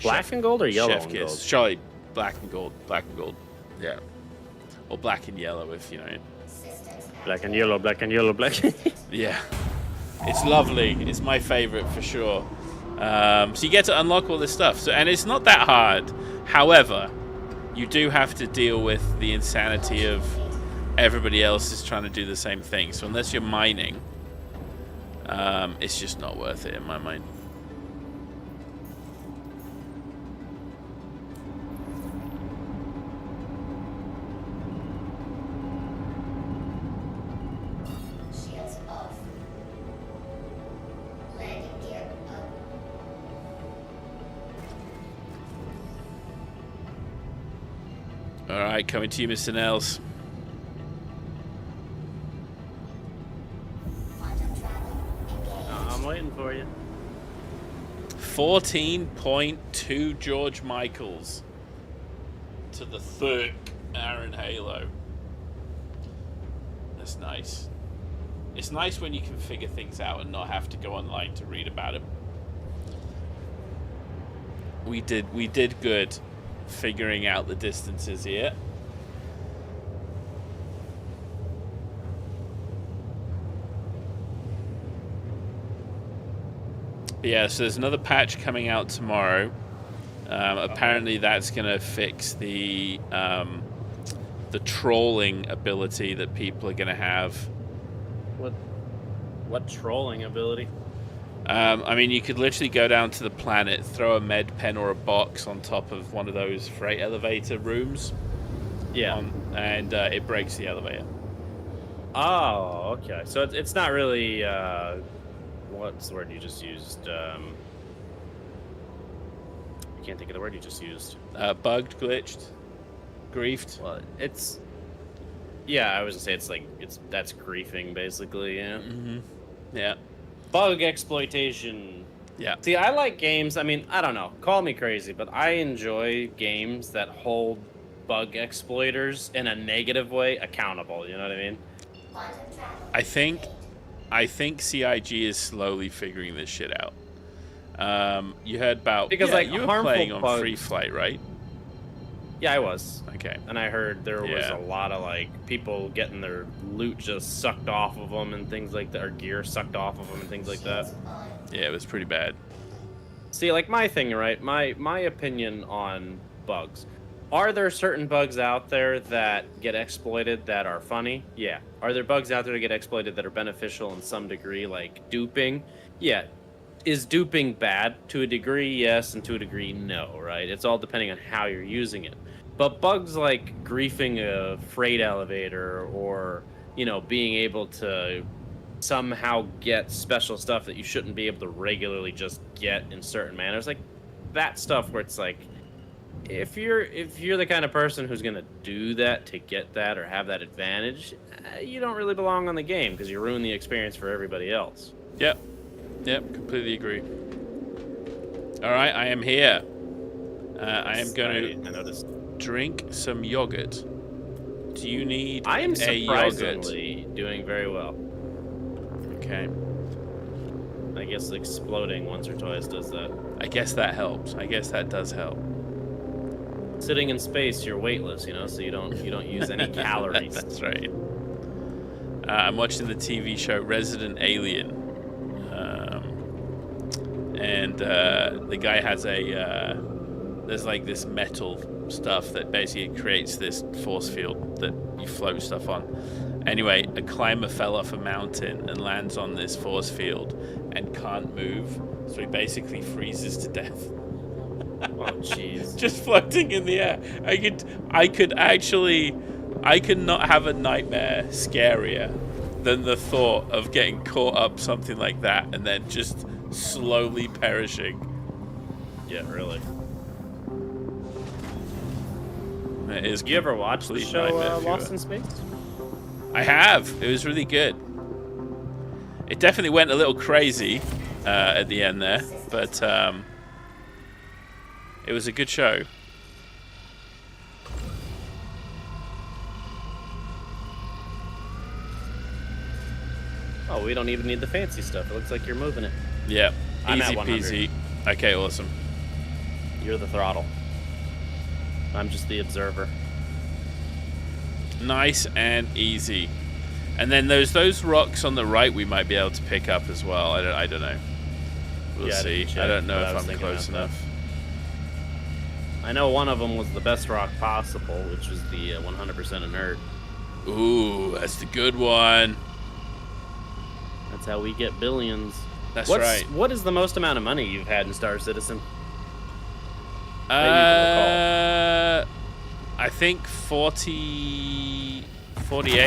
[SPEAKER 3] black and gold or yellow
[SPEAKER 1] Chef
[SPEAKER 3] and
[SPEAKER 1] Kiss.
[SPEAKER 3] gold.
[SPEAKER 1] Surely black and gold. Black and gold. Yeah. Or black and yellow, if you know.
[SPEAKER 3] Black and yellow, black and yellow, black.
[SPEAKER 1] Yeah. It's lovely. It's my favorite for sure. So you get to unlock all this stuff. So, and it's not that hard. However, you do have to deal with the insanity of everybody else is trying to do the same thing. So unless you're mining, it's just not worth it in my mind.
[SPEAKER 2] Shields off. Landing gear up.
[SPEAKER 1] All right, coming to you, Mr. Nels.
[SPEAKER 2] Quantum travel engaged.
[SPEAKER 3] I'm waiting for you.
[SPEAKER 1] 14.2 George Michaels to the thick Aaron Halo. That's nice. It's nice when you can figure things out and not have to go online to read about it. We did good figuring out the distances here. Yeah, so there's another patch coming out tomorrow. Apparently that's going to fix the trolling ability that people are going to have.
[SPEAKER 3] What trolling ability?
[SPEAKER 1] I mean, you could literally go down to the planet, throw a med pen or a box on top of one of those freight elevator rooms.
[SPEAKER 3] Yeah.
[SPEAKER 1] And it breaks the elevator.
[SPEAKER 3] Oh, okay. So it's not really what's the word you just used? I can't think of the word you just used.
[SPEAKER 1] Bugged, glitched, griefed.
[SPEAKER 3] Well, it's I was gonna say that's griefing basically. Yeah.
[SPEAKER 1] Mm-hmm. Yeah.
[SPEAKER 3] Bug exploitation.
[SPEAKER 1] Yeah.
[SPEAKER 3] See, I like games. I mean, I don't know. Call me crazy, but I enjoy games that hold bug exploiters in a negative way accountable. You know what I mean?
[SPEAKER 2] Quantum travel
[SPEAKER 1] I think CIG is slowly figuring this shit out. You heard about
[SPEAKER 3] because
[SPEAKER 1] you were
[SPEAKER 3] harmful
[SPEAKER 1] playing on
[SPEAKER 3] bugs,
[SPEAKER 1] Free Flight, right?
[SPEAKER 3] Yeah, I was.
[SPEAKER 1] Okay.
[SPEAKER 3] And I heard there was a lot of people getting their loot just sucked off of them and things like that, or gear sucked off of them and things like that.
[SPEAKER 1] Yeah, it was pretty bad.
[SPEAKER 3] See, my thing, right? My opinion on bugs. Are there certain bugs out there that get exploited that are funny? Yeah. Are there bugs out there that get exploited that are beneficial in some degree, like duping? Yeah. Is duping bad? To a degree, yes, and to a degree, no, right? It's all depending on how you're using it. But bugs like griefing a freight elevator or, being able to somehow get special stuff that you shouldn't be able to regularly just get in certain manners, like that stuff where it's like, if you're the kind of person who's gonna do that to get that or have that advantage, you don't really belong on the game because you ruin the experience for everybody else.
[SPEAKER 1] Yep, completely agree. All right, I am here. I am going to drink some yogurt. Do you need
[SPEAKER 3] I am
[SPEAKER 1] a
[SPEAKER 3] surprisingly
[SPEAKER 1] yogurt?
[SPEAKER 3] doing very well.
[SPEAKER 1] Okay.
[SPEAKER 3] I guess exploding once or twice does that.
[SPEAKER 1] I guess that helps. I guess that does help.
[SPEAKER 3] Sitting in space, you're weightless, so you don't use any calories.
[SPEAKER 1] That's right. I'm watching the TV show Resident Alien. and the guy has a there's like this metal stuff that basically creates this force field that you float stuff on. Anyway, a climber fell off a mountain and lands on this force field and can't move, so he basically freezes to death.
[SPEAKER 3] Oh, jeez.
[SPEAKER 1] Just floating in the air. I could not have a nightmare scarier than the thought of getting caught up something like that and then just slowly perishing.
[SPEAKER 3] Yeah, really.
[SPEAKER 1] It is.
[SPEAKER 3] You ever watch the show Lost in Space?
[SPEAKER 1] I have. It was really good. It definitely went a little crazy at the end there, but it was a good show.
[SPEAKER 3] Oh, we don't even need the fancy stuff. It looks like you're moving it.
[SPEAKER 1] Yeah,
[SPEAKER 3] I'm
[SPEAKER 1] easy
[SPEAKER 3] at 100.
[SPEAKER 1] peasy. Okay, awesome.
[SPEAKER 3] You're the throttle. I'm just the observer.
[SPEAKER 1] Nice and easy. And then there's those rocks on the right we might be able to pick up as well. I don't know. We'll see. I don't know if I'm close enough.
[SPEAKER 3] I know one of them was the best rock possible, which was the 100% inert.
[SPEAKER 1] Ooh, that's the good one.
[SPEAKER 3] That's how we get billions.
[SPEAKER 1] That's right.
[SPEAKER 3] What is the most amount of money you've had in Star Citizen?
[SPEAKER 1] I think 48,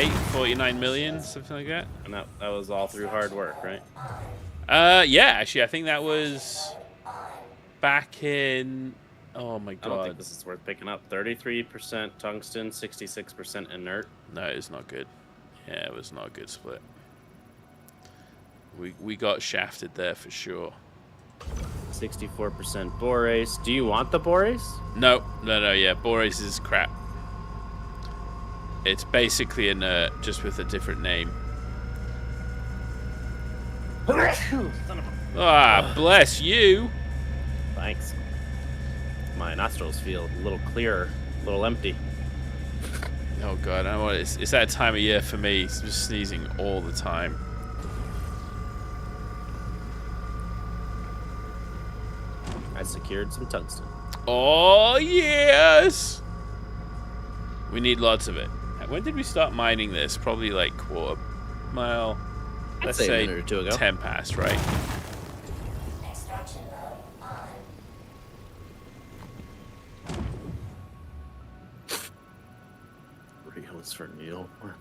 [SPEAKER 1] 49 million, something like that.
[SPEAKER 3] And that was all through hard work, right?
[SPEAKER 1] Yeah, actually, I think that was back in. Oh my god!
[SPEAKER 3] I don't think this is worth picking up. 33% tungsten, 66% inert.
[SPEAKER 1] No, it's not good. Yeah, it was not a good split. We got shafted there for sure.
[SPEAKER 3] 64% borace. Do you want the borace?
[SPEAKER 1] No. Yeah, borace is crap. It's basically inert, just with a different name. Ah, bless you.
[SPEAKER 3] Thanks. My nostrils feel a little clearer, a little empty.
[SPEAKER 1] Oh god, I know what it's that time of year for me. It's just sneezing all the time.
[SPEAKER 3] I secured some tungsten.
[SPEAKER 1] Oh yes! We need lots of it. When did we start mining this? Probably like quarter mile. Let's
[SPEAKER 3] say a
[SPEAKER 1] say
[SPEAKER 3] minute or two ago.
[SPEAKER 1] 10 past, right?
[SPEAKER 2] Extraction mode on.
[SPEAKER 3] Reels for Neil. What?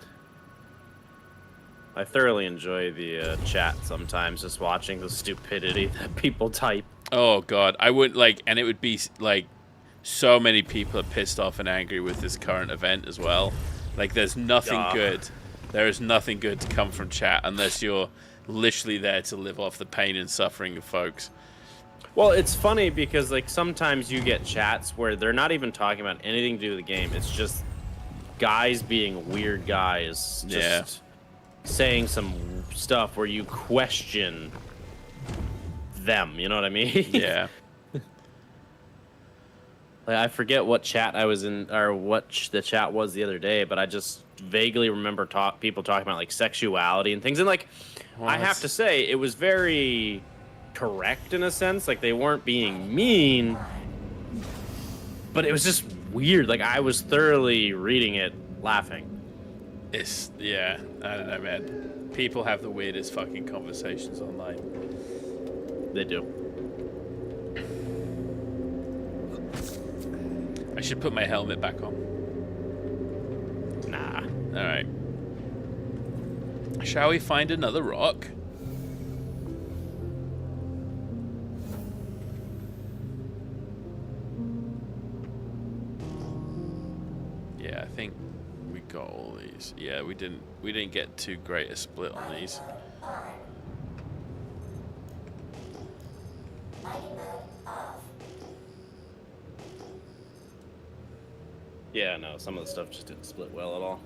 [SPEAKER 3] I thoroughly enjoy the chat sometimes, just watching the stupidity that people type.
[SPEAKER 1] Oh god, I would like, and it would be like, so many people are pissed off and angry with this current event as well. Like, there's nothing good. There is nothing good to come from chat unless you're literally there to live off the pain and suffering of folks.
[SPEAKER 3] Well, it's funny because like sometimes you get chats where they're not even talking about anything to do with the game. It's just guys being weird guys, just saying some stuff where you question them. You know what I mean?
[SPEAKER 1] Yeah.
[SPEAKER 3] Like, I forget what chat I was in or what the chat was the other day, but I just vaguely remember people talking about like sexuality and things. And like, I have to say, it was very correct in a sense. Like, they weren't being mean, but it was just weird. Like, I was thoroughly reading it, laughing.
[SPEAKER 1] It's, yeah, I don't know, man. People have the weirdest fucking conversations online.
[SPEAKER 3] They do.
[SPEAKER 1] I should put my helmet back on.
[SPEAKER 3] Nah.
[SPEAKER 1] Alright. Shall we find another rock? Yeah, I think we got all these. Yeah, we didn't get too great a split on these.
[SPEAKER 3] Yeah, no, some of the stuff just didn't split well at all.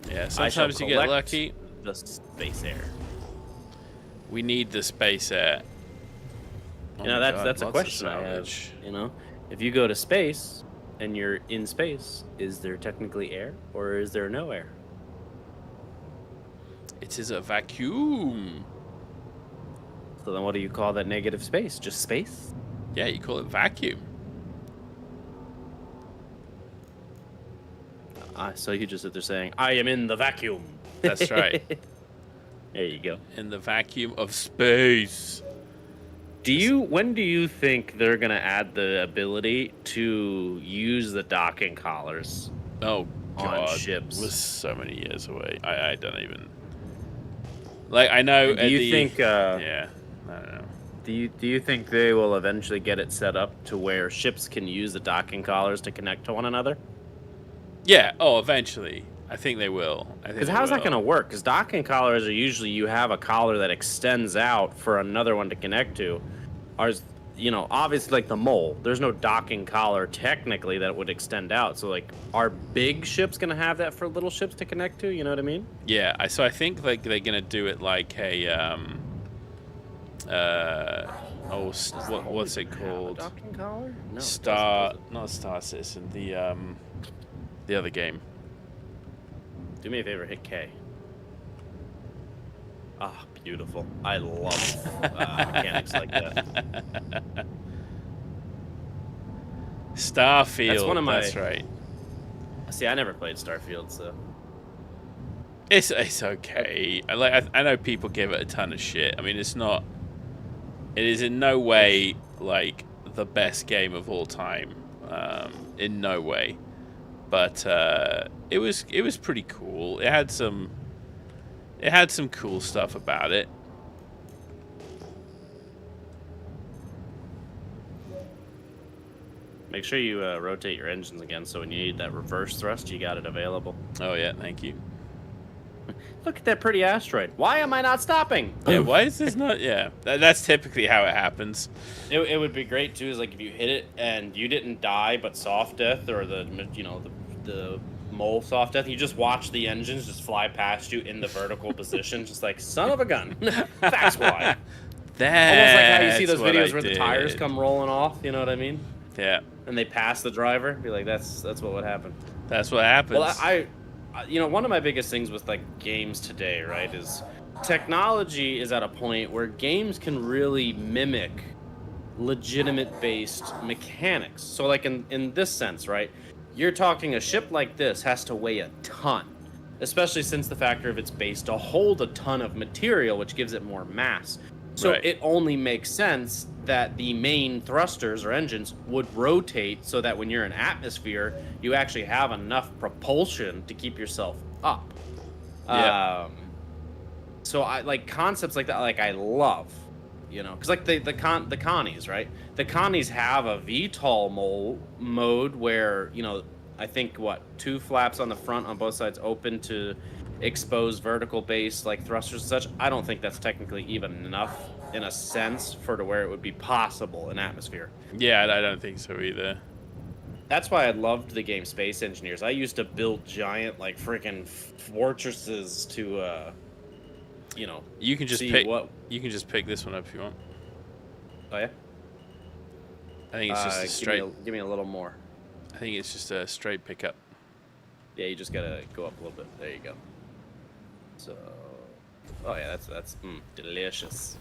[SPEAKER 1] Yeah, sometimes you get lucky.
[SPEAKER 3] The space air.
[SPEAKER 1] We need the space air. Oh
[SPEAKER 3] You know,
[SPEAKER 1] my
[SPEAKER 3] that's
[SPEAKER 1] God,
[SPEAKER 3] a
[SPEAKER 1] lots of
[SPEAKER 3] question I have.
[SPEAKER 1] salvage.
[SPEAKER 3] You know, if you go to space and you're in space, is there technically air or is there no air?
[SPEAKER 1] It is a vacuum.
[SPEAKER 3] So then what do you call that negative space? Just space?
[SPEAKER 1] Yeah, you call it vacuum.
[SPEAKER 3] So you just sit there saying, I am in the vacuum.
[SPEAKER 1] That's right.
[SPEAKER 3] There you go.
[SPEAKER 1] In the vacuum of space.
[SPEAKER 3] When do you think they're gonna add the ability to use the docking collars
[SPEAKER 1] Oh, God.
[SPEAKER 3] on ships?
[SPEAKER 1] We're so many years away. I don't even... Like, I know...
[SPEAKER 3] Do you think...
[SPEAKER 1] yeah, I don't know.
[SPEAKER 3] Do you think they will eventually get it set up to where ships can use the docking collars to connect to one another?
[SPEAKER 1] Yeah, eventually. I think they will.
[SPEAKER 3] Because how's that going to work? Because docking collars are usually you have a collar that extends out for another one to connect to. Ours, obviously like the mole, there's no docking collar technically that would extend out. So like, are big ships going to have that for little ships to connect to? You know what I mean?
[SPEAKER 1] Yeah, so I think like they're going to do it like a what's it called?
[SPEAKER 3] Docking collar? No.
[SPEAKER 1] Not StarCitizen. The other game.
[SPEAKER 3] Do me a favor, hit K. Ah, beautiful. I love mechanics like that.
[SPEAKER 1] Starfield.
[SPEAKER 3] That's one of my.
[SPEAKER 1] That's right.
[SPEAKER 3] See, I never played Starfield, so.
[SPEAKER 1] It's okay. I know people give it a ton of shit. I mean, it's not. It is in no way like the best game of all time. In no way. But it was pretty cool. It had some cool stuff about it.
[SPEAKER 3] Make sure you rotate your engines again, so when you need that reverse thrust, you got it available.
[SPEAKER 1] Oh yeah, thank you.
[SPEAKER 3] Look at that pretty asteroid. Why am I not stopping?
[SPEAKER 1] Yeah, why is this not? Yeah, that's typically how it happens.
[SPEAKER 3] It would be great too, is like if you hit it and you didn't die, but soft death or the mole soft death, you just watch the engines just fly past you in the vertical position, just like son of a gun. That's why. Almost like how you see those videos where the tires come rolling off. You know what I mean?
[SPEAKER 1] Yeah.
[SPEAKER 3] And they pass the driver. Be like, that's what would happen.
[SPEAKER 1] That's what happens.
[SPEAKER 3] Well, one of my biggest things with like games today, right, is technology is at a point where games can really mimic legitimate based mechanics. So like in this sense, right, you're talking a ship like this has to weigh a ton, especially since the factor of its base to hold a ton of material, which gives it more mass. So
[SPEAKER 1] Right.
[SPEAKER 3] It only makes sense that the main thrusters or engines would rotate so that when you're in atmosphere, you actually have enough propulsion to keep yourself up.
[SPEAKER 1] Yeah.
[SPEAKER 3] So I like concepts like that. Like I love, because like the Connies, right? The Connies have a VTOL mode where I think 2 flaps on the front on both sides open to expose vertical base like thrusters and such. I don't think that's technically even enough in a sense for to where it would be possible in atmosphere.
[SPEAKER 1] Yeah, I don't think so either.
[SPEAKER 3] That's why I loved the game Space Engineers. I used to build giant like freaking fortresses to
[SPEAKER 1] You can just
[SPEAKER 3] see
[SPEAKER 1] pick.
[SPEAKER 3] what.
[SPEAKER 1] You can just pick this one up if you want.
[SPEAKER 3] Oh yeah.
[SPEAKER 1] I think it's just a straight.
[SPEAKER 3] Give me a little more.
[SPEAKER 1] I think it's just a straight pickup.
[SPEAKER 3] Yeah, you just gotta go up a little bit. There you go. So, oh yeah, that's delicious.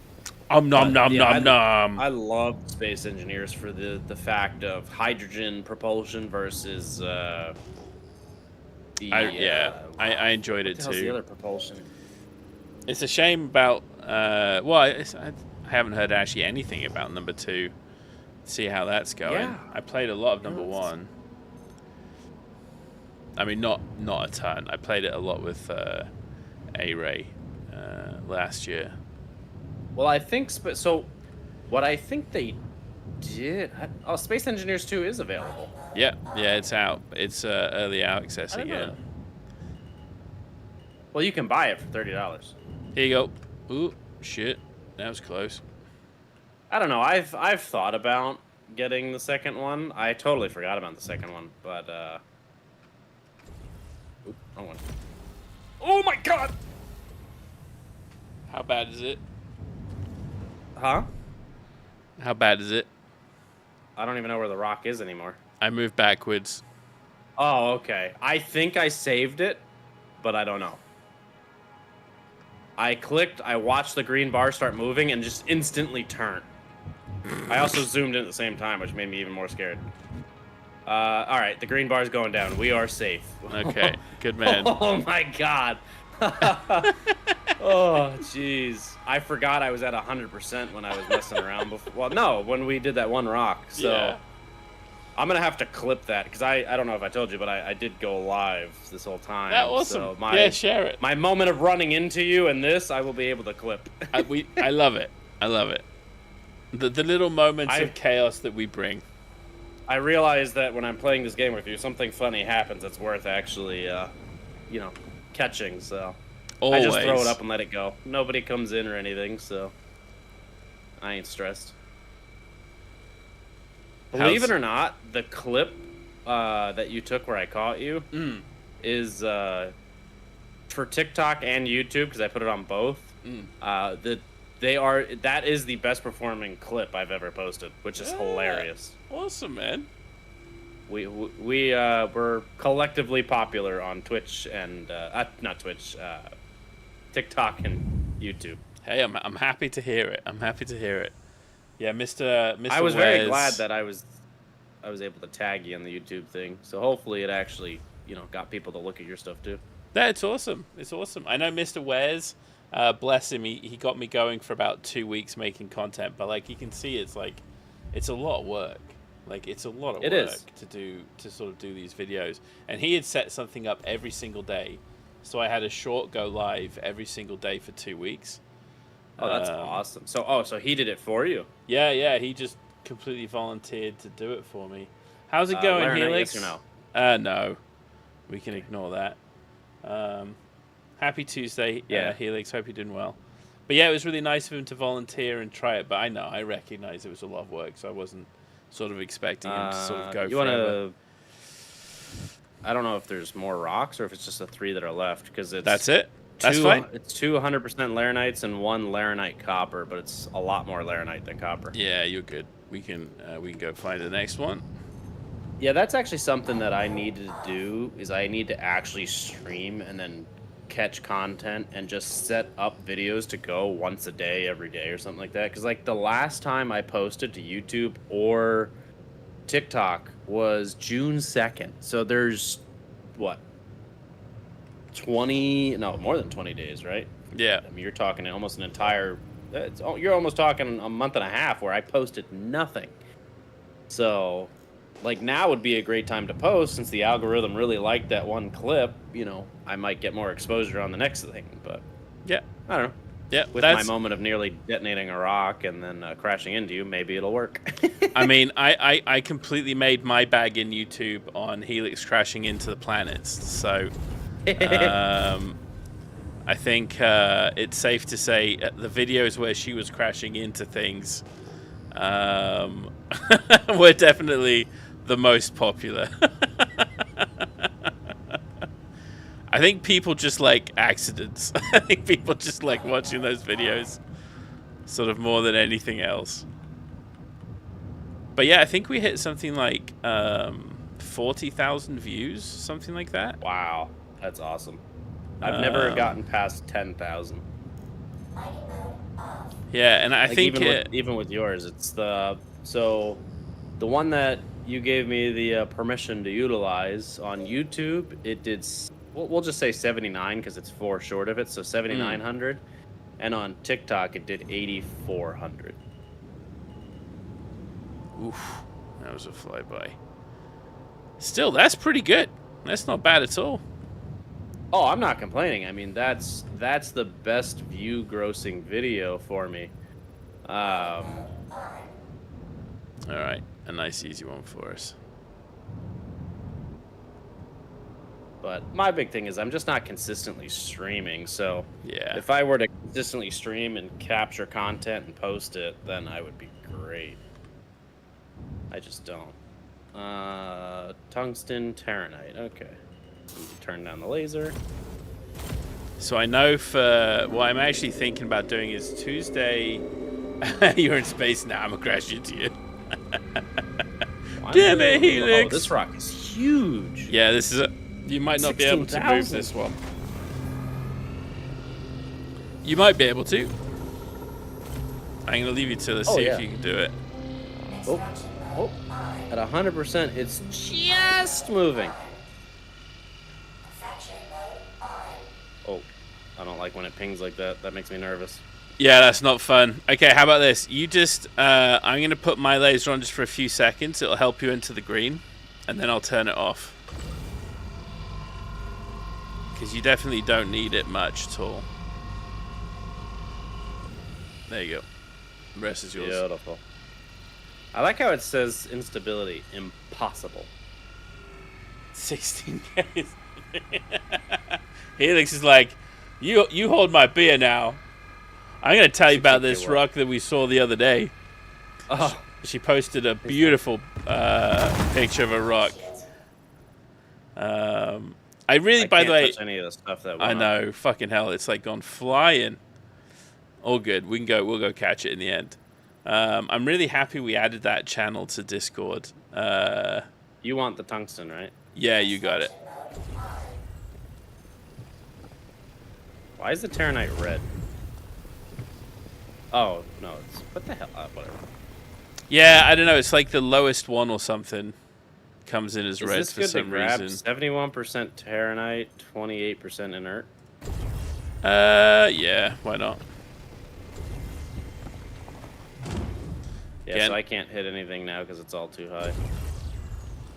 [SPEAKER 1] Nom nom
[SPEAKER 3] Yeah,
[SPEAKER 1] nom nom.
[SPEAKER 3] I love Space Engineers for the fact of hydrogen propulsion versus I
[SPEAKER 1] enjoyed it
[SPEAKER 3] what the hell's the
[SPEAKER 1] too.
[SPEAKER 3] other propulsion?
[SPEAKER 1] It's a shame about. I haven't heard actually anything about number 2. See how that's going.
[SPEAKER 3] Yeah.
[SPEAKER 1] I played a lot of number 1. I mean, not a ton. I played it a lot with A-Ray last year.
[SPEAKER 3] Well, I think so. What I think they did. Space Engineers 2 is available.
[SPEAKER 1] Yeah, it's out. It's early access
[SPEAKER 3] I don't
[SPEAKER 1] again.
[SPEAKER 3] know. Well, you can buy it for $30.
[SPEAKER 1] Here you go. Ooh, shit. That was close.
[SPEAKER 3] I don't know. I've thought about getting the second one. I totally forgot about the second one, but oop, wrong one. Oh my god!
[SPEAKER 1] How bad is it?
[SPEAKER 3] Huh?
[SPEAKER 1] How bad is it?
[SPEAKER 3] I don't even know where the rock is anymore.
[SPEAKER 1] I moved backwards.
[SPEAKER 3] Oh, okay. I think I saved it, but I don't know. I clicked, I watched the green bar start moving, and just instantly turned. I also zoomed in at the same time, which made me even more scared. All right, the green bar's going down. We are safe.
[SPEAKER 1] Okay, good man.
[SPEAKER 3] Oh my god. Oh jeez. I forgot I was at 100% when I was messing around before. Well, no, when we did that one rock. So
[SPEAKER 1] Yeah.
[SPEAKER 3] I'm gonna have to clip that because I don't know if I told you, but I did go live this whole time.
[SPEAKER 1] That awesome.
[SPEAKER 3] So
[SPEAKER 1] Yeah, share it.
[SPEAKER 3] My moment of running into you and this, I will be able to clip.
[SPEAKER 1] I love it. I love it. The little moments of chaos that we bring.
[SPEAKER 3] I realize that when I'm playing this game with you, something funny happens that's worth actually, catching. So
[SPEAKER 1] Always.
[SPEAKER 3] I just throw it up and let it go. Nobody comes in or anything, so I ain't stressed. Believe it or not, the clip that you took where I caught you is for TikTok and YouTube because I put it on both. That is the best performing clip I've ever posted, which is hilarious.
[SPEAKER 1] Awesome, man.
[SPEAKER 3] We're collectively popular on Twitch and not Twitch, TikTok and YouTube.
[SPEAKER 1] Hey, I'm happy to hear it. I'm happy to hear it. Yeah, Mr.
[SPEAKER 3] I was very glad that I was able to tag you on the YouTube thing. So hopefully it actually, got people to look at your stuff too.
[SPEAKER 1] Yeah, it's awesome. It's awesome. I know Mr. Wes, bless him, he got me going for about 2 weeks making content, but like you can see it's a lot of work. Like it's a lot of work to sort of do these videos. And he had set something up every single day. So I had a short go live every single day for 2 weeks.
[SPEAKER 3] Oh, that's awesome. So he did it for you?
[SPEAKER 1] Yeah, he just completely volunteered to do it for me. How's it going, Helix?
[SPEAKER 3] Yes or no?
[SPEAKER 1] No. We can ignore that. Happy Tuesday, Helix. Hope you're doing well. But yeah, it was really nice of him to volunteer and try it. But I recognize it was a lot of work, so I wasn't sort of expecting him to sort of go forever.
[SPEAKER 3] I don't know if there's more rocks or if it's just the 3 that are left because
[SPEAKER 1] that's it. That's fine.
[SPEAKER 3] It's 200% Laranites and 1 Laranite copper, but it's a lot more Laranite than copper.
[SPEAKER 1] Yeah, you're good. We can go find the next one.
[SPEAKER 3] Yeah, that's actually something that I need to do. Is I need to actually stream and then catch content and just set up videos to go once a day, every day, or something like that. Because like the last time I posted to YouTube or TikTok was June 2nd. So there's what? 20? No, more than 20 days, right?
[SPEAKER 1] Yeah.
[SPEAKER 3] I mean, you're talking almost an entire. You're almost talking a month and a half where I posted nothing. So, like now would be a great time to post since the algorithm really liked that one clip. I might get more exposure on the next thing. But
[SPEAKER 1] yeah,
[SPEAKER 3] I don't know.
[SPEAKER 1] Yeah,
[SPEAKER 3] with my moment of nearly detonating a rock and then crashing into you, maybe it'll work.
[SPEAKER 1] I mean, I completely made my bag in YouTube on Helix crashing into the planets. So, I think it's safe to say the videos where she was crashing into things were definitely the most popular. I think people just like accidents. I think people just like watching those videos sort of more than anything else. But yeah, I think we hit something like 40,000 views, something like that.
[SPEAKER 3] Wow, that's awesome. I've never gotten past 10,000.
[SPEAKER 1] Yeah, and I think
[SPEAKER 3] even with yours, it's the one that you gave me the permission to utilize on YouTube. It did. We'll just say 79 because it's 4 short of it, so 7,900. And on TikTok, it did 8,400.
[SPEAKER 1] Oof, that was a flyby. Still, that's pretty good. That's not bad at all.
[SPEAKER 3] Oh, I'm not complaining. I mean, that's the best view grossing video for me.
[SPEAKER 1] All right, a nice easy one for us.
[SPEAKER 3] But my big thing is I'm just not consistently streaming. So
[SPEAKER 1] yeah,
[SPEAKER 3] if I were to consistently stream and capture content and post it, then I would be great. I just don't. Tungsten Terranite. Okay. Turn down the laser.
[SPEAKER 1] So I know for what I'm actually thinking about doing is Tuesday. You're in space now. I'm gonna crash into you. Damn it, Helix!
[SPEAKER 3] Oh, this rock is huge.
[SPEAKER 1] Yeah, this is a. You might not be able to move this one. You might be able to. I'm gonna leave you to see if you can do it.
[SPEAKER 3] Oh, oh. At 100%, it's just moving. Oh, I don't like when it pings like that. That makes me nervous.
[SPEAKER 1] Yeah, that's not fun. Okay, how about this? You just, I'm gonna put my laser on just for a few seconds. It'll help you into the green, and then I'll turn it off. Because you definitely don't need it much at all. There you go. The rest is yours.
[SPEAKER 3] Beautiful. I like how it says instability impossible.
[SPEAKER 1] 16 days. Helix is like, you hold my beer now. I'm gonna tell you about this rock that we saw the other day.
[SPEAKER 3] Oh,
[SPEAKER 1] she posted a beautiful picture of a rock. I really, by the way,
[SPEAKER 3] touch any of the stuff that
[SPEAKER 1] I know, fucking hell, it's like gone flying. All good. We'll go catch it in the end. I'm really happy we added that channel to Discord.
[SPEAKER 3] You want the tungsten, right?
[SPEAKER 1] Yeah, you got it.
[SPEAKER 3] Why is the Terranite red? Oh, no, it's... What the hell? Whatever.
[SPEAKER 1] Yeah, I don't know. It's like the lowest one or something comes in as red for some reason.
[SPEAKER 3] 71% Terranite, 28% inert.
[SPEAKER 1] Yeah, why not?
[SPEAKER 3] Yeah,
[SPEAKER 1] Again.
[SPEAKER 3] so I can't hit anything now because it's all too high.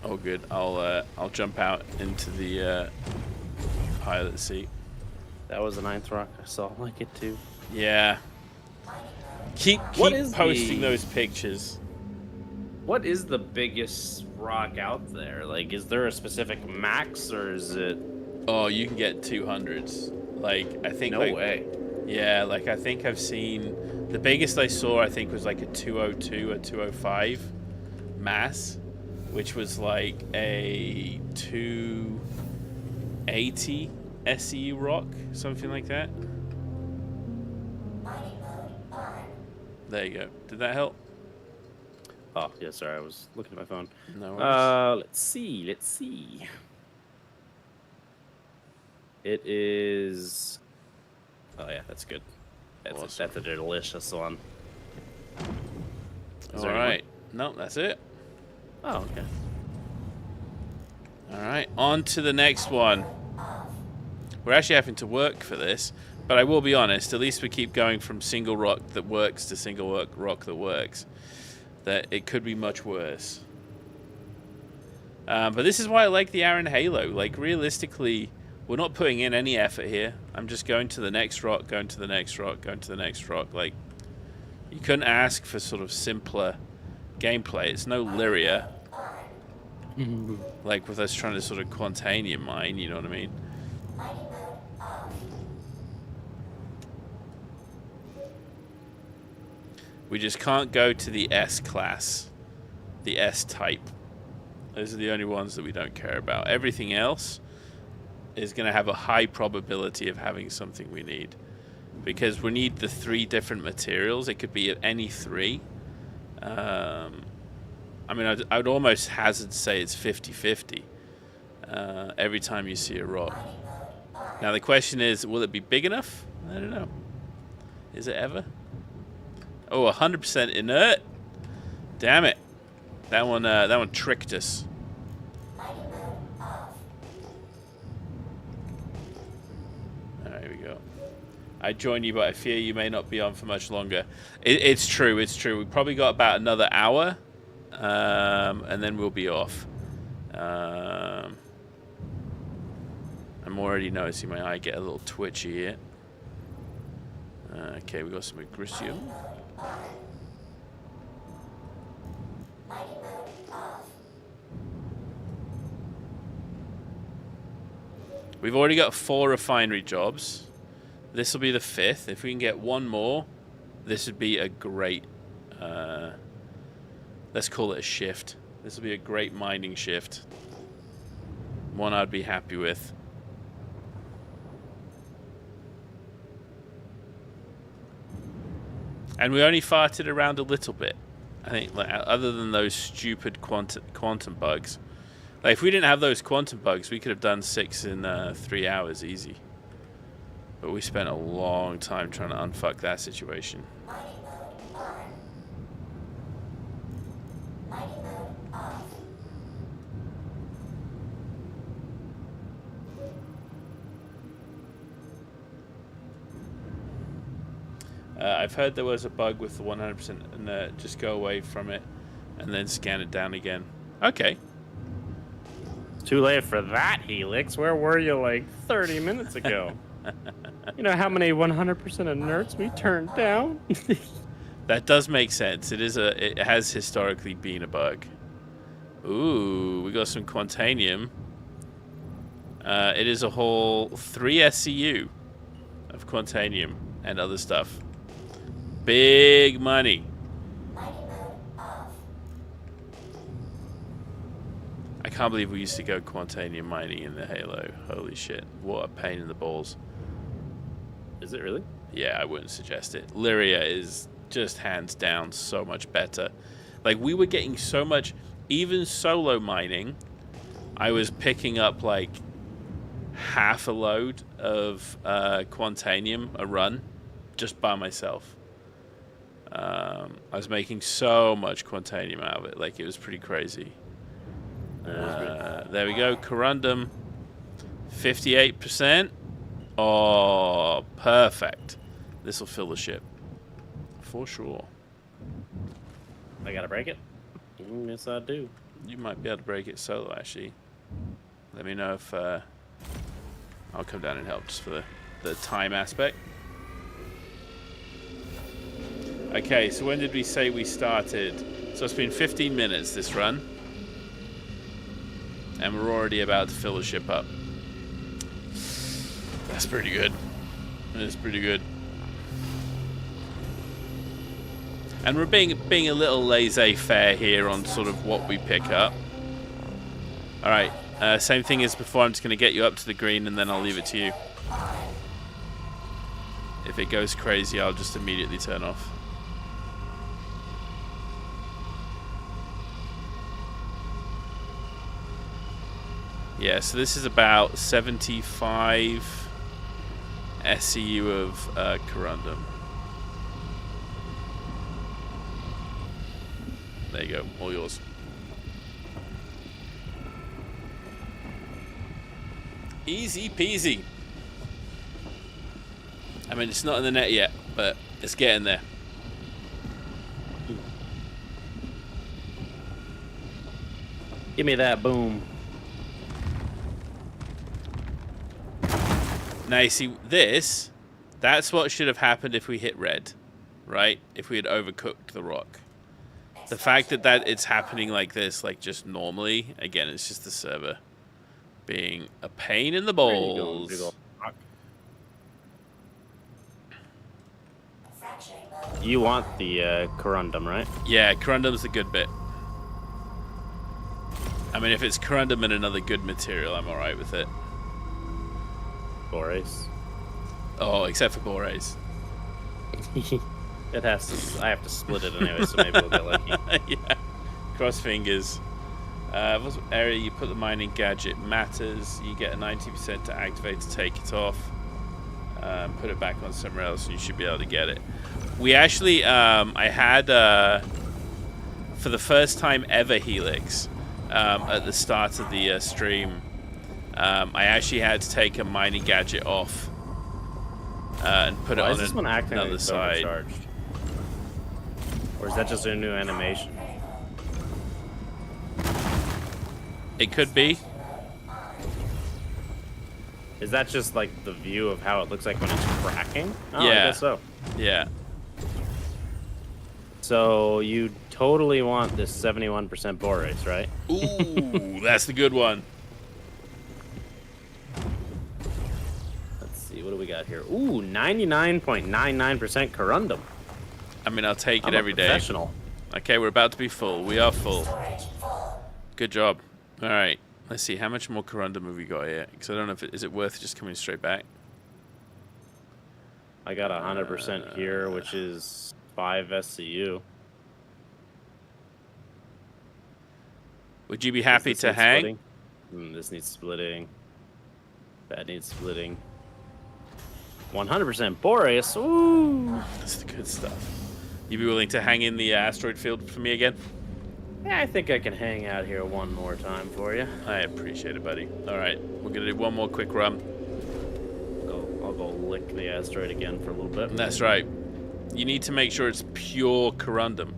[SPEAKER 1] Oh, good. I'll jump out into the pilot seat.
[SPEAKER 3] That was the 9th rock. I saw like it too.
[SPEAKER 1] Yeah. Keep posting those pictures.
[SPEAKER 3] What is the biggest rock out there? Like, is there a specific max or is it?
[SPEAKER 1] Oh, you can get 200s. Like, I think.
[SPEAKER 3] No way.
[SPEAKER 1] Yeah, like I think I've seen the biggest I saw. I think was like a 202 or 205 mass, which was like a 280 SE rock, something like that. There you go. Did that help?
[SPEAKER 3] Oh, yeah, sorry, I was looking at my phone.
[SPEAKER 1] No worries.
[SPEAKER 3] Let's see. It is... Oh, yeah, that's good. That's a delicious one.
[SPEAKER 1] All right. No, that's it.
[SPEAKER 3] Oh, okay.
[SPEAKER 1] All right, on to the next one. We're actually having to work for this, but I will be honest, at least we keep going from single rock that works to single rock that works. That it could be much worse. But this is why I like the Aaron Halo. Like, realistically, we're not putting in any effort here. I'm just going to the next rock, going to the next rock, going to the next rock. Like, you couldn't ask for sort of simpler gameplay. It's no Lyria. Like, with us trying to sort of quantanium mine, you know what I mean? We just can't go to the S class, the S type. Those are the only ones that we don't care about. Everything else is going to have a high probability of having something we need. Because we need the 3 different materials. It could be any 3. I mean, I would almost hazard to say it's 50-50 every time you see a rock. Now the question is, will it be big enough? I don't know. Is it ever? Oh, 100% inert. Damn it. That one tricked us. There we go. I join you, but I fear you may not be on for much longer. It's true. It's true. We've probably got about another hour, and then we'll be off. I'm already noticing my eye get a little twitchy here. Okay, we got some Agricium. We've already got 4 refinery jobs. This will be the 5th. If we can get 1 more, this would be a great... let's call it a shift. This will be a great mining shift. One I'd be happy with. And we only farted around a little bit. I think, like, other than those stupid quantum bugs. Like, if we didn't have those quantum bugs, we could have done 6 in 3 hours easy. But we spent a long time trying to unfuck that situation.
[SPEAKER 2] Mining mode on. Mining mode off.
[SPEAKER 1] I've heard there was a bug with the 100% inert. Just go away from it and then scan it down again. Okay.
[SPEAKER 3] Too late for that, Helix. Where were you like 30 minutes ago? You know how many 100% inerts we turned down?
[SPEAKER 1] That does make sense. It has historically been a bug. Ooh, we got some Quantanium. It is a whole 3 SCU of Quantanium and other stuff. Big money.
[SPEAKER 2] Mining mode off.
[SPEAKER 1] I can't believe we used to go Quantanium mining in the Halo. Holy shit. What a pain in the balls.
[SPEAKER 3] Is it really?
[SPEAKER 1] Yeah, I wouldn't suggest it. Lyria is just hands down so much better. Like, we were getting so much, even solo mining, I was picking up like half a load of Quantanium a run just by myself. I was making so much Quantanium out of it. Like, it was pretty crazy. There we go. Corundum. 58%. Oh, perfect. This will fill the ship. For sure.
[SPEAKER 3] I gotta break it? Yes, I do.
[SPEAKER 1] You might be able to break it solo, actually. Let me know if... I'll come down and help just for the time aspect. Okay, so when did we say we started? So it's been 15 minutes, this run. And we're already about to fill the ship up. That's pretty good. That's pretty good. And we're being a little laissez-faire here on sort of what we pick up. Alright, same thing as before. I'm just going to get you up to the green and then I'll leave it to you. If it goes crazy, I'll just immediately turn off. Yeah, so this is about 75 SCU of Corundum. There you go, all yours. Easy peasy. I mean, it's not in the net yet, but it's getting there.
[SPEAKER 3] Give me that boom.
[SPEAKER 1] Now you see, that's what should have happened if we hit red, right? If we had overcooked the rock. The fact that it's happening like this, like just normally, again, it's just the server being a pain in the balls.
[SPEAKER 3] You want the corundum, right?
[SPEAKER 1] Yeah, corundum's the good bit. I mean, if it's corundum and another good material, I'm alright with it.
[SPEAKER 3] Borace.
[SPEAKER 1] Oh, except for Borace.
[SPEAKER 3] It has to. I have to split it anyway, so maybe we'll get lucky.
[SPEAKER 1] Yeah. Cross fingers. What area you put the mining gadget matters. You get a 90% to activate to take it off. Put it back on somewhere else, and you should be able to get it. We actually, I had for the first time ever, Helix, at the start of the stream. I actually had to take a mining gadget off and put it on another side.
[SPEAKER 3] Or is that just a new animation?
[SPEAKER 1] It could be.
[SPEAKER 3] Is that just like the view of how it looks like when it's cracking? Oh,
[SPEAKER 1] Yeah.
[SPEAKER 3] I guess so.
[SPEAKER 1] Yeah.
[SPEAKER 3] So you totally want this 71% Borace, right?
[SPEAKER 1] Ooh, that's the good one.
[SPEAKER 3] Let's see, what do we got here? Ooh, 99.99% corundum.
[SPEAKER 1] I mean, I'll take it
[SPEAKER 3] I'm
[SPEAKER 1] every
[SPEAKER 3] a
[SPEAKER 1] day.
[SPEAKER 3] professional.
[SPEAKER 1] Okay, we're about to be full. We are full. Good job. All right. Let's see. How much more corundum have we got here? Because I don't know if is it worth just coming straight back.
[SPEAKER 3] I got 100% here, which is 5 SCU.
[SPEAKER 1] Would you be happy
[SPEAKER 3] Does this
[SPEAKER 1] to
[SPEAKER 3] need
[SPEAKER 1] hang?
[SPEAKER 3] splitting? This needs splitting. That needs splitting. 100% boreas. Ooh.
[SPEAKER 1] That's the good stuff. You be willing to hang in the asteroid field for me again?
[SPEAKER 3] Yeah, I think I can hang out here one more time for you.
[SPEAKER 1] I appreciate it, buddy. All right, we're gonna do one more quick run.
[SPEAKER 3] I'll go lick the asteroid again for a little bit.
[SPEAKER 1] That's right. You need to make sure it's pure corundum.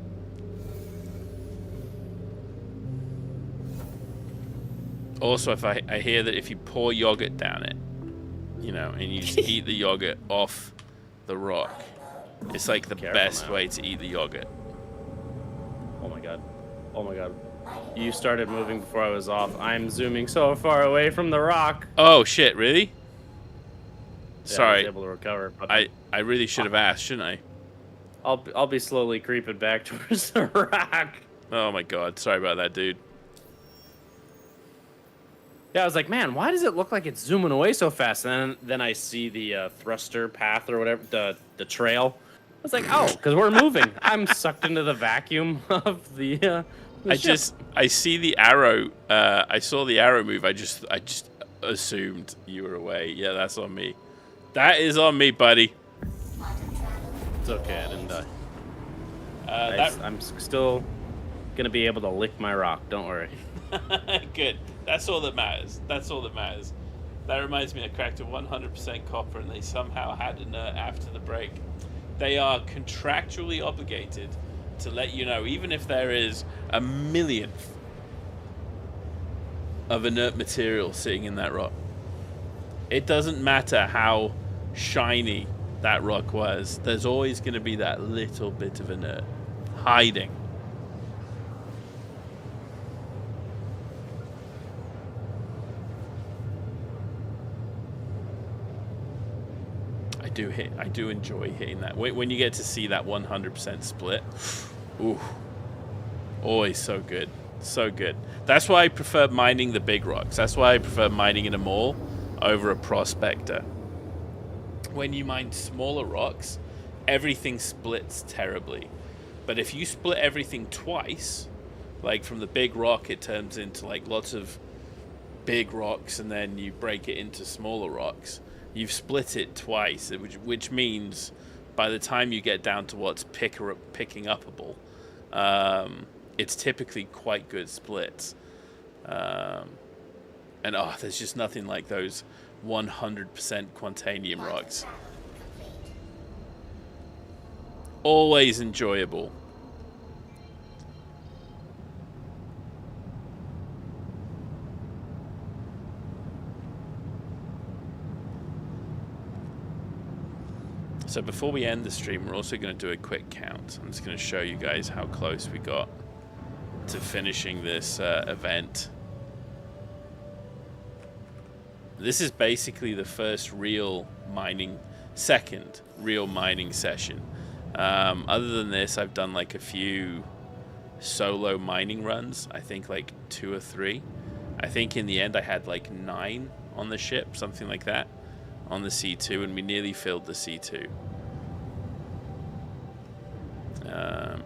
[SPEAKER 1] Also, if I hear that if you pour yogurt down it, you know, and you just eat the yogurt off the rock, it's like the best way to eat the yogurt.
[SPEAKER 3] Oh my god. Oh my god. You started moving before I was off. I'm zooming so far away from the rock.
[SPEAKER 1] Oh shit, really?
[SPEAKER 3] Yeah,
[SPEAKER 1] Sorry.
[SPEAKER 3] I was able to recover. But
[SPEAKER 1] I really should have asked, shouldn't I?
[SPEAKER 3] I'll be slowly creeping back towards the rock.
[SPEAKER 1] Oh my god, sorry about that, dude.
[SPEAKER 3] Yeah, I was like, man, why does it look like it's zooming away so fast? And then I see the thruster path or whatever, the trail. I was like, oh, because we're moving. I'm sucked into the vacuum of the ship.
[SPEAKER 1] I see the arrow. I saw the arrow move. I just assumed you were away. Yeah, that's on me. That is on me, buddy.
[SPEAKER 3] It's okay, I didn't die. I'm still gonna be able to lick my rock. Don't worry.
[SPEAKER 1] Good. That's all that matters. That's all that matters. That reminds me, I cracked a 100% copper, and they somehow had inert after the break. They are contractually obligated to let you know, even if there is a millionth of inert material sitting in that rock. It doesn't matter how shiny that rock was. There's always going to be that little bit of inert hiding. I do enjoy hitting that. When you get to see that 100% split, ooh, always so good. So good. That's why I prefer mining the big rocks. That's why I prefer mining in a mall over a prospector. When you mine smaller rocks, everything splits terribly. But if you split everything twice, like from the big rock, it turns into like lots of big rocks, and then you break it into smaller rocks. You've split it twice, which means by the time you get down to what's picking upable, it's typically quite good splits. And there's just nothing like those 100% Quantanium rocks. Always enjoyable. So before we end the stream, we're also going to do a quick count. I'm just going to show you guys how close we got to finishing this event. This is basically the second real mining session. Other than this, I've done like a few solo mining runs. I think like 2 or 3. I think in the end I had like 9 on the ship, something like that, on the C2, and we nearly filled the C2.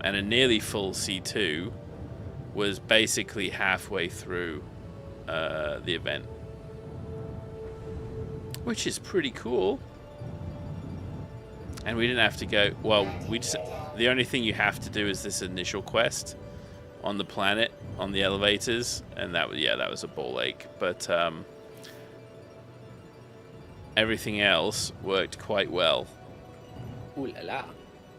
[SPEAKER 1] And a nearly full C2 was basically halfway through the event, which is pretty cool. And we didn't have to go, well, the only thing you have to do is this initial quest on the planet, on the elevators, and that was a ball ache. But everything else worked quite well.
[SPEAKER 3] Ooh la la.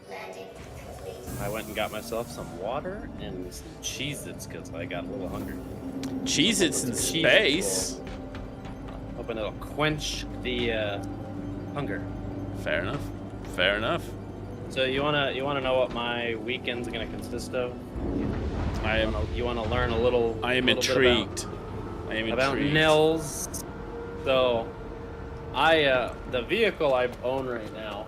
[SPEAKER 2] Landing complete.
[SPEAKER 3] I went and got myself some water and some Cheez-Its because I got a little hungry.
[SPEAKER 1] Cheez-Its in space?
[SPEAKER 3] Hoping it'll quench the hunger.
[SPEAKER 1] Fair enough. Fair enough.
[SPEAKER 3] So you wanna know what my weekend's gonna consist of? You wanna learn a little?
[SPEAKER 1] I am intrigued.
[SPEAKER 3] About Nils. So, the vehicle I own right now,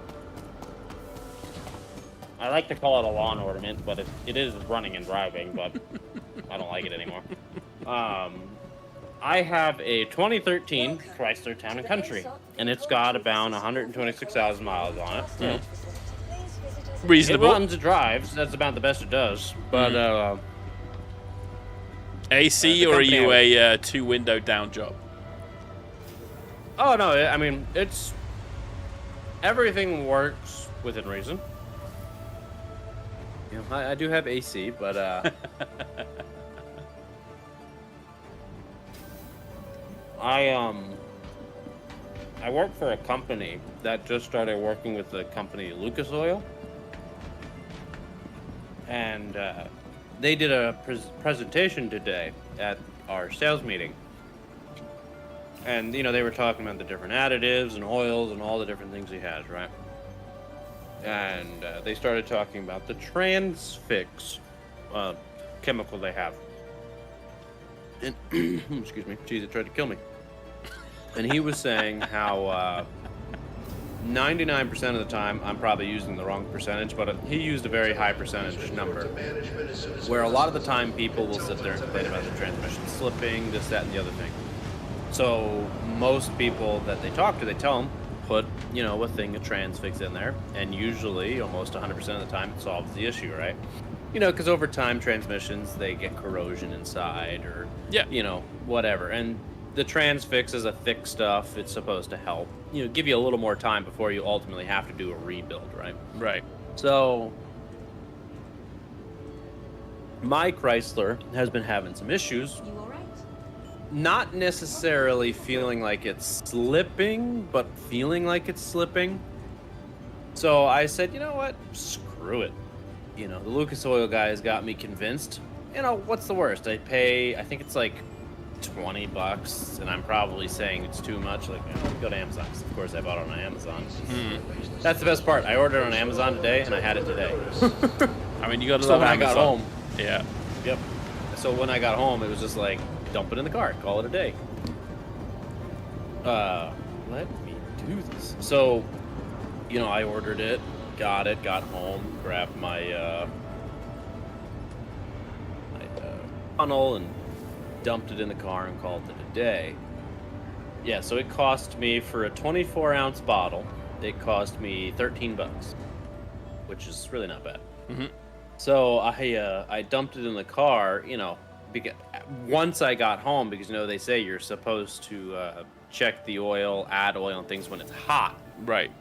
[SPEAKER 3] I like to call it a lawn ornament, but it is running and driving, but I don't like it anymore. I have a 2013 Chrysler Town & Country, and it's got about 126,000 miles on it.
[SPEAKER 1] Mm. Reasonable.
[SPEAKER 3] It runs, it drives. That's about the best it does. But
[SPEAKER 1] AC, or are you a 2-window down job?
[SPEAKER 3] Oh no! I mean, everything works within reason. You know, I do have AC, but I work for a company that just started working with the company Lucas Oil, and they did a presentation today at our sales meeting. And, you know, they were talking about the different additives and oils and all the different things he has, right? And they started talking about the transfix chemical they have. And, excuse me, geez, it tried to kill me. And he was saying how 99% of the time, I'm probably using the wrong percentage, but he used a very high percentage number. Where a lot of the time people will sit there and complain about the transmission slipping, this, that, and the other thing. So most people that they talk to, they tell them, put, you know, a thing of transfix in there, and usually, almost 100% of the time, it solves the issue, right? You know, because over time, transmissions, they get corrosion inside, or, you know, whatever. And the transfix is a thick stuff. It's supposed to help, you know, give you a little more time before you ultimately have to do a rebuild, right?
[SPEAKER 1] Right.
[SPEAKER 3] So my Chrysler has been having some issues.
[SPEAKER 5] You all right?
[SPEAKER 3] Not necessarily feeling like it's slipping, but feeling like it's slipping. So I said, you know what? Screw it. You know, the Lucas Oil guys got me convinced. You know, what's the worst? I pay, I think it's like $20, and I'm probably saying it's too much. Like, you know, go to Amazon. Of course, I bought it on Amazon. That's the best part. I ordered it on Amazon today, and I had it today.
[SPEAKER 1] I mean, you got to
[SPEAKER 3] So
[SPEAKER 1] love
[SPEAKER 3] when
[SPEAKER 1] Amazon.
[SPEAKER 3] I got home,
[SPEAKER 1] Yeah.
[SPEAKER 3] yep. So when I got home, it was just like, dump it in the car, call it a day. Let me do this. So, you know, I ordered it, got home, grabbed my funnel and dumped it in the car and called it a day. Yeah, so it cost me, for a 24-ounce bottle, it cost me $13, which is really not bad.
[SPEAKER 1] Mm-hmm.
[SPEAKER 3] So I dumped it in the car, you know, because once I got home, because, you know, they say you're supposed to check the oil, add oil and things when it's hot.
[SPEAKER 1] Right.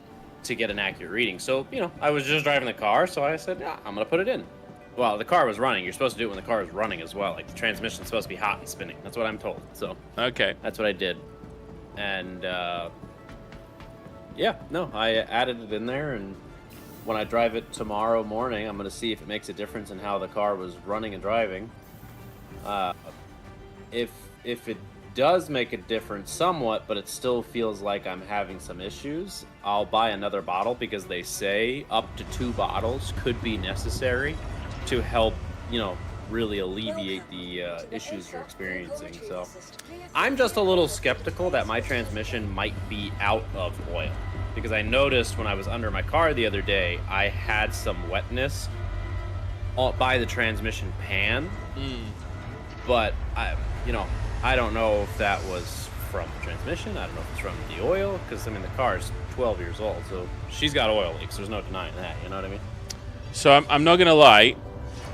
[SPEAKER 3] To get an accurate reading. So, you know, I was just driving the car, so I said, yeah, I'm going to put it in. Well, the car was running. You're supposed to do it when the car is running as well. Like, the transmission's supposed to be hot and spinning. That's what I'm told. So,
[SPEAKER 1] Okay.
[SPEAKER 3] that's what I did. And, yeah, no, I added it in there, and when I drive it tomorrow morning, I'm going to see if it makes a difference in how the car was running and driving. If it does make a difference somewhat, but it still feels like I'm having some issues, I'll buy another bottle, because they say up to 2 bottles could be necessary to help, you know, really alleviate the issues you're experiencing. So I'm just a little skeptical that my transmission might be out of oil, because I noticed when I was under my car the other day, I had some wetness by the transmission pan. But I don't know if that was from the transmission. I don't know if it's from the oil, because I mean the car's 12 years old, so she's got oil leaks. There's no denying that. You know what I mean?
[SPEAKER 1] So I'm not gonna lie.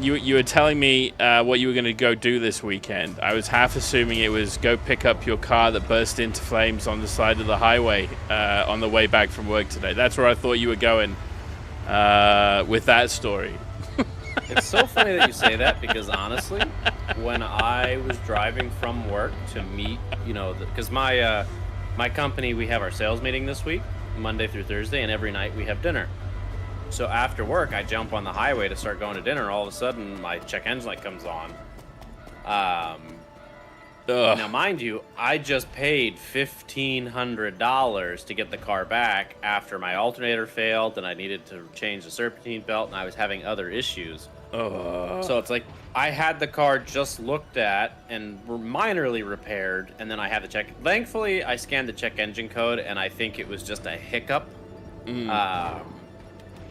[SPEAKER 1] You were telling me what you were gonna go do this weekend. I was half assuming it was go pick up your car that burst into flames on the side of the highway on the way back from work today. That's where I thought you were going with that story.
[SPEAKER 3] It's so funny that you say that, because honestly, when I was driving from work to meet, you know, because my company, we have our sales meeting this week, Monday through Thursday, and every night we have dinner. So after work, I jump on the highway to start going to dinner. All of a sudden, my check engine light comes on. Now, mind you, I just paid $1,500 to get the car back after my alternator failed, and I needed to change the serpentine belt, and I was having other issues. So it's like I had the car just looked at and minorly repaired, and then I had the check. Thankfully, I scanned the check engine code, and I think it was just a hiccup.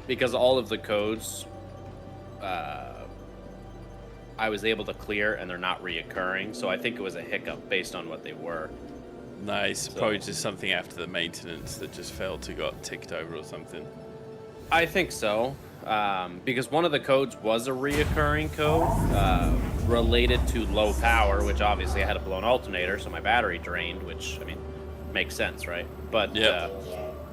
[SPEAKER 3] Because all of the codes I was able to clear, and they're not reoccurring. So I think it was a hiccup based on what they were.
[SPEAKER 1] Nice.
[SPEAKER 3] So,
[SPEAKER 1] Probably just something after the maintenance that just failed to got ticked over or something.
[SPEAKER 3] I think so. Because one of the codes was a reoccurring code related to low power, which obviously I had a blown alternator, so my battery drained, which, I mean, makes sense, right? But,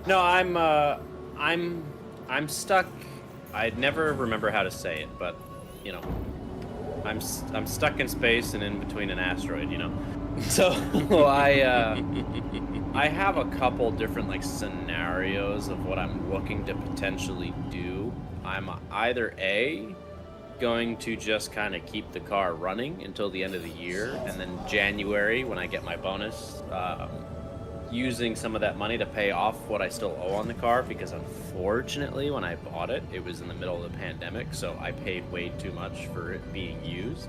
[SPEAKER 3] no, I'm stuck. I'd never remember how to say it, but you know, I'm stuck in space and in between an asteroid. You know, so I have a couple different like scenarios of what I'm looking to potentially do. I'm either going to just kind of keep the car running until the end of the year, and then January when I get my bonus, using some of that money to pay off what I still owe on the car, because unfortunately when I bought it, it was in the middle of the pandemic, so I paid way too much for it being used.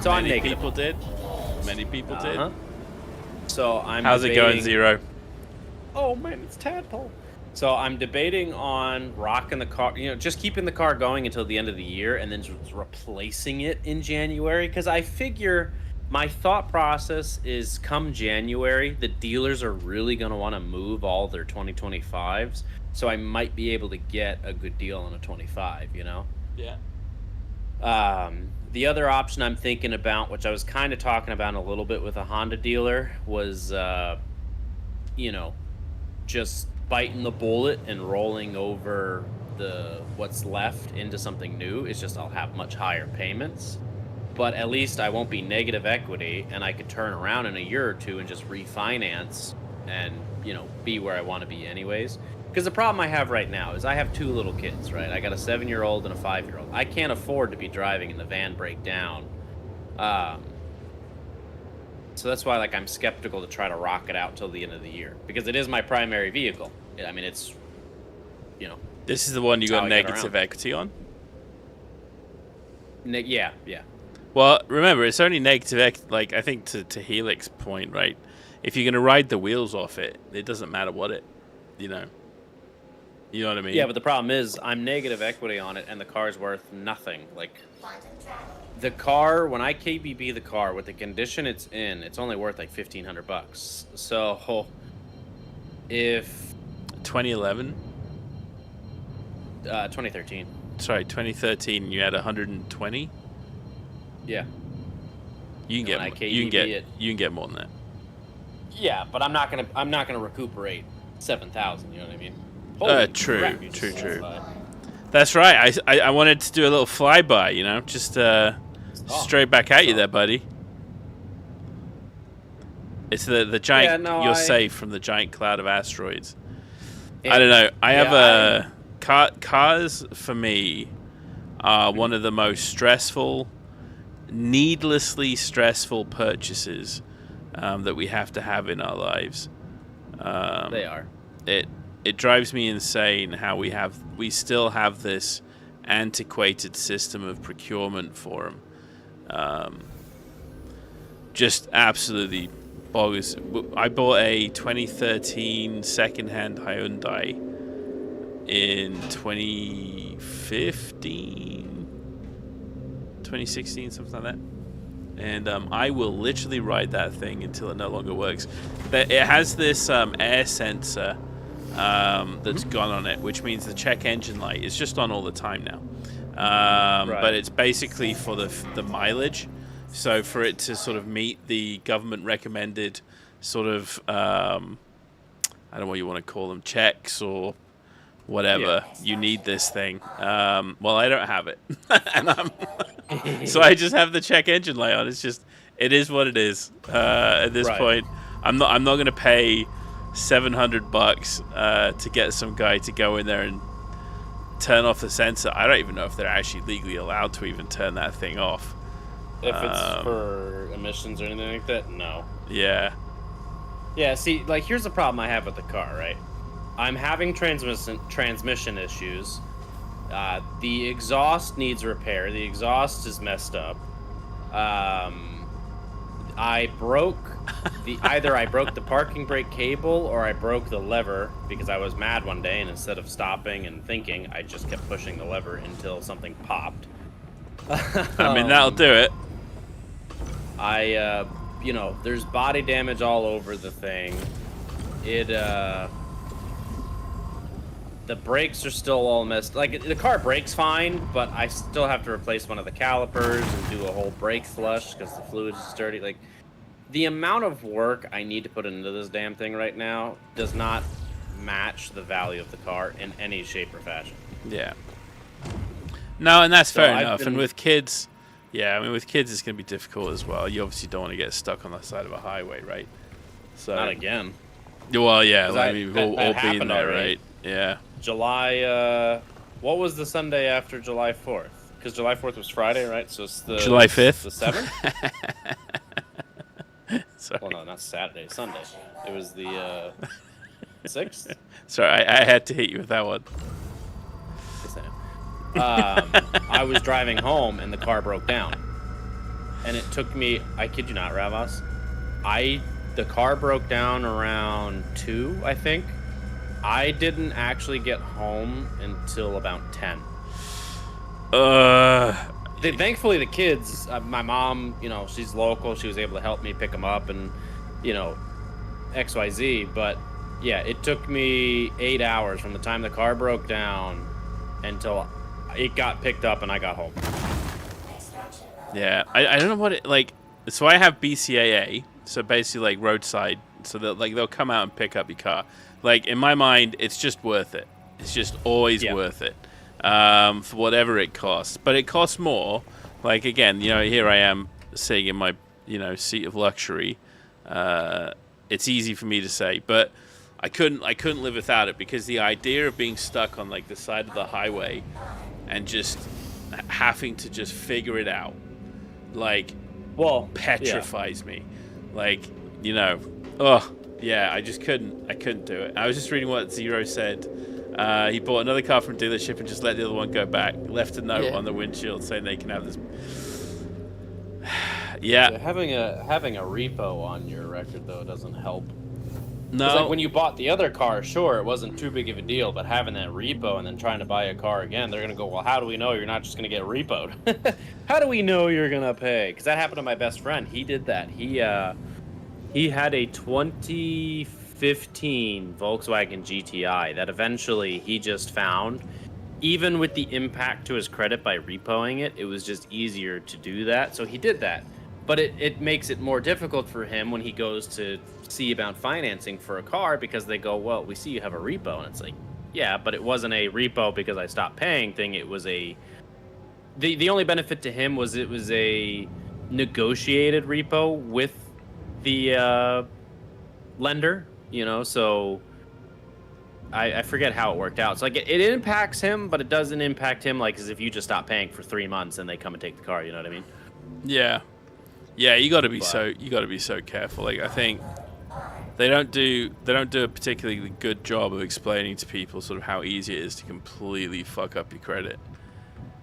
[SPEAKER 3] So
[SPEAKER 1] Many people did. Many people did.
[SPEAKER 3] So I'm
[SPEAKER 1] How's it going, Zero?
[SPEAKER 3] Oh man, it's Tadpole. So I'm debating on rocking the car, you know, just keeping the car going until the end of the year and then just replacing it in January. Because I figure my thought process is come January, the dealers are really going to want to move all their 2025s. So I might be able to get a good deal on a 25, you know?
[SPEAKER 1] Yeah.
[SPEAKER 3] The other option I'm thinking about, which I was kind of talking about a little bit with a Honda dealer, was, you know, just biting the bullet and rolling over what's left into something new. It's just I'll have much higher payments, but at least I won't be negative equity, and I could turn around in a year or two and just refinance and, you know, be where I want to be anyways. Because the problem I have right now is I have two little kids, right? I got a 7-year-old and a 5-year-old. I can't afford to be driving and the van break down. So that's why, like, I'm skeptical to try to rock it out till the end of the year, because it is my primary vehicle. I mean, it's, you know.
[SPEAKER 1] This is the one you got negative equity on?
[SPEAKER 3] Yeah.
[SPEAKER 1] Well, remember, it's only negative, like, I think to Helix's point, right? If you're going to ride the wheels off it, it doesn't matter what it, you know. You know what I mean?
[SPEAKER 3] Yeah, but the problem is I'm negative equity on it, and the car's worth nothing. Like, the car, when I KBB the car with the condition it's in, it's only worth like $1,500. So if
[SPEAKER 1] 2011,
[SPEAKER 3] 2013.
[SPEAKER 1] Sorry, 2013. You had 120.
[SPEAKER 3] Yeah.
[SPEAKER 1] You can get more than that.
[SPEAKER 3] Yeah, but I'm not gonna recuperate 7,000. You know what I mean?
[SPEAKER 1] True. That's right. I wanted to do a little flyby, you know, just straight back at you there, buddy. It's the giant.
[SPEAKER 3] Yeah, no,
[SPEAKER 1] you're safe from the giant cloud of asteroids. I don't know. I have cars for me are one of the most stressful, needlessly stressful purchases that we have to have in our lives.
[SPEAKER 3] They are.
[SPEAKER 1] It drives me insane how we still have this antiquated system of procurement for them. Just absolutely bogus. I bought a 2013 second-hand Hyundai in 2015, 2016, something like that. And I will literally ride that thing until it no longer works. It has this air sensor that's gone on it, which means the check engine light is just on all the time now.
[SPEAKER 3] Right.
[SPEAKER 1] But it's basically for the mileage. So for it to sort of meet the government recommended sort of, I don't know what you want to call them, checks or whatever, you need this thing. Well, I don't have it. And so I just have the check engine light on. It is what it is. At this point, I'm not going to pay $700 to get some guy to go in there and turn off the sensor. I don't even know if they're actually legally allowed to even turn that thing off.
[SPEAKER 3] If it's for emissions or anything like that, no.
[SPEAKER 1] Yeah.
[SPEAKER 3] Yeah, see, like, here's the problem I have with the car, right? I'm having transmission issues. The exhaust needs repair. The exhaust is messed up. I broke either I broke the parking brake cable or I broke the lever because I was mad one day, and instead of stopping and thinking, I just kept pushing the lever until something popped.
[SPEAKER 1] I mean, that'll do it.
[SPEAKER 3] You know, there's body damage all over the thing. The brakes are still all messed. Like, the car brakes fine, but I still have to replace one of the calipers and do a whole brake flush because the fluid is dirty. Like, the amount of work I need to put into this damn thing right now does not match the value of the car in any shape or fashion.
[SPEAKER 1] Yeah. No, and that's
[SPEAKER 3] So
[SPEAKER 1] fair
[SPEAKER 3] I've
[SPEAKER 1] enough.
[SPEAKER 3] been-
[SPEAKER 1] And with kids, yeah, I mean, with kids, it's going to be difficult as well. You obviously don't want to get stuck on the side of a highway, right? So.
[SPEAKER 3] Not again.
[SPEAKER 1] Well, yeah,
[SPEAKER 3] 'Cause
[SPEAKER 1] like,
[SPEAKER 3] I-
[SPEAKER 1] we've
[SPEAKER 3] that-
[SPEAKER 1] all
[SPEAKER 3] that
[SPEAKER 1] been
[SPEAKER 3] happened
[SPEAKER 1] there,
[SPEAKER 3] already.
[SPEAKER 1] right? Yeah.
[SPEAKER 3] July, what was the Sunday after July 4th? Because July 4th was Friday, right? So it's the...
[SPEAKER 1] July 5th?
[SPEAKER 3] The 7th?
[SPEAKER 1] Sorry.
[SPEAKER 3] Well, no, not Saturday, Sunday. It was the 6th?
[SPEAKER 1] Sorry, I had to hit you with that one.
[SPEAKER 3] I was driving home and the car broke down. And it took me, I kid you not, Ravos, the car broke down around 2, I think. I didn't actually get home until about 10. Thankfully, the kids, my mom, you know, she's local. She was able to help me pick them up and, you know, XYZ. But, yeah, it took me 8 hours from the time the car broke down until it got picked up and I got home.
[SPEAKER 1] Yeah, I don't know what it, like, so I have BCAA, so basically, like, roadside, so that, like, they'll come out and pick up your car. Like, in my mind, it's just worth it. It's just always worth it. For whatever it costs. But it costs more. Like, again, you know, here I am sitting in my, you know, seat of luxury. It's easy for me to say, but I couldn't live without it, because the idea of being stuck on, like, the side of the highway and just having to just figure it out, like, petrifies me. Like, you know, yeah, I couldn't do it. I was just reading what Zero said. He bought another car from a dealership and just let the other one go back. Left a note on the windshield saying they can have this. Yeah.
[SPEAKER 3] Having a repo on your record, though, doesn't help.
[SPEAKER 1] No.
[SPEAKER 3] Like when you bought the other car, sure, it wasn't too big of a deal, but having that repo and then trying to buy a car again, they're going to go, well, how do we know you're not just going to get repoed? How do we know you're going to pay? Because that happened to my best friend. He did that. He had a 2015 Volkswagen GTI that eventually he just found. Even with the impact to his credit by repoing it, it was just easier to do that. So he did that. But it makes it more difficult for him when he goes to see about financing for a car, because they go, well, we see you have a repo. And it's like, yeah, but it wasn't a repo because I stopped paying thing. It was the only benefit to him was it was a negotiated repo with the lender, you know, so I forget how it worked out. So like it impacts him, but it doesn't impact him like as if you just stop paying for 3 months and they come and take the car, you know what I mean?
[SPEAKER 1] Yeah. Yeah, you got to be so careful. Like, I think they don't do a particularly good job of explaining to people sort of how easy it is to completely fuck up your credit.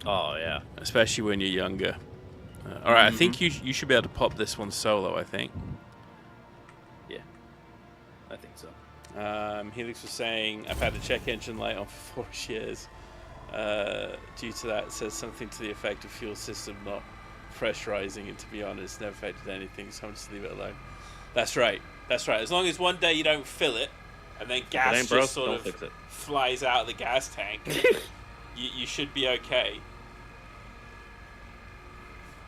[SPEAKER 3] Oh yeah,
[SPEAKER 1] especially when you're younger. All right, I think you should be able to pop this one solo, I think.
[SPEAKER 3] Yeah, I think so.
[SPEAKER 1] Helix was saying, I've had the check engine light on for 4 years. Due to that, it says something to the effect of fuel system not pressurizing, and to be honest, never affected anything, so I'm just leave it alone. That's right. As long as one day you don't fill it, and then gas just sort of flies out of the gas tank, you should be okay.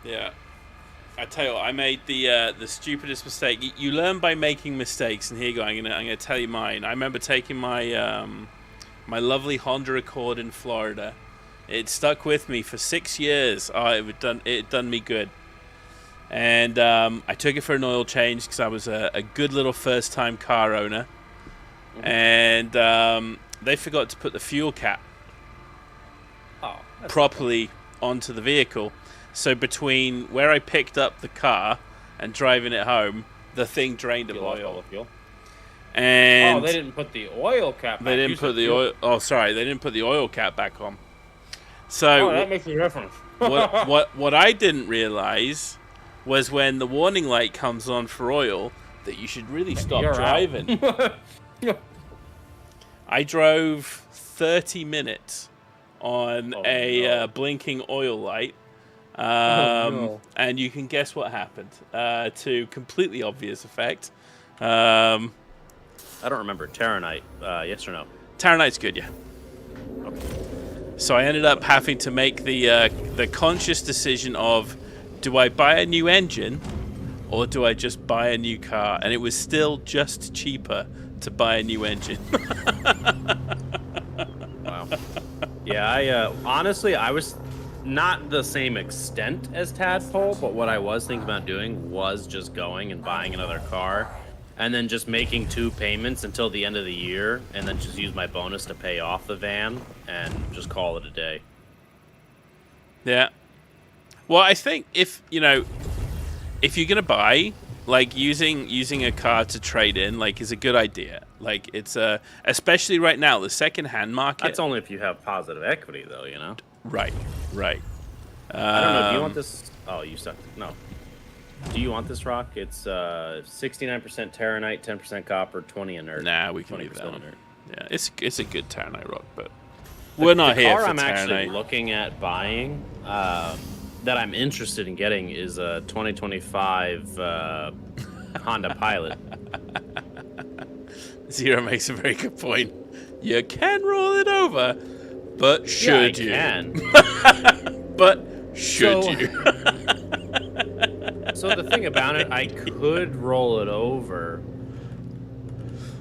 [SPEAKER 1] Yeah. I tell you what, I made the stupidest mistake. You learn by making mistakes, and here you go. I'm gonna tell you mine. I remember taking my my lovely Honda Accord in Florida. It stuck with me for 6 years. It had done me good. And I took it for an oil change because I was a good little first-time car owner. And they forgot to put the fuel cap properly onto the vehicle. So between where I picked up the car and driving it home, the thing drained of oil. And
[SPEAKER 3] they didn't put the oil cap back.
[SPEAKER 1] They didn't put the oil. Oh, sorry, they didn't put the oil cap back on. So
[SPEAKER 3] that makes a difference.
[SPEAKER 1] what I didn't realize was when the warning light comes on for oil that you should really stop driving. I drove 30 minutes on a blinking oil light. And you can guess what happened. To completely obvious effect.
[SPEAKER 3] I don't remember. Terranite, yes or no?
[SPEAKER 1] Terranite's good, yeah.
[SPEAKER 3] Okay.
[SPEAKER 1] So I ended up having to make the conscious decision of, do I buy a new engine or do I just buy a new car? And it was still just cheaper to buy a new engine.
[SPEAKER 3] Wow. Yeah, I honestly, I was not the same extent as Tadpole, but what I was thinking about doing was just going and buying another car, and then just making 2 payments until the end of the year, and then just use my bonus to pay off the van, and just call it a day.
[SPEAKER 1] Yeah. Well, I think if you're gonna buy, like using a car to trade in, like, is a good idea. Like, it's especially right now, the second-hand market.
[SPEAKER 3] That's only if you have positive equity, though, you know.
[SPEAKER 1] Right.
[SPEAKER 3] I don't know. Do you want this? Oh, you suck. No. Do you want this rock? It's 69% Terranite, 10% copper, 20 inert.
[SPEAKER 1] Nah, we can leave that one.
[SPEAKER 3] Inert.
[SPEAKER 1] Yeah, it's a good Terranite rock, but we're not here for
[SPEAKER 3] The car I'm
[SPEAKER 1] Terranite.
[SPEAKER 3] actually looking at buying, that I'm interested in getting, is a 2025 Honda Pilot.
[SPEAKER 1] Zero makes a very good point. You can roll it over, but should you?
[SPEAKER 3] Can.
[SPEAKER 1] But should you?
[SPEAKER 3] So the thing about it, I could roll it over,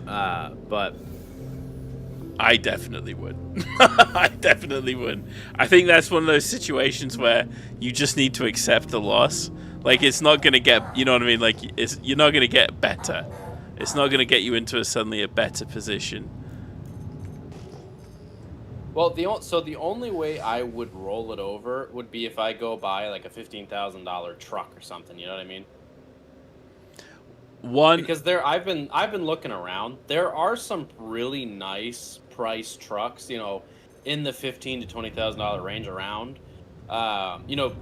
[SPEAKER 3] but
[SPEAKER 1] I definitely would. I definitely would. I think that's one of those situations where you just need to accept the loss. Like, it's not going to get, you know what I mean? Like, you're not going to get better. It's not going to get you into suddenly a better position.
[SPEAKER 3] well, the only way I would roll it over would be if I go buy like a $15,000 truck or something. You know what I mean? Because I've been looking around. There are some really nice price trucks, in the $15,000 to $20,000 range around.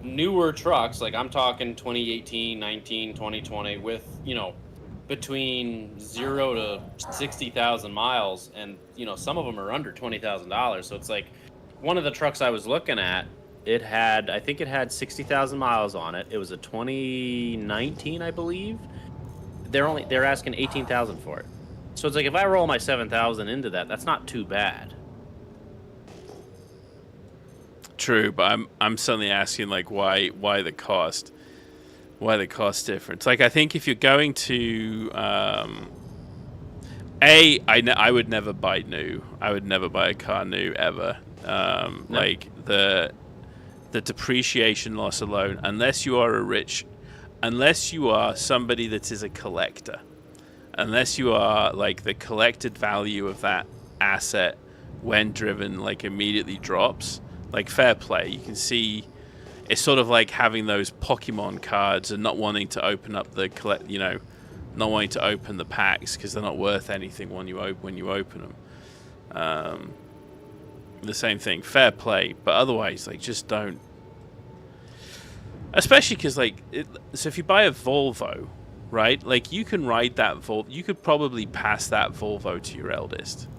[SPEAKER 3] Newer trucks, like I'm talking 2018, 19, 2020, with between 0 to 60,000 miles, and some of them are under $20,000. So it's like, one of the trucks I was looking at, I think it had 60,000 miles on it. It was a 2019, I believe. They're asking 18,000 for it. So it's like, if I roll my 7,000 into that, that's not too bad.
[SPEAKER 1] True, but I'm suddenly asking, like, why the cost? Why the cost difference? Like, I think if you're going to, I would never buy new. I would never buy a car new ever. No. Like, the depreciation loss alone, unless you are somebody that is a collector, unless you are like the collected value of that asset when driven, like, immediately drops. Like, fair play. You can see it's sort of like having those Pokemon cards and not wanting to open up not wanting to open the packs because they're not worth anything when you open them. The same thing, fair play. But otherwise, like, just don't. Especially because, so if you buy a Volvo, right? Like, you can ride that Volvo. You could probably pass that Volvo to your eldest.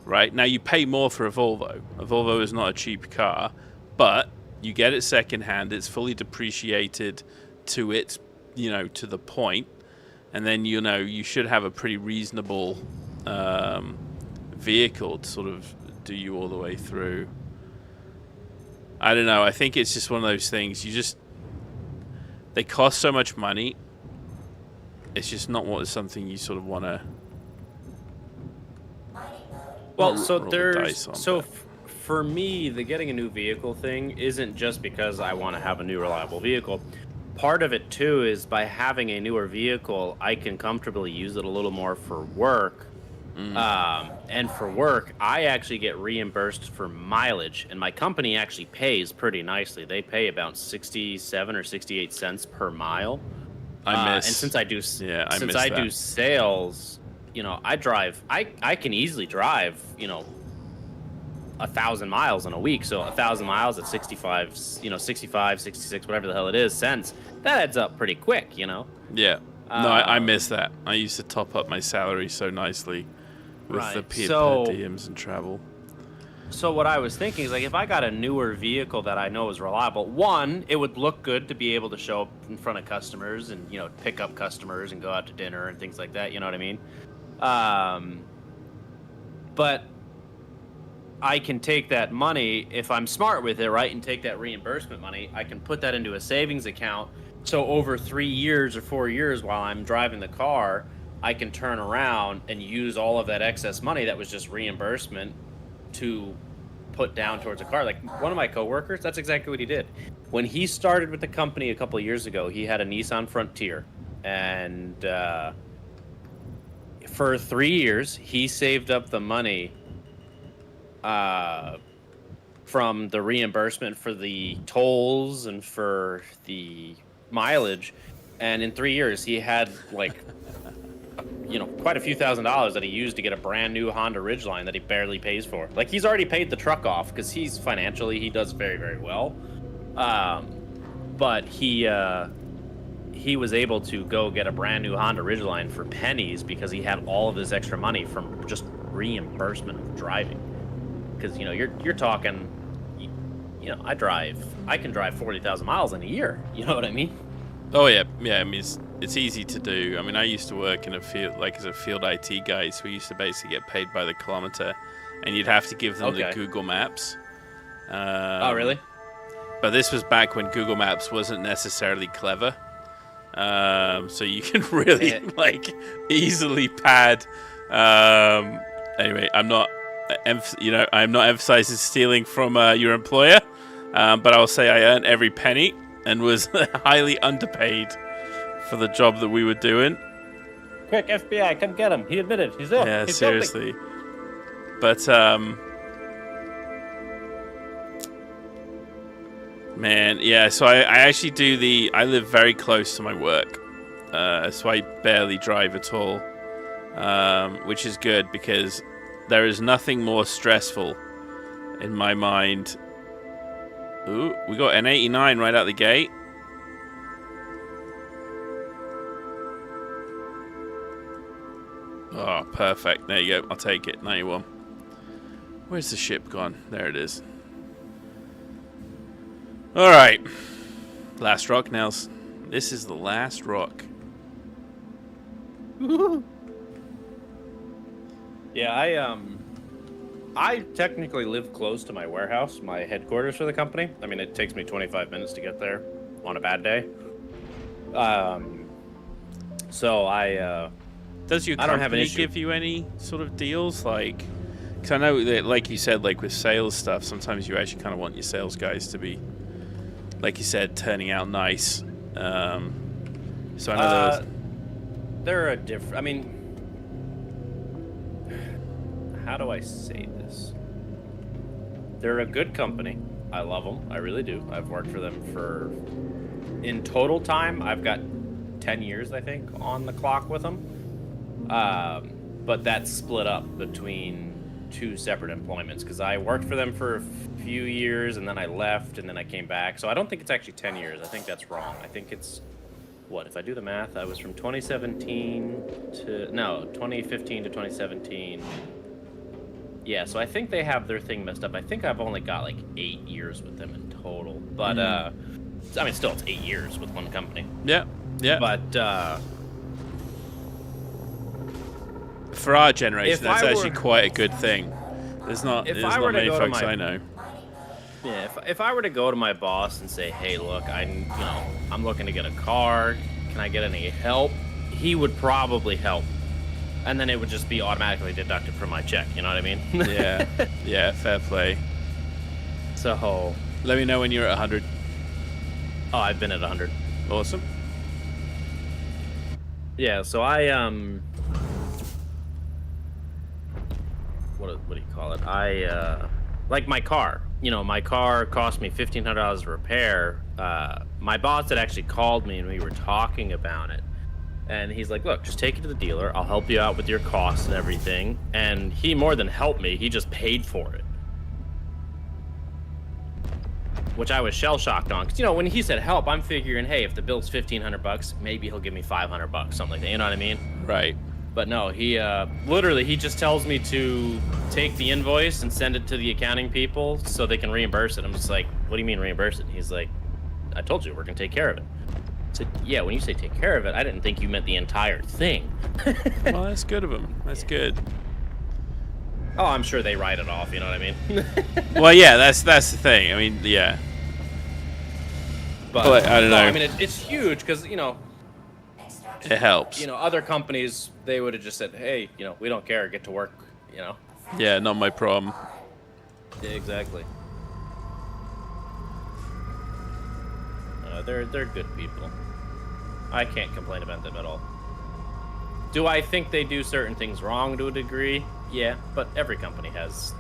[SPEAKER 1] Right? Now, you pay more for a Volvo. A Volvo is not a cheap car, but you get it secondhand. It's fully depreciated to its, to the point. And then, you should have a pretty reasonable vehicle to sort of do you all the way through. I don't know. I think it's just one of those things. They cost so much money. It's just not something you sort of want to.
[SPEAKER 3] Well, for me, the getting a new vehicle thing isn't just because I want to have a new reliable vehicle. Part of it too is by having a newer vehicle, I can comfortably use it a little more for work. And for work, I actually get reimbursed for mileage, and my company actually pays pretty nicely. They pay about 67 or 68 cents per mile. And since I do sales, I can easily drive, 1,000 miles in a week. So 1,000 miles at 65, 66, whatever the hell it is, cents. That adds up pretty quick,
[SPEAKER 1] Yeah. No, I miss that. I used to top up my salary so nicely with the per diems and travel.
[SPEAKER 3] So what I was thinking is, like, if I got a newer vehicle that I know is reliable, one, it would look good to be able to show up in front of customers and, pick up customers and go out to dinner and things like that. You know what I mean? But I can take that money, if I'm smart with it, right, and take that reimbursement money, I can put that into a savings account. So over 3 years or 4 years while I'm driving the car, I can turn around and use all of that excess money that was just reimbursement to put down towards a car. Like one of my coworkers, that's exactly what he did. When he started with the company a couple of years ago, he had a Nissan Frontier, and for 3 years he saved up the money from the reimbursement for the tolls and for the mileage, and in 3 years he had like quite a few $1,000s that he used to get a brand new Honda Ridgeline that he barely pays for. Like he's already paid the truck off because he's financially he does very, very well, but he was able to go get a brand new Honda Ridgeline for pennies because he had all of this extra money from just reimbursement of driving. Because you're talking, I can drive 40,000 miles in a year. You know what I mean?
[SPEAKER 1] Oh yeah. I mean, it's easy to do. I mean, I used to work in a field, like as a field IT guy, so we used to basically get paid by the kilometer, and you'd have to give them the Google Maps.
[SPEAKER 3] Oh really?
[SPEAKER 1] But this was back when Google Maps wasn't necessarily clever. So you can really easily pad. Anyway, I'm not emphasizing stealing from your employer, but I'll say I earned every penny and was highly underpaid for the job that we were doing.
[SPEAKER 3] Quick, FBI, come get him. He admitted. He's there.
[SPEAKER 1] Yeah,
[SPEAKER 3] He's
[SPEAKER 1] seriously. But man, yeah. So I actually I live very close to my work, so I barely drive at all, which is good because there is nothing more stressful in my mind. Ooh, we got an 89 right out the gate. Oh, perfect. There you go. I'll take it. 91. Where's the ship gone? There it is. All right. Last rock, Nels. This is the last rock.
[SPEAKER 3] Yeah, I technically live close to my warehouse, my headquarters for the company. I mean, it takes me 25 minutes to get there on a bad day. So
[SPEAKER 1] does your company give you any sort of deals? Like, because I know that, like you said, like with sales stuff, sometimes you actually kind of want your sales guys to be, like you said, turning out nice. So I know
[SPEAKER 3] they're a different. I mean, how do I say this? They're a good company. I love them. I really do. I've worked for them for, in total time, I've got 10 years, I think, on the clock with them. But that's split up between two separate employments because I worked for them for a few years and then I left and then I came back. So I don't think it's actually 10 years. I think that's wrong. I think it's, what, if I do the math, I was from 2015 to 2017. Yeah, so I think they have their thing messed up. I think I've only got like 8 years with them in total. But, I mean, still, it's 8 years with one company.
[SPEAKER 1] Yeah.
[SPEAKER 3] But,
[SPEAKER 1] for our generation, that's actually quite a good thing. There's not many folks I know.
[SPEAKER 3] Yeah, if I were to go to my boss and say, "Hey, look, I'm looking to get a car. Can I get any help?" He would probably help, and then it would just be automatically deducted from my check. You know what I mean?
[SPEAKER 1] Yeah, fair play.
[SPEAKER 3] So
[SPEAKER 1] let me know when you're at 100.
[SPEAKER 3] Oh, I've been at 100.
[SPEAKER 1] Awesome.
[SPEAKER 3] Yeah, so I what do you call it? Like my car. You know, my car cost me $1,500 to repair. My boss had actually called me and we were talking about it. And he's like, "Look, just take it to the dealer. I'll help you out with your costs and everything." And he more than helped me. He just paid for it. Which I was shell-shocked on. Because, when he said help, I'm figuring, hey, if the bill's $1,500, maybe he'll give me $500, something like that. You know what I mean?
[SPEAKER 1] Right.
[SPEAKER 3] But no, he literally, he just tells me to take the invoice and send it to the accounting people so they can reimburse it. I'm just like, "What do you mean reimburse it?" He's like, "I told you, we're going to take care of it." I said, "Yeah, when you say take care of it, I didn't think you meant the entire thing."
[SPEAKER 1] Well, that's good of him. That's good.
[SPEAKER 3] Oh, I'm sure they write it off, you know what I mean?
[SPEAKER 1] Well, yeah, that's the thing. I mean, yeah. But I don't know.
[SPEAKER 3] I mean, it's huge because,
[SPEAKER 1] It helps.
[SPEAKER 3] You know, other companies, they would have just said, hey, you know, we don't care, get to work, you know.
[SPEAKER 1] Yeah, not my problem.
[SPEAKER 3] Yeah, exactly. They're good people. I can't complain about them at all. Do I think they do certain things wrong to a degree? Yeah, but every company has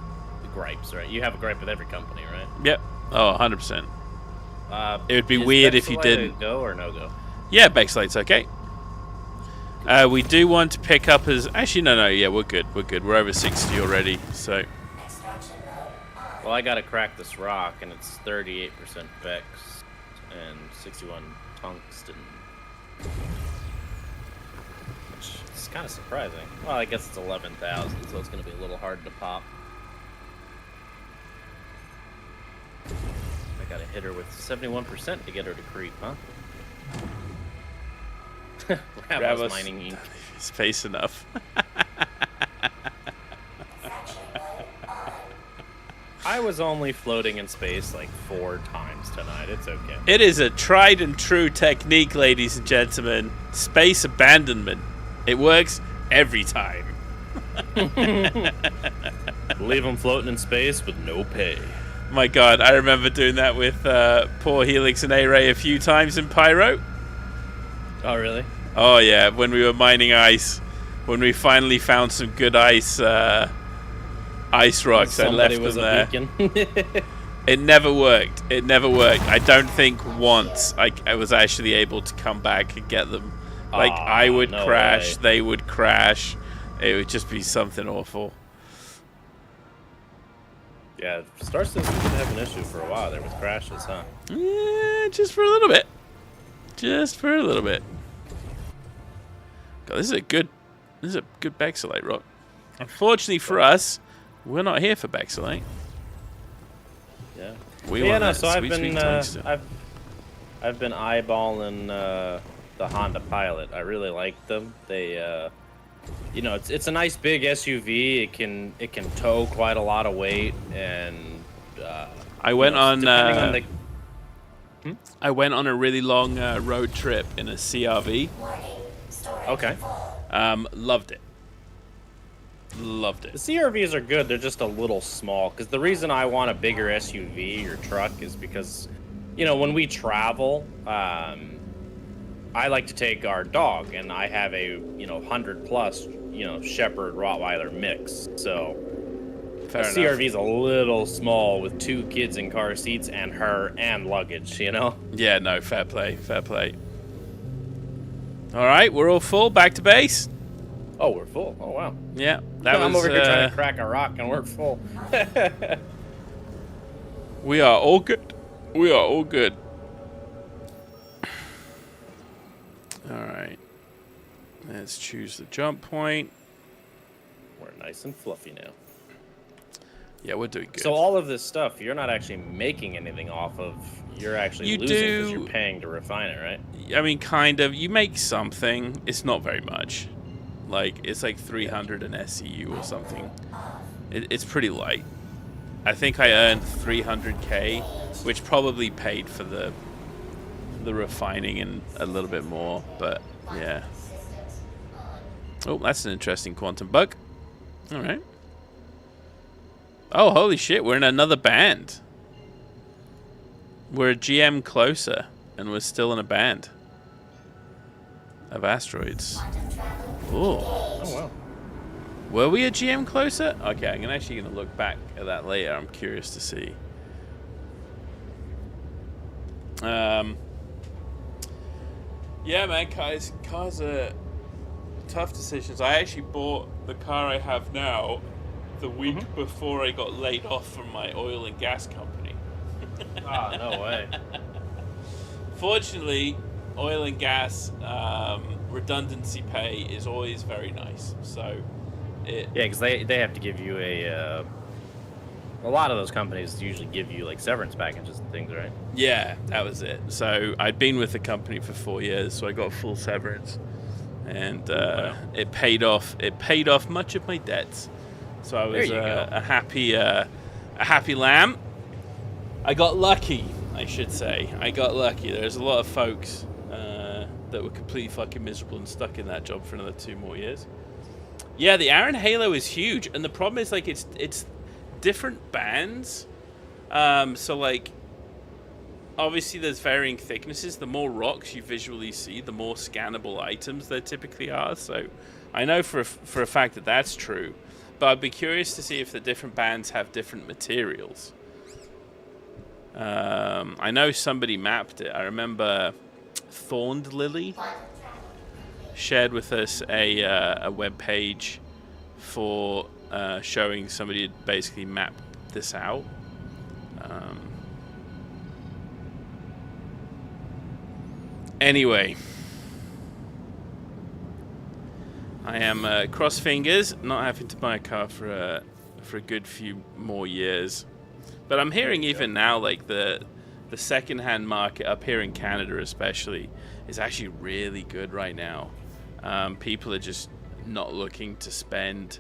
[SPEAKER 3] gripes, right? You have a gripe with every company, right?
[SPEAKER 1] Yep. Oh, 100%. It would be weird if you didn't.
[SPEAKER 3] Go or no go?
[SPEAKER 1] Yeah, Backslate's okay. We do want to pick up as... Actually, no. Yeah, we're good. We're good. We're over 60 already, so...
[SPEAKER 3] Well, I gotta crack this rock, and it's 38% Bex and 61 tungsten. Which is kind of surprising. Well, I guess it's 11,000, so it's gonna be a little hard to pop. I gotta hit her with 71% to get her to creep, huh? Ravos mining ink.
[SPEAKER 1] Space enough.
[SPEAKER 3] I was only floating in space like 4 times tonight. It's okay.
[SPEAKER 1] It is a tried and true technique, ladies and gentlemen. Space abandonment. It works every time.
[SPEAKER 3] Leave them floating in space with no pay.
[SPEAKER 1] My God, I remember doing that with poor Helix and A-Ray a few times in Pyro.
[SPEAKER 3] Oh, really?
[SPEAKER 1] Oh, yeah, when we were mining ice. When we finally found some good ice rocks, I left them there. It never worked. It never worked. I don't think once I was actually able to come back and get them. Like, I would crash, they would crash. It would just be something awful.
[SPEAKER 3] Yeah, StarCitizen did have an issue for a while there with crashes, huh?
[SPEAKER 1] Yeah, just for a little bit. Just for a little bit. God, this is a good Bexalite rock. Unfortunately for us, we're not here for Bexalite.
[SPEAKER 3] Yeah.
[SPEAKER 1] We want that
[SPEAKER 3] so
[SPEAKER 1] sweet tungsten.
[SPEAKER 3] I've been eyeballing the Honda Pilot. I really like them. They you know, it's a nice big SUV. It can tow quite a lot of weight, and
[SPEAKER 1] I went on
[SPEAKER 3] I
[SPEAKER 1] went on a really long road trip in a CRV.
[SPEAKER 3] Okay.
[SPEAKER 1] Loved it. Loved it.
[SPEAKER 3] The CRVs are good. They're just a little small. Because the reason I want a bigger SUV or truck is because, you know, when we travel, I like to take our dog, and I have a 100+ Shepherd Rottweiler mix. So
[SPEAKER 1] Fair enough.
[SPEAKER 3] CRV's a little small with 2 kids in car seats and her and luggage. You know.
[SPEAKER 1] Yeah. No. Fair play. Fair play. All right, we're all full. Back to base.
[SPEAKER 3] Oh, we're full. Oh, wow.
[SPEAKER 1] Yeah,
[SPEAKER 3] I'm over here trying to crack a rock, and we're full.
[SPEAKER 1] We are all good. We are all good. All right. Let's choose the jump point.
[SPEAKER 3] We're nice and fluffy now.
[SPEAKER 1] Yeah, we're doing good.
[SPEAKER 3] So all of this stuff, you're not actually making anything off of. You're actually losing because you're paying to refine it, right?
[SPEAKER 1] I mean, kind of. You make something. It's not very much. Like, it's like 300 an SCU or something. It's pretty light. I think I earned 300k, which probably paid for the refining and a little bit more, but yeah. Oh, that's an interesting quantum bug. All right. Oh, holy shit, we're in another band. We're a GM closer, and we're still in a band of asteroids. Ooh.
[SPEAKER 3] Oh, wow.
[SPEAKER 1] Were we a GM closer? Okay, I'm actually going to look back at that later. I'm curious to see. Yeah, man, cars are tough decisions. I actually bought the car I have now the week before I got laid off from my oil and gas company.
[SPEAKER 3] No way.
[SPEAKER 1] Fortunately, oil and gas redundancy pay is always very nice. So,
[SPEAKER 3] yeah, because they have to give you a lot of those companies usually give you like severance packages and things, right?
[SPEAKER 1] Yeah, that was it. So I'd been with the company for 4 years, so I got full severance, and it paid off. It paid off much of my debts. So I was a happy lamb. I got lucky, I should say. I got lucky. There's a lot of folks that that were completely fucking miserable and stuck in that job for another 2 more years. Yeah, the Aaron Halo is huge, and the problem is like it's different bands. So like, obviously there's varying thicknesses. The more rocks you visually see, the more scannable items there typically are. So I know for a fact that that's true, but I'd be curious to see if the different bands have different materials. I know somebody mapped it. I remember Thorned Lily shared with us a web page for showing somebody had basically mapped this out. Anyway, I am cross fingers, not having to buy a car for a good few more years. But I'm hearing even now, like the second-hand market up here in Canada, especially, is actually really good right now. People are just not looking to spend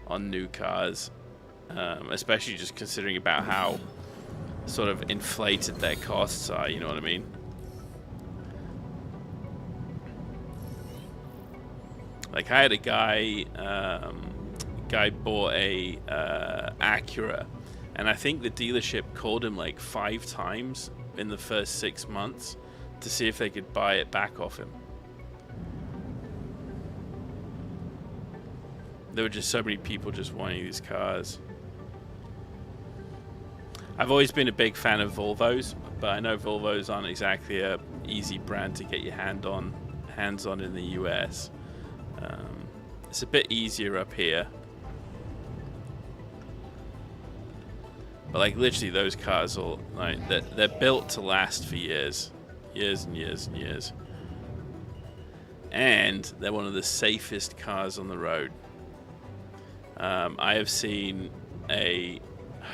[SPEAKER 1] on new cars, especially just considering about how sort of inflated their costs are. You know what I mean? Like I had a guy bought a Acura. And I think the dealership called him like 5 times in the first 6 months to see if they could buy it back off him. There were just so many people just wanting these cars. I've always been a big fan of Volvos, but I know Volvos aren't exactly a easy brand to get your hands on in the US. It's a bit easier up here. But like literally those cars all like they're built to last for years and years and years. And they're one of the safest cars on the road. I have seen a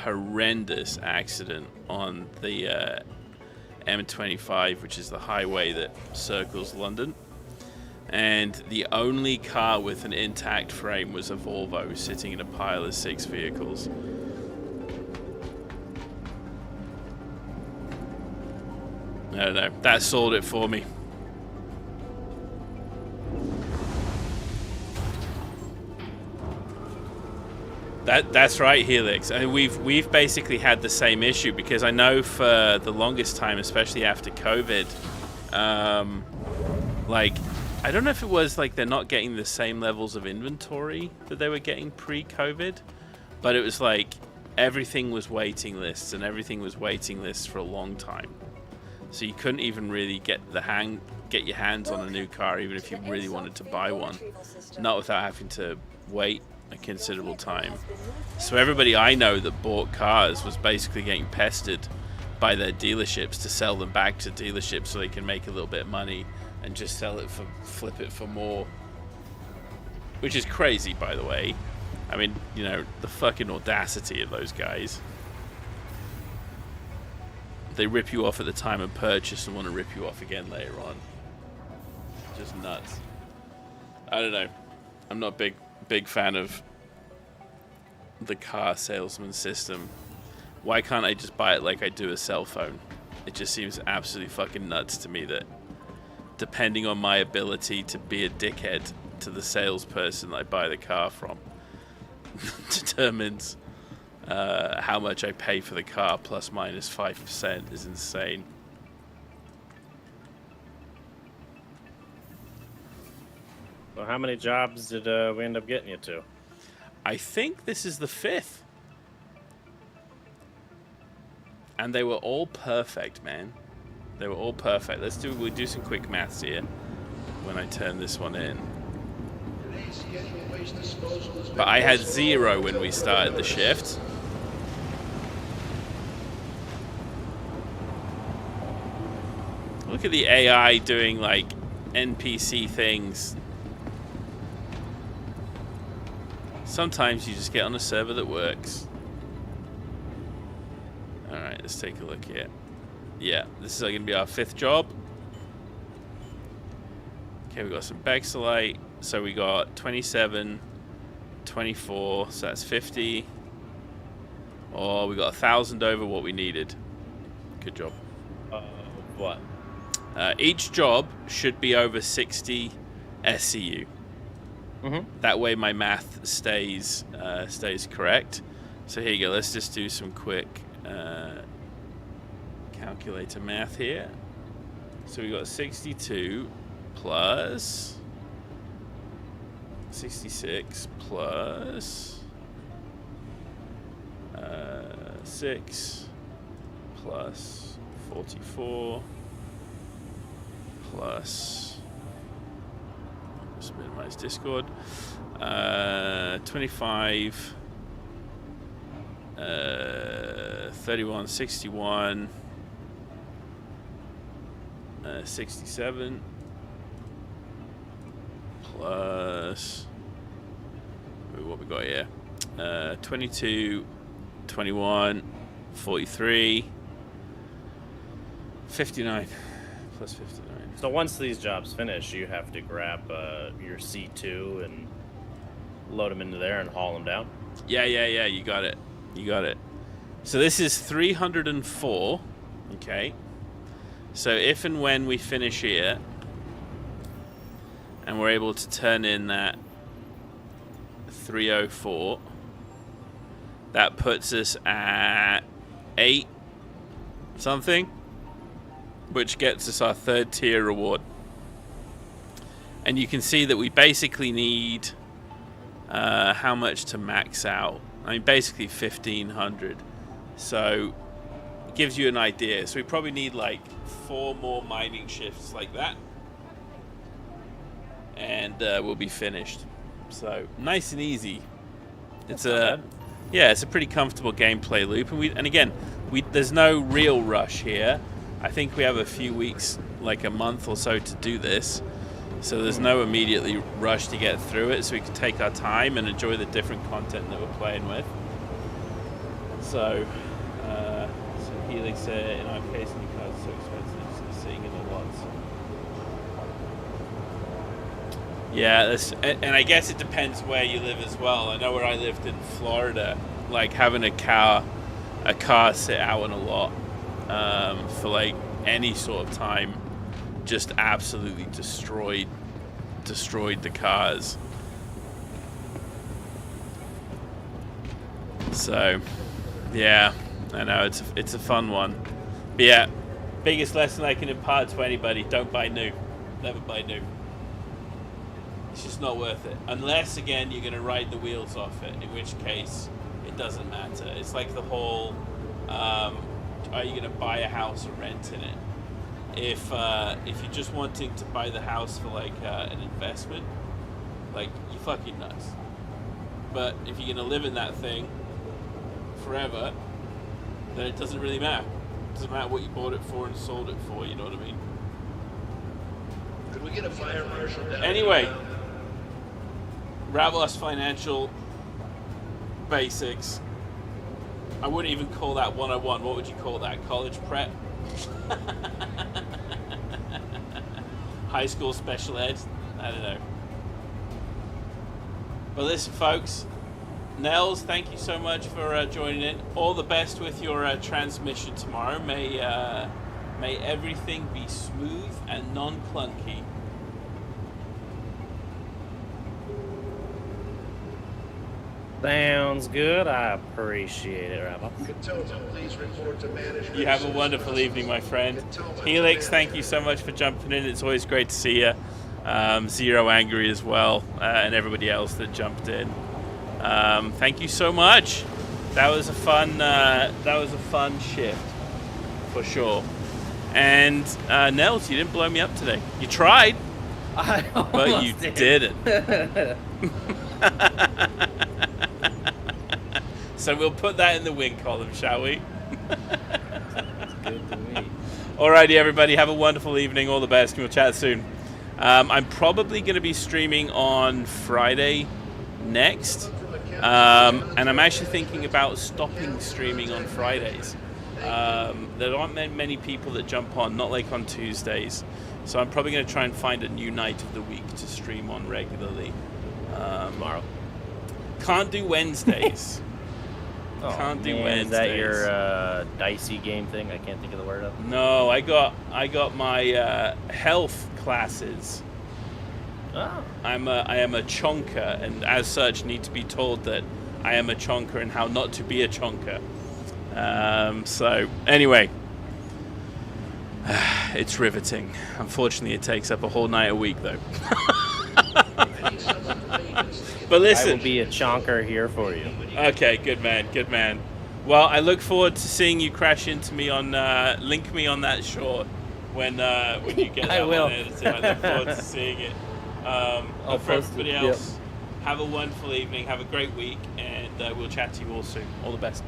[SPEAKER 1] horrendous accident on the M25, which is the highway that circles London. And the only car with an intact frame was a Volvo sitting in a pile of 6 vehicles. I don't know. That sold it for me. That's right, Helix. I mean, we've basically had the same issue because I know for the longest time, especially after COVID, like I don't know if it was like they're not getting the same levels of inventory that they were getting pre-COVID, but it was like everything was waiting lists and everything was waiting lists for a long time. So you couldn't even really get your hands on a new car, even if you really wanted to buy one, not without having to wait a considerable time. So everybody I know that bought cars was basically getting pestered by their dealerships to sell them back to dealerships so they can make a little bit of money and just flip it for more. Which is crazy, by the way. I mean, you know, the fucking audacity of those guys. They rip you off at the time of purchase and want to rip you off again later on. Just nuts. I don't know. I'm not a big fan of the car salesman system. Why can't I just buy it like I do a cell phone? It just seems absolutely fucking nuts to me that depending on my ability to be a dickhead to the salesperson I buy the car from determines how much I pay for the car plus minus 5% is insane.
[SPEAKER 3] Well, how many jobs did we end up getting you to?
[SPEAKER 1] I think this is the 5th. And they were all perfect, man. They were all perfect. We'll do some quick maths here when I turn this one in. But I had 0 when we started the shift. Look at the AI doing like NPC things. Sometimes you just get on a server that works. Alright, let's take a look here. Yeah, this is going to be our 5th job. Okay, we got some Bexelite. So we got 27, 24, so that's 50. Oh, we got 1,000 over what we needed. Good job.
[SPEAKER 3] What?
[SPEAKER 1] Each job should be over 60 SCU. That way my math stays correct. So here you go. Let's just do some quick calculator math here. So we got 62 plus 66 plus 6 plus 44 plus, let's minimize Discord, 25, 31, 61, 67 plus, what we got here, 22, 21, 43, 59 plus 59.
[SPEAKER 3] So once these jobs finish, you have to grab your C2 and load them into there and haul them down?
[SPEAKER 1] Yeah, you got it. So this is 304, okay? So if and when we finish here, and we're able to turn in that 304, that puts us at 8 something, which gets us our 3rd tier reward. And you can see that we basically need how much to max out. I mean, basically 1,500. So it gives you an idea. So we probably need like 4 more mining shifts like that, and we'll be finished. So nice and easy. It's a pretty comfortable gameplay loop, and again, there's no real rush here. I think we have a few weeks, like a month or so, to do this. So there's no immediately rush to get through it, so we can take our time and enjoy the different content that we're playing with. So, Helix, in our case, new cars are so expensive, so seeing in the lots. Yeah, and I guess it depends where you live as well. I know where I lived in Florida, like having a car sit out in a lot for like any sort of time just absolutely destroyed the cars. So yeah, I know it's a fun one. But yeah, biggest lesson I can impart to anybody: don't buy new. Never buy new. It's just not worth it, unless again you're going to ride the wheels off it, in which case it doesn't matter. It's like the whole are you going to buy a house or rent in it? If you're just wanting to buy the house for like an investment, like, you're fucking nuts. But if you're gonna live in that thing forever, then it doesn't really matter. It doesn't matter what you bought it for and sold it for. You know what I mean?
[SPEAKER 4] Could we get a fire marshal down?
[SPEAKER 1] Anyway, Ravos Financial Basics. I wouldn't even call that 101. What would you call that? College prep? High school special ed? I don't know. But listen, folks, Nels, thank you so much for joining in. All the best with your transmission tomorrow. May everything be smooth and non-clunky.
[SPEAKER 3] Sounds good. I appreciate it, Rabbi.
[SPEAKER 4] Please report to management.
[SPEAKER 1] You have a wonderful evening, my friend. Helix, thank you so much for jumping in. It's always great to see you. Zero Angry as well, and everybody else that jumped in. Thank you so much. That was a fun shift for sure. And Nels, you didn't blow me up today. You tried, but you didn't. So we'll put that in the win column, shall we?
[SPEAKER 3] Sounds good to me.
[SPEAKER 1] Alrighty, everybody. Have a wonderful evening. All the best. We'll chat soon. I'm probably going to be streaming on Friday next. And I'm actually thinking about stopping streaming on Fridays. There aren't many people that jump on, not like on Tuesdays. So I'm probably going to try and find a new night of the week to stream on regularly.
[SPEAKER 3] Tomorrow.
[SPEAKER 1] Can't do Wednesdays.
[SPEAKER 3] Oh,
[SPEAKER 1] Can't do
[SPEAKER 3] man,
[SPEAKER 1] Wednesdays.
[SPEAKER 3] is that your dicey game thing? I can't think of the word of.
[SPEAKER 1] No, I got my health classes.
[SPEAKER 3] Oh.
[SPEAKER 1] I am a chonker, and as such need to be told that I am a chonker and how not to be a chonker. So anyway, it's riveting. Unfortunately, it takes up a whole night a week, though. But listen,
[SPEAKER 3] I will be a chonker here for you.
[SPEAKER 1] Okay, good man, good man. Well, I look forward to seeing you crash into me on link me on that shore when you get that
[SPEAKER 3] I will.
[SPEAKER 1] one edited. I look forward to seeing it. But for
[SPEAKER 3] post
[SPEAKER 1] everybody
[SPEAKER 3] it,
[SPEAKER 1] else, have a wonderful evening, have a great week, and we'll chat to you all soon. All the best.